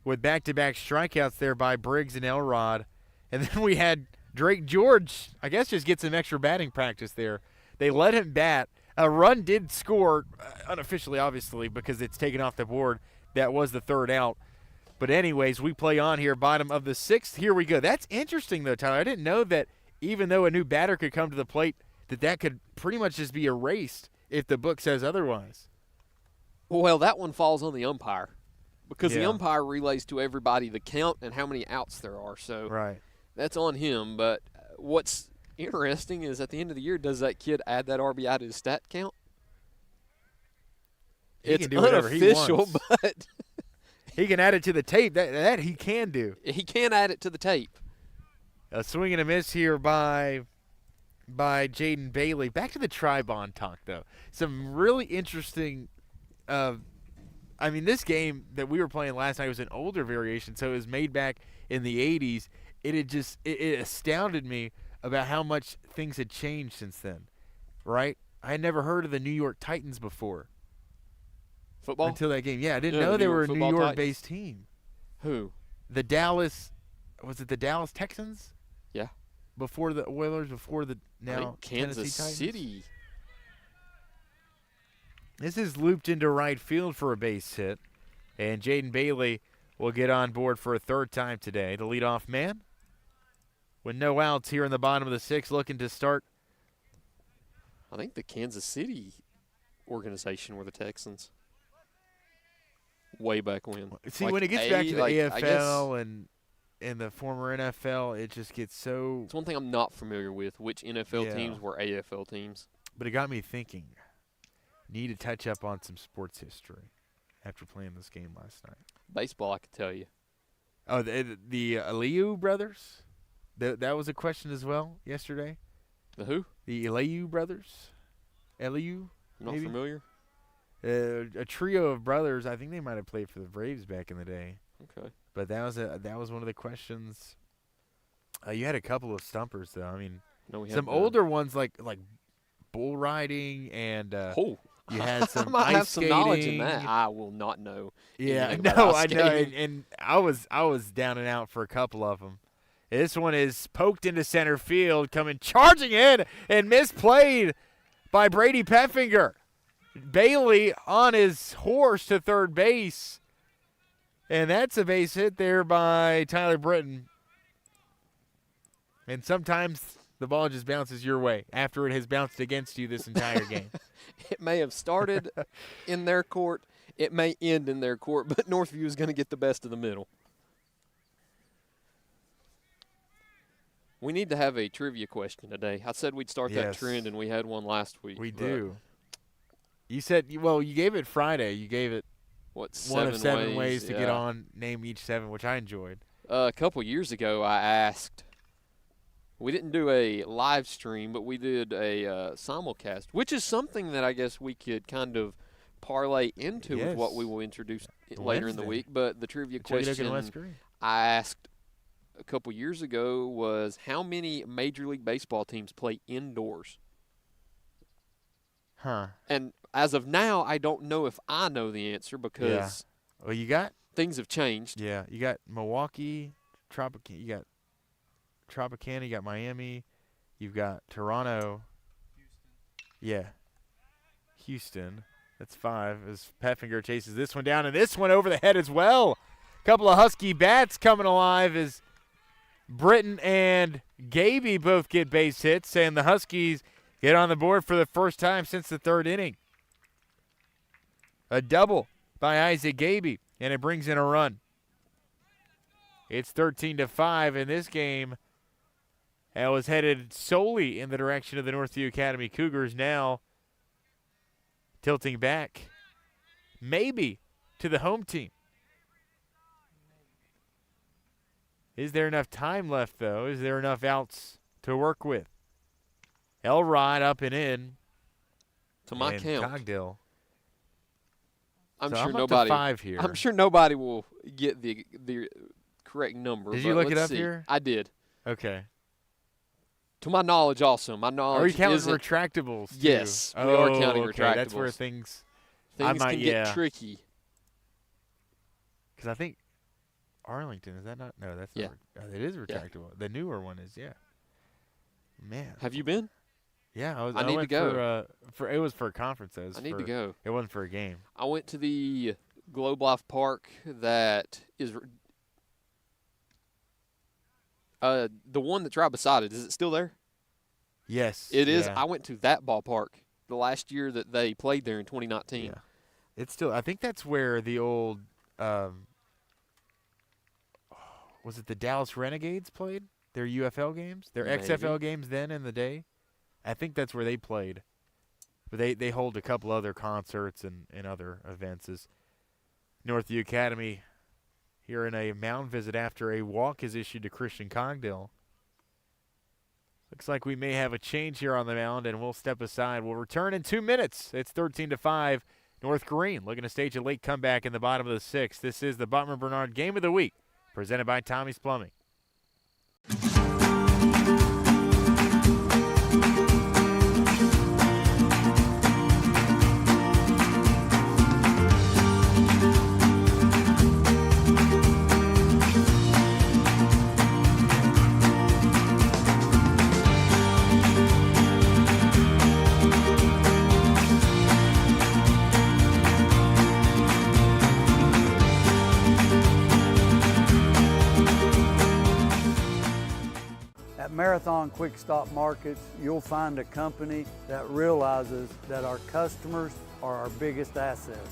with back-to-back strikeouts there by Briggs and Elrod. And then we had Drake George, I guess, just get some extra batting practice there. They let him bat. A run did score, unofficially, obviously, because it's taken off the board. That was the 3rd out. But anyways, we play on here, bottom of the 6th. Here we go. That's interesting, though, Tyler. I didn't know that even though a new batter could come to the plate, that could pretty much just be erased if the book says otherwise. Well, that one falls on the umpire because the umpire relays to everybody the count and how many outs there are. So that's on him. But what's interesting is at the end of the year, does that kid add that RBI to his stat count? It's unofficial, but he can add it to the tape. That he can do. He can add it to the tape. A swing and a miss here by Jaden Bailey. Back to the Tribon talk, though. Some really interesting this game that we were playing last night was an older variation, so it was made back in the 80s. It astounded me about how much things had changed since then, right? I had never heard of the New York Titans before. Football? Until that game. Yeah, I didn't know they were a New York-based team. Who? The Dallas – was it the Dallas Texans? Yeah. Before the Oilers, before the now Kansas Tennessee Titans? City. This is looped into right field for a base hit, and Jaden Bailey will get on board for a 3rd time today. The leadoff man with no outs here in the bottom of the 6th, looking to start. I think the Kansas City organization were the Texans. way back when. See, Like when it gets back to the I guess AFL and the former NFL, it just gets so. it's one thing I'm not familiar with, which NFL Yeah. teams were AFL teams. But it got me thinking. Need to touch up on some sports history after playing this game last night. Baseball, I could tell you. Oh, the Eliu brothers? That was a question as well yesterday. The who? The Eliu brothers? Eliu? I'm not maybe? familiar. A trio of brothers. I think they might have played for the Braves back in the day. Okay. But that was one of the questions. You had a couple of stumpers though. I mean, No, we some had none. older ones like bull riding and you had some I might ice have some skating. knowledge in that. I will not know. Yeah, anything no, about I ice know, skating. and I was down and out for a couple of them. This one is poked into center field, coming charging in and misplayed by Brady Peffinger. Bailey on his horse to third base, and that's a base hit there by Tyler Britton. And sometimes the ball just bounces your way after it has bounced against you this entire game. It may have started in their court. It may end in their court, but Northview is going to get the best of the middle. We need to have a trivia question today. I said we'd start that Yes. trend, and we had one last week. We but do. You said, well, you gave it Friday. You gave it What, one of 7 ways? ways to get Yeah. on, name each 7, which I enjoyed. A couple years ago, I asked. We didn't do a live stream, but we did a simulcast, which is something that I guess we could kind of parlay into with what we will introduce later in the Wednesday. week. But the trivia Chucky Duck and West question Green. I asked a couple years ago was how many Major League Baseball teams play indoors? Huh. And as of now, I don't know if I know the answer because Well, you got things have changed. Yeah, you got Milwaukee, Tropicana, you got Tropicana, you got Miami, you've got Toronto. Yeah. Houston. That's 5 as Peffinger chases this one down, and this one over the head as well. Couple of Husky bats coming alive as Britton and Gaby both get base hits, and the Huskies get on the board for the first time since the 3rd inning. A double by Isaac Gaby, and it brings in a run. It's 13-5 in this game. That was headed solely in the direction of the Northview Academy Cougars, now tilting back maybe to the home team. Is there enough time left, though? Is there enough outs to work with? Elrod up and in. To my and count, Cogdill. I'm So sure I'm up to nobody. 5 here. I'm sure nobody will get the correct number. Did but you look it let's up see. here? I did. Okay. To my knowledge, also, my knowledge Are you counting isn't. retractables, too? Yes, we are counting okay. retractables. That's where things Things might- can yeah. get tricky. Because I think Arlington, is that not? No, that's Yeah. not. It is retractable. The newer one is, yeah. Man. Have you been? Yeah, I need to went go. For it was for a conference. Though. I need to go. It wasn't for a game. I went to the Globe Life Park that is the one that's right beside it. Is it still there? Yes. It is. yeah. I went to that ballpark the last year that they played there in 2019. Yeah. It's still. I think that's where the old. Was it the Dallas Renegades played their UFL games? Their Maybe. XFL games then in the day? I think that's where they played. But they hold a couple other concerts and other events as Northview Academy here in a mound visit after a walk is issued to Christian Cogdill. Looks like we may have a change here on the mound, and we'll step aside. We'll return in 2 minutes. It's 13-5. North Greene looking to stage a late comeback in the bottom of the 6th. This is the Bachman Bernard Game of the Week, presented by Tommie's Plumbing. At Marathon Quick Stop Markets, you'll find a company that realizes that our customers are our biggest assets.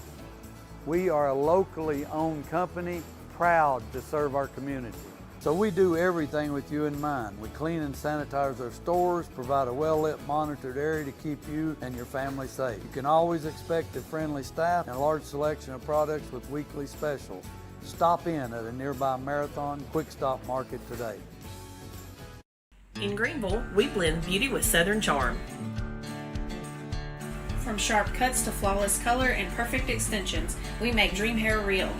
We are a locally owned company, proud to serve our community. So we do everything with you in mind. We clean and sanitize our stores, provide a well-lit, monitored area to keep you and your family safe. You can always expect a friendly staff and a large selection of products with weekly specials. Stop in at a nearby Marathon Quick Stop Market today. In Greenville, we blend beauty with Southern charm. From sharp cuts to flawless color and perfect extensions, we make dream hair real.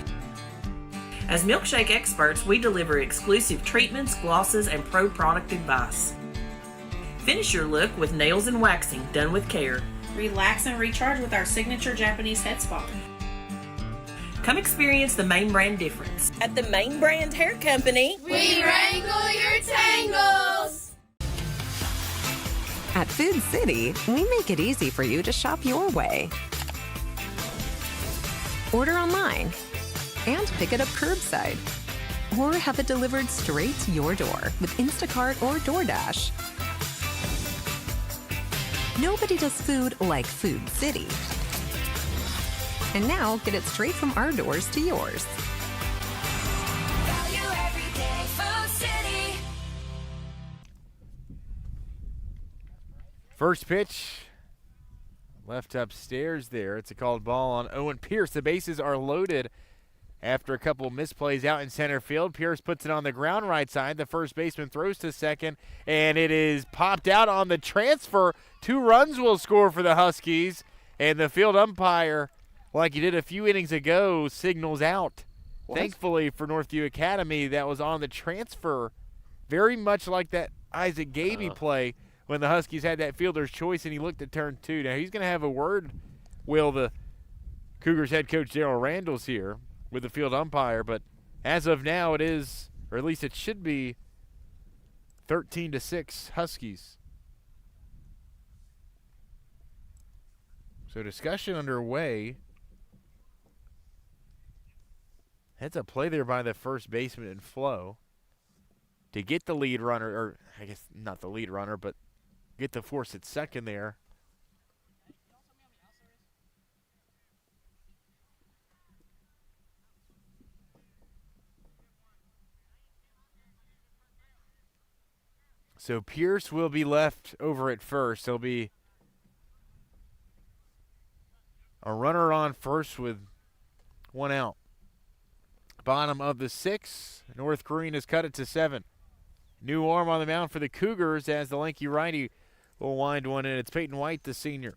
As milkshake experts, we deliver exclusive treatments, glosses, and pro product advice. Finish your look with nails and waxing done with care. Relax and recharge with our signature Japanese head spa. Come experience the main brand difference. At the Main Brand Hair Company, We wrangle your tangles. At Food City, we make it easy for you to shop your way. Order online and pick it up curbside, or have it delivered straight to your door with Instacart or DoorDash. Nobody does food like Food City. And now get it straight from our doors to yours. Value every day, Food City. First pitch, left upstairs there. It's a called ball on Owen Pierce. The bases are loaded after a couple misplays out in center field. Pierce puts it on the ground right side. The first baseman throws to second, and it is popped out on the transfer. 2 runs will score for the Huskies, and the field umpire, like he did a few innings ago, signals out. What? Thankfully for Northview Academy, that was on the transfer, very much like that Isaac Gaby play when the Huskies had that fielder's choice and he looked at turn 2. Now he's going to have a word, Will, the Cougars head coach Darryl Randall's here with the field umpire, but as of now it is, or at least it should be, 13-6 Huskies. So discussion underway. That's a play there by the first baseman in Flo to get the lead runner, or I guess not the lead runner, but get the force at second there. So Pierce will be left over at first. There'll be a runner on first with 1 out. Bottom of the 6th, North Greene has cut it to 7. New arm on the mound for the Cougars as the lanky righty will wind one in. It's Peyton White, the senior.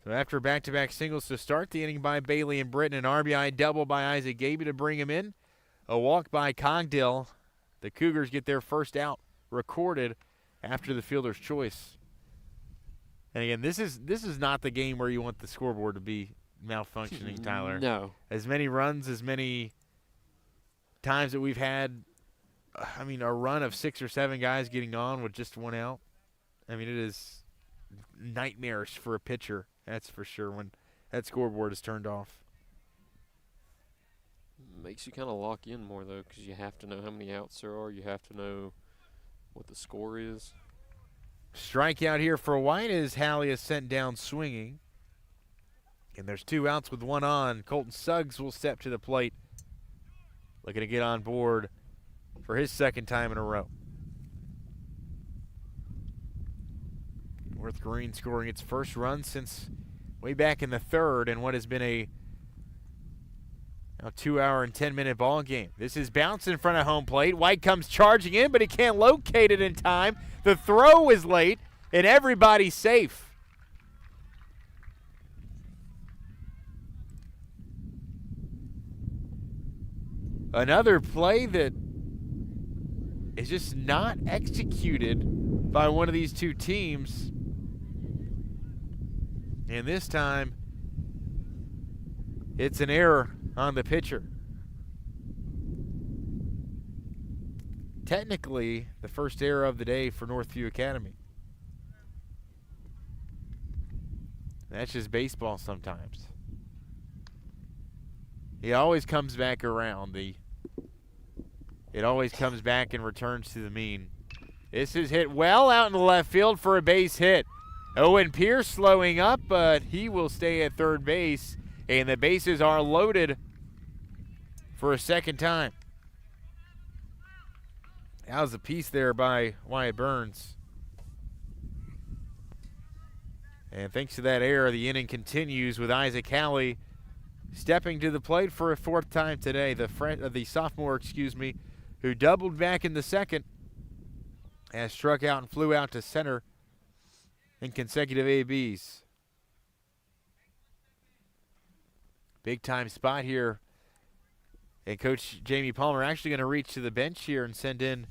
So after back-to-back singles to start the inning by Bailey and Britton, an RBI double by Isaac Gaby to bring him in, a walk by Cogdill. The Cougars get their first out recorded after the fielder's choice. And again, this is not the game where you want the scoreboard to be malfunctioning, Tyler. No. As many runs, as many times that we've had, a run of 6 or 7 guys getting on with just 1 out. It is nightmarish for a pitcher, that's for sure, when that scoreboard is turned off. Makes you kind of lock in more, though, because you have to know how many outs there are. You have to know what the score is. Strikeout here for White as Hallie is sent down swinging. And there's 2 outs with 1 on. Colton Suggs will step to the plate, looking to get on board for his 2nd time in a row. North Greene scoring its first run since way back in the 3rd in what has been a 2-hour and 10-minute ball game. This is bounced in front of home plate. White comes charging in, but he can't locate it in time. The throw is late, and everybody's safe. Another play that is just not executed by one of these two teams. And this time, it's an error on the pitcher. Technically, the first error of the day for Northview Academy. That's just baseball sometimes. He always comes back around. It always comes back and returns to the mean. This is hit well out in the left field for a base hit. Owen Pierce slowing up, but he will stay at third base, and the bases are loaded for a second time. That was a piece there by Wyatt Burns. And thanks to that error, the inning continues with Isaac Halley stepping to the plate for a fourth time today. The sophomore, who doubled back in the second, has struck out and flew out to center in consecutive ABs. Big time spot here. And Coach Jamie Palmer actually going to reach to the bench here and send in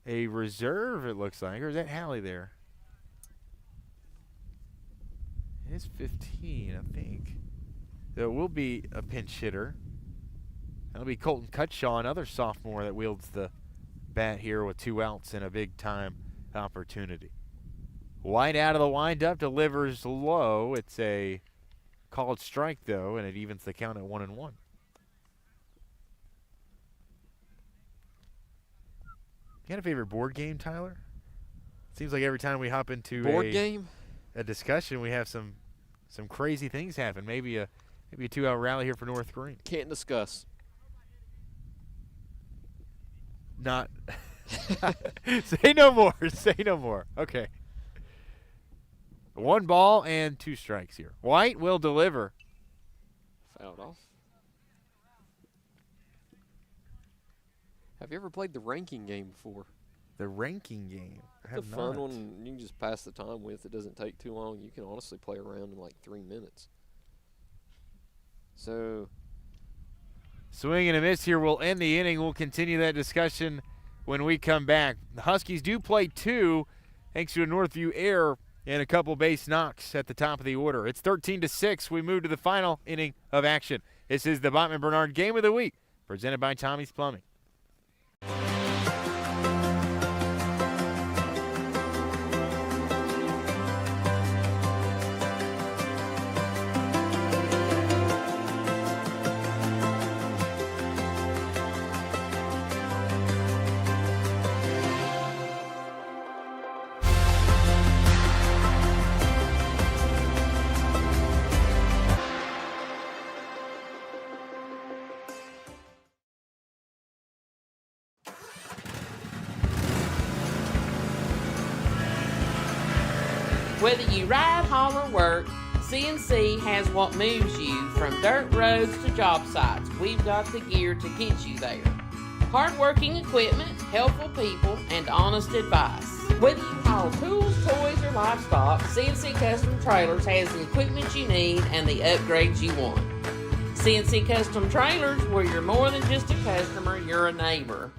a reserve, it looks like. Or is that Halley there? It is 15, I think. There will be a pinch hitter. That'll be Colton Cutshaw, another sophomore that wields the bat here with 2 outs and a big-time opportunity. White out of the windup, delivers low. It's a called strike, though, and it evens the count at 1-1. You got a favorite board game, Tyler? Seems like every time we hop into a discussion, we have some crazy things happen. Maybe a 2-out rally here for North Greene. Can't discuss. Not. Say no more. Say no more. Okay. 1 ball and 2 strikes here. White will deliver. Fouled off. Have you ever played the ranking game before? The ranking game? I have It's a not. fun one you can just pass the time with. It doesn't take too long. You can honestly play around in like 3 minutes. So, swing and a miss here will end the inning. We'll continue that discussion when we come back. The Huskies do play 2 thanks to a Northview error and a couple base knocks at the top of the order. It's 13-6. We move to the final inning of action. This is the Bachman Bernard Game of the Week, presented by Tommie's Plumbing. Whether you ride, haul, or work, CNC has what moves you from dirt roads to job sites. We've got the gear to get you there. Hard-working equipment, helpful people, and honest advice. Whether you haul tools, toys, or livestock, CNC Custom Trailers has the equipment you need and the upgrades you want. CNC Custom Trailers, where you're more than just a customer, you're a neighbor.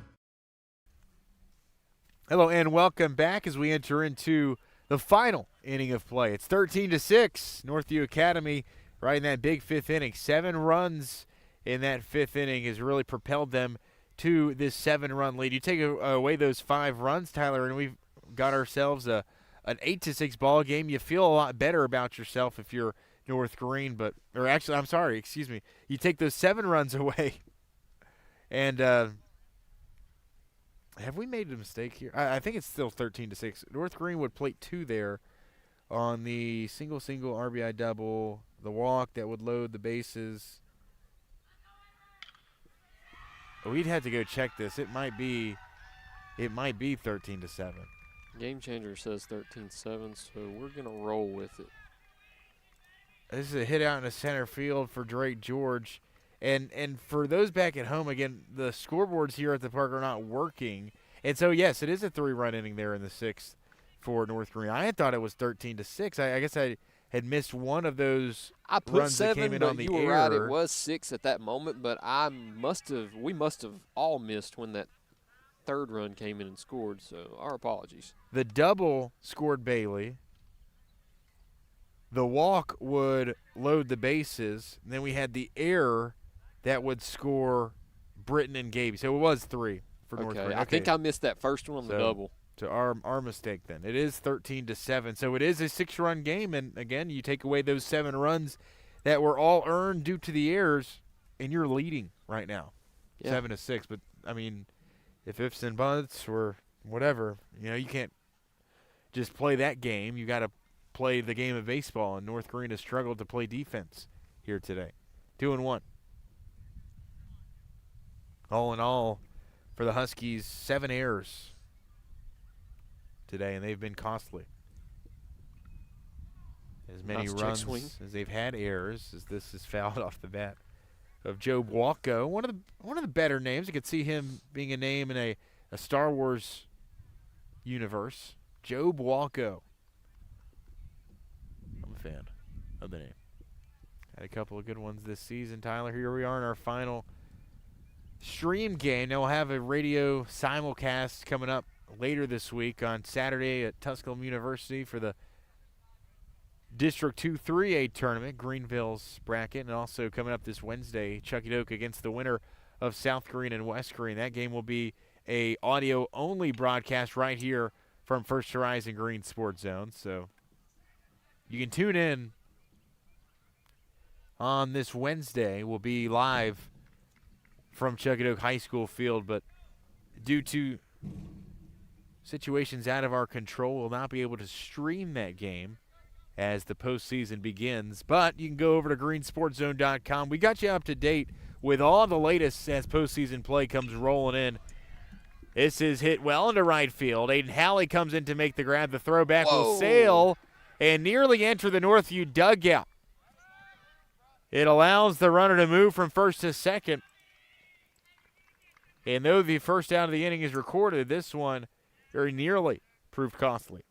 Hello and welcome back as we enter into the final inning of play. It's 13-6. Northview Academy right in that big 5th inning. 7 runs in that 5th inning has really propelled them to this 7-run lead. You take away those 5 runs, Tyler, and we've got ourselves an 8-6 ball game. You feel a lot better about yourself if you're North Greene, you take those 7 runs away, and have we made a mistake here? I think it's still 13-6. North Greene would plate 2 there on the single RBI double, the walk that would load the bases. We'd have to go check this. It might be 13-7. Game Changer says 13-7, so we're gonna roll with it. This is a hit out in the center field for Drake George. And for those back at home, again, the scoreboards here at the park are not working. And so, yes, it is a 3-run inning there in the 6th for North Greene. I had thought it was 13-6. I guess I had missed one of those I put runs 7, that came in but on the you were error. right. It was 6 at that moment, but we must have all missed when that 3rd run came in and scored, so our apologies. The double scored Bailey. The walk would load the bases. And then we had the error that would score Britton and Gabe. So it was 3 for North Greene. I think I missed that first one on the double. So our mistake then. It is 13-7. So it is a 6-run game. And, again, you take away those 7 runs that were all earned due to the errors, and you're leading right now, 7-6. But, I mean, if ifs and buts or whatever, you can't just play that game. You got to play the game of baseball, and North Greene has struggled to play defense here today. 2-1. All in all, for the Huskies, 7 errors today, and they've been costly. As many Nice runs as they've had errors, as this is fouled off the bat of Joe Walko. One of the better names. You could see him being a name in a Star Wars universe. Joe Walko. I'm a fan of the name. Had a couple of good ones this season, Tyler. Here we are in our final stream game. Now we'll have a radio simulcast coming up later this week on Saturday at Tusculum University for the District 2 3A tournament, Greenville's bracket, and also coming up this Wednesday, Chucky Doak against the winner of South Greene and West Greene. That game will be a audio-only broadcast right here from First Horizon Green Sports Zone. So you can tune in on this Wednesday. We'll be live from Chucky Doak High School field, but due to situations out of our control, we'll not be able to stream that game as the postseason begins. But you can go over to greensportszone.com. We got you up to date with all the latest as postseason play comes rolling in. This is hit well into right field. Aiden Halley comes in to make the grab. The throwback will sail and nearly enter the Northview dugout. It allows the runner to move from first to second. And though the first out of the inning is recorded, this one very nearly proved costly.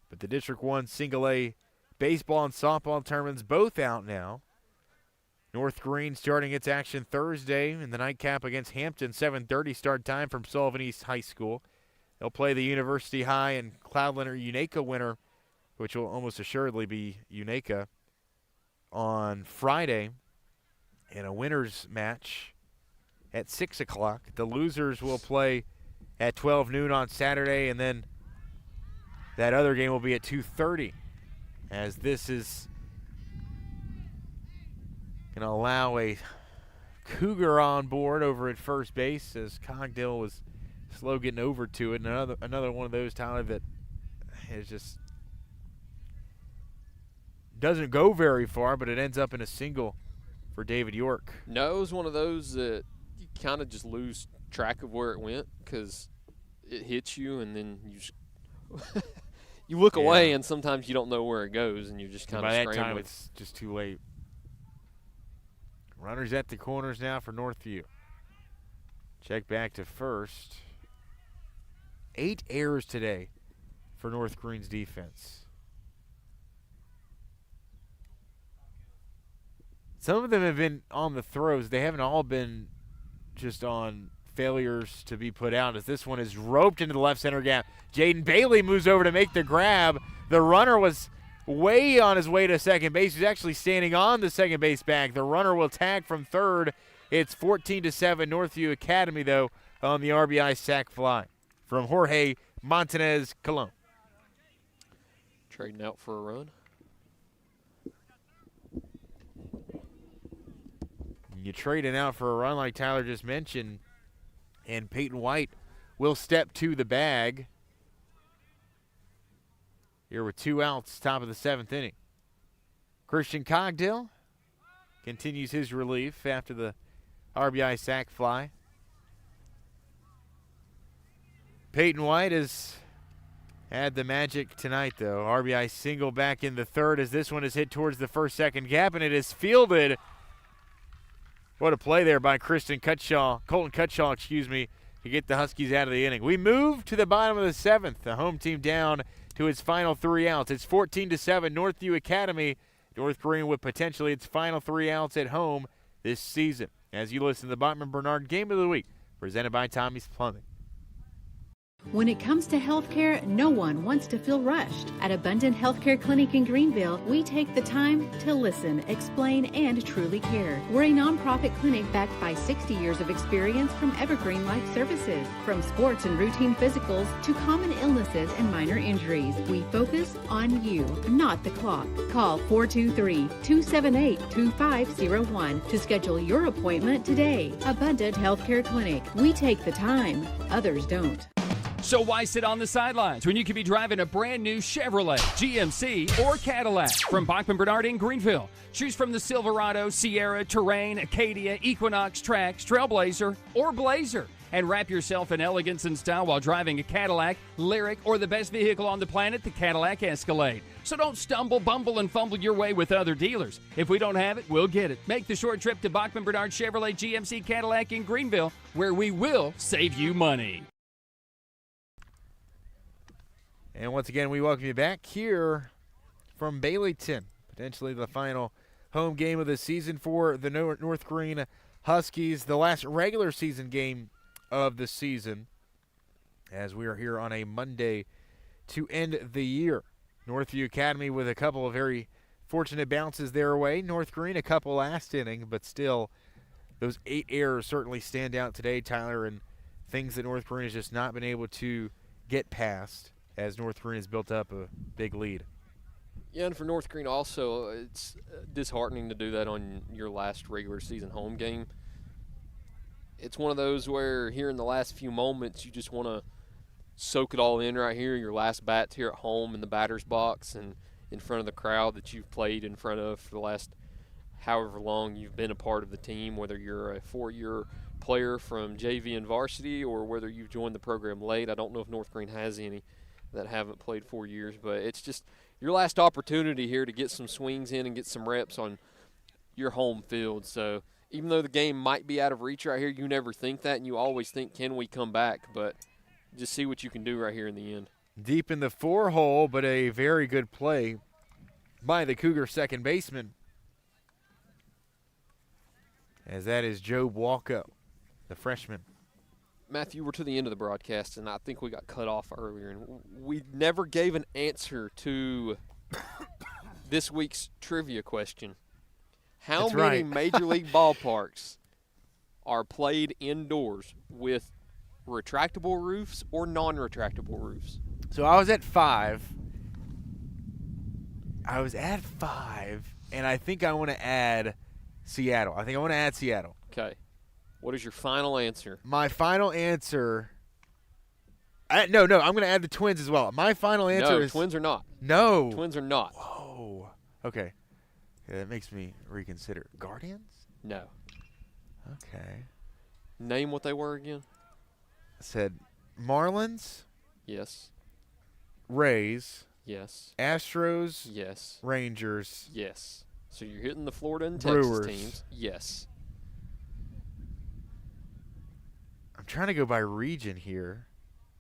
But the District 1 Single-A baseball and softball tournaments both out now. North Greene starting its action Thursday in the nightcap against Hampton, 7:30 start time from Sullivan East High School. They'll play the University High and Cloudlander Unaka winner, which will almost assuredly be Unaka, on Friday in a winners match at 6 o'clock. The losers will play at 12 noon on Saturday, and then that other game will be at 2:30, as this is going to allow a Cougar on board over at first base, as Cogdill was slow getting over to it. And another one of those, Tyler, that is just doesn't go very far, but it ends up in a single for David York. No, it was one of those that you kind of just lose track of where it went because it hits you, and then you just you look away, and sometimes you don't know where it goes, and you're just kind of scrambling. By that time, it's just too late. Runners at the corners now for Northview. Check back to first. 8 errors today for North Greene's defense. Some of them have been on the throws. They haven't all been just on failures to be put out, as this one is roped into the left center gap. Jaden Bailey moves over to make the grab. The runner was way on his way to second base. He's actually standing on the second base bag. The runner will tag from third. It's 14-7 Northview Academy, though, on the RBI sac fly from Jorge Montanez Colon. Trading out for a run. You trading out for a run like Tyler just mentioned, and Peyton White will step to the bag. Here with 2 outs, top of the 7th inning. Christian Cogdill continues his relief after the RBI sac fly. Peyton White has had the magic tonight, though. RBI single back in the third, as this one is hit towards the first-second gap, and it is fielded. What a play there by Colton Cutshaw, to get the Huskies out of the inning. We move to the bottom of the 7th. The home team down to its final 3 outs. It's 14-7 Northview Academy. North Greene with potentially its final 3 outs at home this season. As you listen to the Bachman Bernard Game of the Week, presented by Tommie's Plumbing. When it comes to healthcare, no one wants to feel rushed. At Abundant Healthcare Clinic in Greenville, we take the time to listen, explain, and truly care. We're a nonprofit clinic backed by 60 years of experience from Evergreen Life Services. From sports and routine physicals to common illnesses and minor injuries, we focus on you, not the clock. Call 423-278-2501 to schedule your appointment today. Abundant Healthcare Clinic. We take the time. Others don't. So why sit on the sidelines when you could be driving a brand new Chevrolet, GMC, or Cadillac? From Bachman Bernard in Greenville. Choose from the Silverado, Sierra, Terrain, Acadia, Equinox, Trax, Trailblazer, or Blazer. And wrap yourself in elegance and style while driving a Cadillac, Lyric, or the best vehicle on the planet, the Cadillac Escalade. So don't stumble, bumble, and fumble your way with other dealers. If we don't have it, we'll get it. Make the short trip to Bachman Bernard Chevrolet GMC Cadillac in Greenville, where we will save you money. And once again, we welcome you back here from Baileyton. Potentially the final home game of the season for the North Greene Huskies. The last regular season game of the season, as we are here on a Monday to end the year. Northview Academy with a couple of very fortunate bounces their way. North Greene a couple last inning, but still those 8 errors certainly stand out today, Tyler, and things that North Greene has just not been able to get past as North Greene has built up a big lead. Yeah, and for North Greene also, it's disheartening to do that on your last regular season home game. It's one of those where here in the last few moments you just want to soak it all in right here, your last bats here at home in the batter's box and in front of the crowd that you've played in front of for the last however long you've been a part of the team, whether you're a 4-year player from JV and varsity or whether you've joined the program late. I don't know if North Greene has any that haven't played 4 years, but it's just your last opportunity here to get some swings in and get some reps on your home field. So even though the game might be out of reach right here, you never think that, and you always think, can we come back? But just see what you can do right here in the end. Deep in the 4-hole, but a very good play by the Cougar second baseman, as that is Joe Walko, the freshman. Matthew, we're to the end of the broadcast, and I think we got cut off earlier. And we never gave an answer to this week's trivia question. How many Major League ballparks are played indoors with retractable roofs or non-retractable roofs? So I was at 5. And I think I want to add Seattle. Okay. What is your final answer? My final answer. No, I'm going to add the Twins as well. My final answer is. No, Twins are not. No. Twins are not. Whoa. Okay. Yeah, that makes me reconsider. Guardians? No. Okay. Name what they were again. I said Marlins. Yes. Rays. Yes. Astros. Yes. Rangers. Yes. So you're hitting the Florida and Brewers. Texas teams. Yes. I'm trying to go by region here.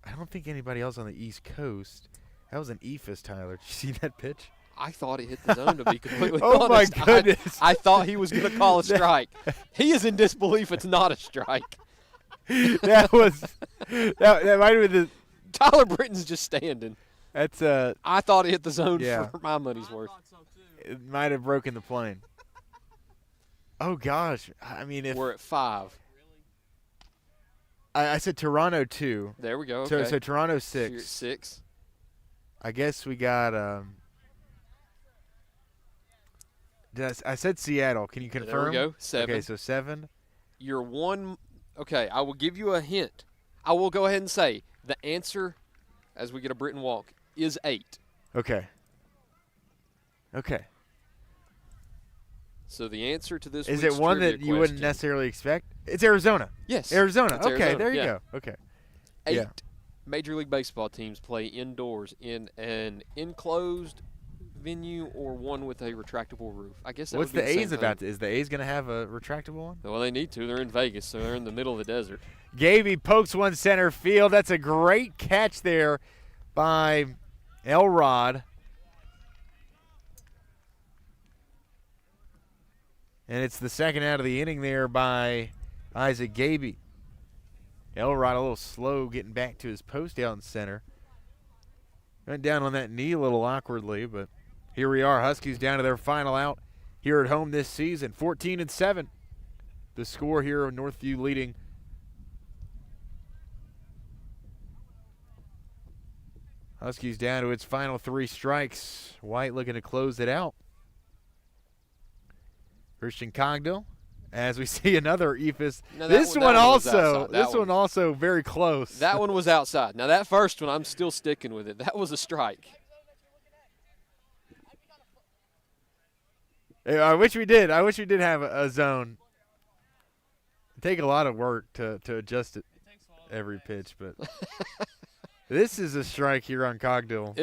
I don't think anybody else on the East Coast. That was an eephus, Tyler. Did you see that pitch? I thought it hit the zone, to be completely oh, honest. My goodness. I thought he was going to call a strike. He is in disbelief it's not a strike. that might have been the – Tyler Britton's just standing. That's I thought it hit the zone for my money's worth. It might have broken the plane. Oh, gosh. I mean, if – We're at 5. I said Toronto 2. There we go. Okay. So Toronto 6. So you're at 6. I guess we got I said Seattle. Can you confirm? There we go. 7. Okay, so 7. You're one. Okay, I will give you a hint. I will go ahead and say the answer, as we get a Britton walk, is 8. Okay. So the answer to this is week's it one that you wouldn't question, necessarily expect? It's Arizona. Yes. Arizona. It's okay, Arizona. there you Yeah. go. Okay. 8 Major League Baseball teams play indoors in an enclosed venue or one with a retractable roof. I guess that What's would be the same A's thing. about? Is the A's going to have a retractable one? Well, they need to. They're in Vegas, so they're in the middle of the desert. Gaby pokes one center field. That's a great catch there by Elrod. And it's the second out of the inning there by Isaac Gaby. Elrod a little slow getting back to his post out in center. Went down on that knee a little awkwardly, but here we are. Huskies down to their final out here at home this season, 14-7. The score here, Northview leading. Huskies down to its final 3 strikes. White looking to close it out. Christian Cogdill, as we see another EFIS. This one also very close. That one was outside. Now that first one, I'm still sticking with it. That was a strike. I wish we did. I wish we did have a zone. It'd take a lot of work to adjust it every pitch, but this is a strike here on Cogdill.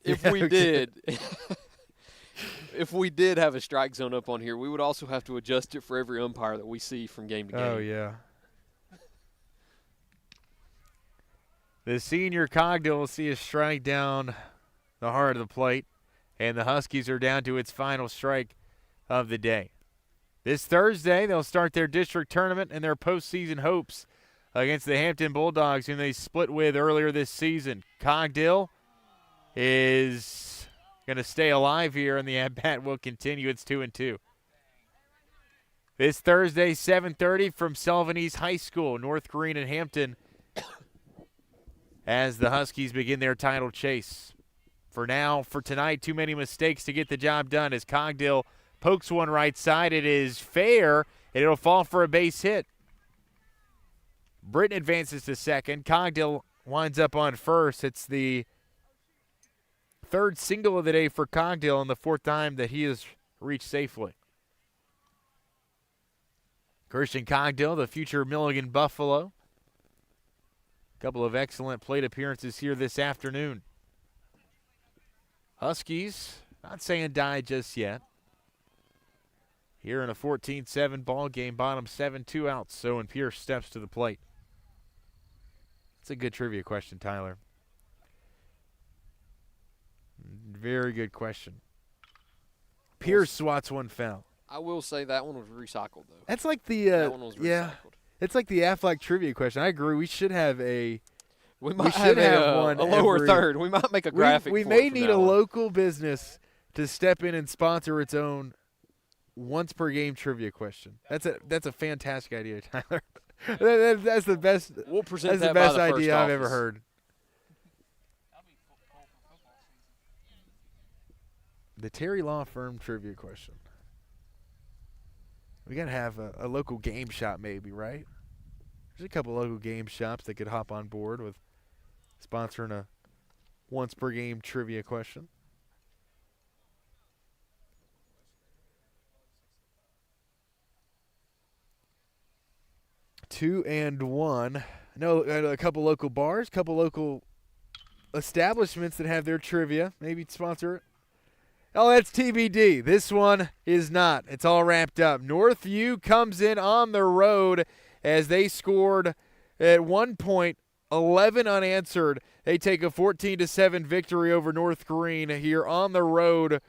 If we did have a strike zone up on here, we would also have to adjust it for every umpire that we see from game to game. Oh, yeah. The senior Cogdill will see a strike down the heart of the plate, and the Huskies are down to its final strike of the day. This Thursday, they'll start their district tournament and their postseason hopes against the Hampton Bulldogs, whom they split with earlier this season. Cogdill is going to stay alive here, and the at-bat will continue. It's 2-2. This Thursday, 7:30 from Selvin East High School, North Greene and Hampton, as the Huskies begin their title chase. For tonight, too many mistakes to get the job done as Cogdill pokes one right side. It is fair, and it'll fall for a base hit. Britton advances to second. Cogdill winds up on first. It's the 3rd single of the day for Cogdill and the 4th time that he has reached safely. Christian Cogdill, the future Milligan Buffalo. A couple of excellent plate appearances here this afternoon. Huskies, not saying die just yet. Here in a 14-7 ball game, bottom 7, 2 outs. So when Pierce steps to the plate. It's a good trivia question, Tyler. Very good question. Pierce swats one foul. I will say that one was recycled, though. That's like the that one was recycled. Yeah. It's like the Aflac trivia question. I agree. We should have a. We might have one a lower third. We might make a graphic. We may need a local business to step in and sponsor its own once per game trivia question. That's a fantastic idea, Tyler. That's the best. We'll present that's that the best by the idea first I've office. ever heard. The Terry Law Firm trivia question. We got to have a local game shop maybe, right? There's a couple local game shops that could hop on board with sponsoring a once per game trivia question. Two and one. No, a couple local bars, couple local establishments that have their trivia. Maybe sponsor it. Oh, that's TBD. This one is not. It's all wrapped up. Northview comes in on the road as they scored at one point 11 unanswered. They take a 14-7 victory over North Greene here on the road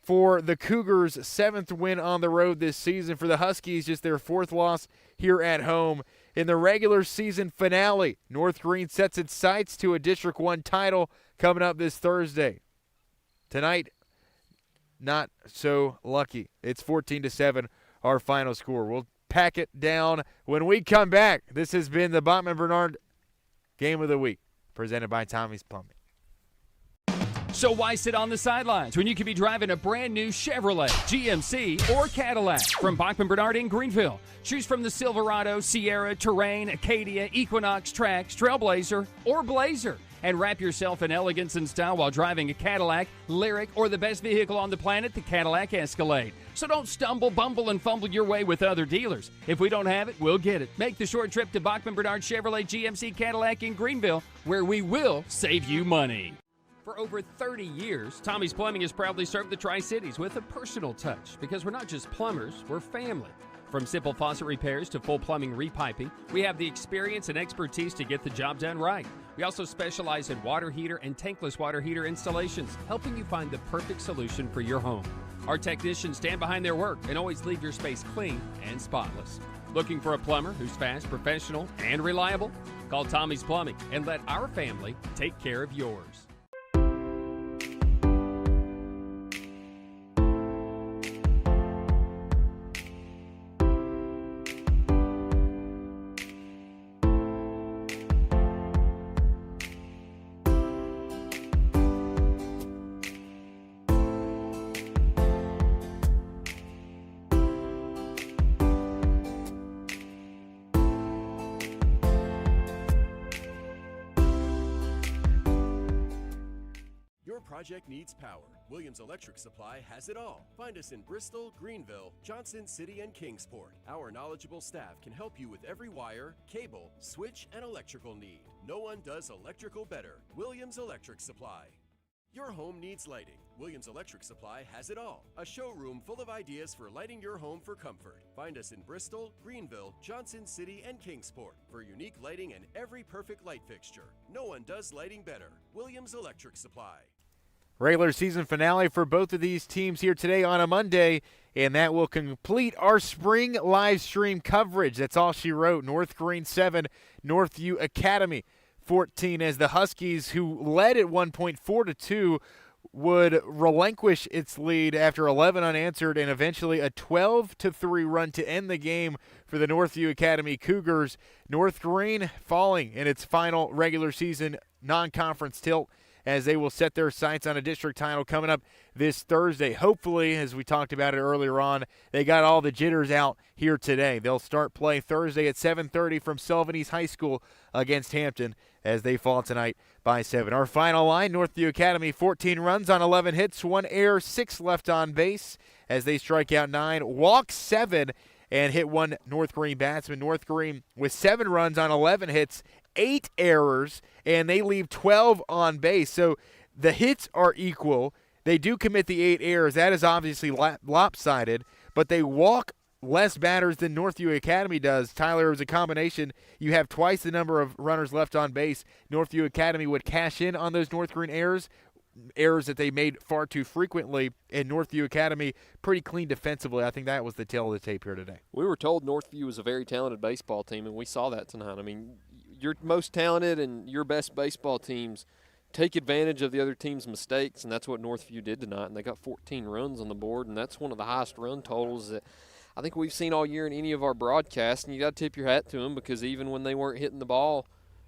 for the Cougars' 7th win on the road this season. For the Huskies, just their 4th loss here at home. In the regular season finale, North Greene sets its sights to a District 1 title coming up this Thursday. Tonight, not so lucky. It's 14-7, our final score. We'll pack it down when we come back. This has been the Bachman Bernard Game of the Week, presented by Tommie's Plumbing. So why sit on the sidelines when you could be driving a brand new Chevrolet, GMC, or Cadillac from Bachman Bernard in Greenville? Choose from the Silverado, Sierra, Terrain, Acadia, Equinox, Trax, Trailblazer, or Blazer. And wrap yourself in elegance and style while driving a Cadillac, Lyric, or the best vehicle on the planet, the Cadillac Escalade. So don't stumble, bumble, and fumble your way with other dealers. If we don't have it, we'll get it. Make the short trip to Bachman Bernard Chevrolet GMC Cadillac in Greenville, where we will save you money. For over 30 years, Tommie's Plumbing has proudly served the Tri-Cities with a personal touch, because we're not just plumbers, we're family. From simple faucet repairs to full plumbing repiping, we have the experience and expertise to get the job done right. We also specialize in water heater and tankless water heater installations, helping you find the perfect solution for your home. Our technicians stand behind their work and always leave your space clean and spotless. Looking for a plumber who's fast, professional, and reliable? Call Tommie's Plumbing and let our family take care of yours. Your project needs power. Williams Electric Supply has it all. Find us in Bristol, Greenville, Johnson City, and Kingsport. Our knowledgeable staff can help you with every wire, cable, switch, and electrical need. No one does electrical better. Williams Electric Supply. Your home needs lighting. Williams Electric Supply has it all. A showroom full of ideas for lighting your home for comfort. Find us in Bristol, Greenville, Johnson City, and Kingsport for unique lighting and every perfect light fixture. No one does lighting better. Williams Electric Supply. Regular season finale for both of these teams here today on a Monday, and that will complete our spring live stream coverage. That's all she wrote. North Greene 7, Northview Academy 14, as the Huskies, who led at 1 point 4-2, would relinquish its lead after 11 unanswered and eventually a 12-3 run to end the game for the Northview Academy Cougars. North Greene falling in its final regular season non-conference tilt, as they will set their sights on a district title coming up this Thursday. Hopefully, as we talked about it earlier on, they got all the jitters out here today. They'll start play Thursday at 7:30 from Sylvan East High School against Hampton as they fall tonight by 7. Our final line, Northview Academy, 14 runs on 11 hits, 1 error, 6 left on base as they strike out 9, walk 7, and hit 1 North Greene batsman. North Greene with 7 runs on 11 hits, 8 errors, and they leave 12 on base. So the hits are equal. They do commit the 8 errors. That is obviously lopsided, but they walk less batters than Northview Academy does. Tyler, it was a combination. You have twice the number of runners left on base. Northview Academy would cash in on those North Greene errors that they made far too frequently, and Northview Academy pretty clean defensively. I think that was the tail of the tape here today. We were told Northview was a very talented baseball team, and we saw that tonight. I mean, your most talented and your best baseball teams take advantage of the other team's mistakes, and that's what Northview did tonight. And they got 14 runs on the board, and that's one of the highest run totals that I think we've seen all year in any of our broadcasts. And you got to tip your hat to them, because even when they weren't hitting the ball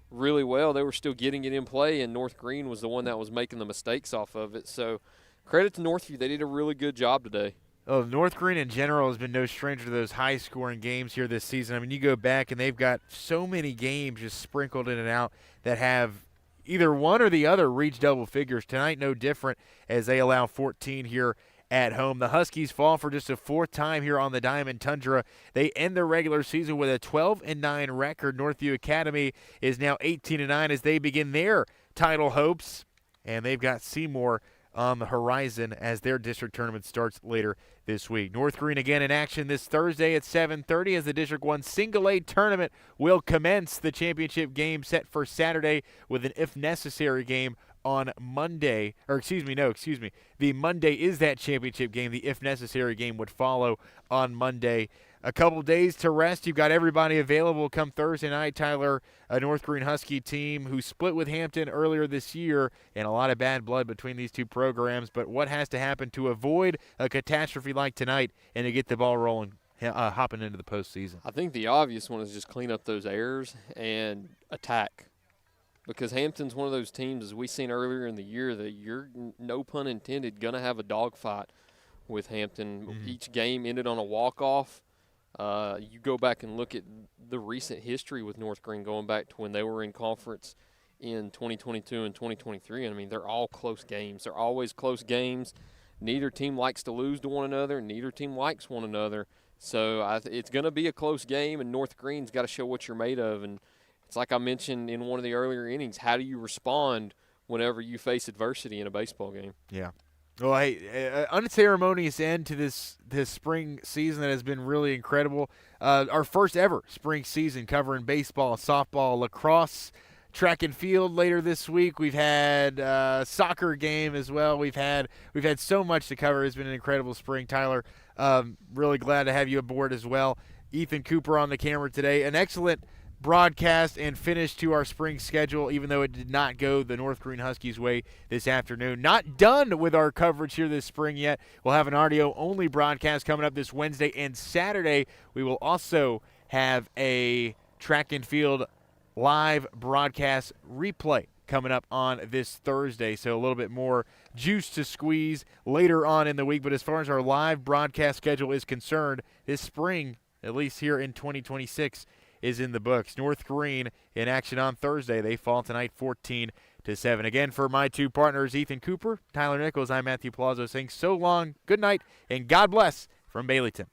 really well, they were still getting it in play, and North Greene was the one that was making the mistakes off of it. So credit to Northview. They did a really good job today. Oh, North Greene in general has been no stranger to those high-scoring games here this season. I mean, you go back, and they've got so many games just sprinkled in and out that have either one or the other reach double figures. Tonight, no different, as they allow 14 here at home. The Huskies fall for just a 4th time here on the Diamond Tundra. They end their regular season with a 12-9 record. Northview Academy is now 18-9 as they begin their title hopes, and they've got Seymour on the horizon as their district tournament starts later this week. North Greene again in action this Thursday at 7:30 as the District 1 Single A tournament will commence. The championship game set for Saturday with an if necessary game on Monday. The Monday is that championship game. The if necessary game would follow on Monday. A couple days to rest. You've got everybody available come Thursday night. Tyler, a North Greene Husky team who split with Hampton earlier this year, and a lot of bad blood between these two programs. But what has to happen to avoid a catastrophe like tonight and to get the ball rolling, hopping into the postseason? I think the obvious one is just clean up those errors and attack. Because Hampton's one of those teams, as we seen earlier in the year, that you're, no pun intended, going to have a dogfight with Hampton. Mm-hmm. Each game ended on a walk-off. You go back and look at the recent history with North Greene, going back to when they were in conference in 2022 and 2023. I mean, they're all close games. They're always close games. Neither team likes to lose to one another. Neither team likes one another. So it's going to be a close game, and North Greene's got to show what you're made of. And it's like I mentioned in one of the earlier innings, how do you respond whenever you face adversity in a baseball game? Yeah. Well, hey, unceremonious end to this spring season that has been really incredible. Our first ever spring season covering baseball, softball, lacrosse, track and field later this week. We've had soccer game as well. We've had so much to cover. It's been an incredible spring. Tyler, really glad to have you aboard as well. Ethan Cooper on the camera today. An excellent broadcast and finish to our spring schedule, even though it did not go the North Greene Huskies' way this afternoon. Not done with our coverage here this spring yet. We'll have an audio-only broadcast coming up this Wednesday and Saturday. We will also have a track and field live broadcast replay coming up on this Thursday, so a little bit more juice to squeeze later on in the week. But as far as our live broadcast schedule is concerned, this spring, at least here in 2026, is in the books. North Greene in action on Thursday. They fall tonight 14-7. Again, for my two partners, Ethan Cooper, Tyler Nichols, I'm Matthew Palazzo saying so long, good night, and God bless from Baileyton.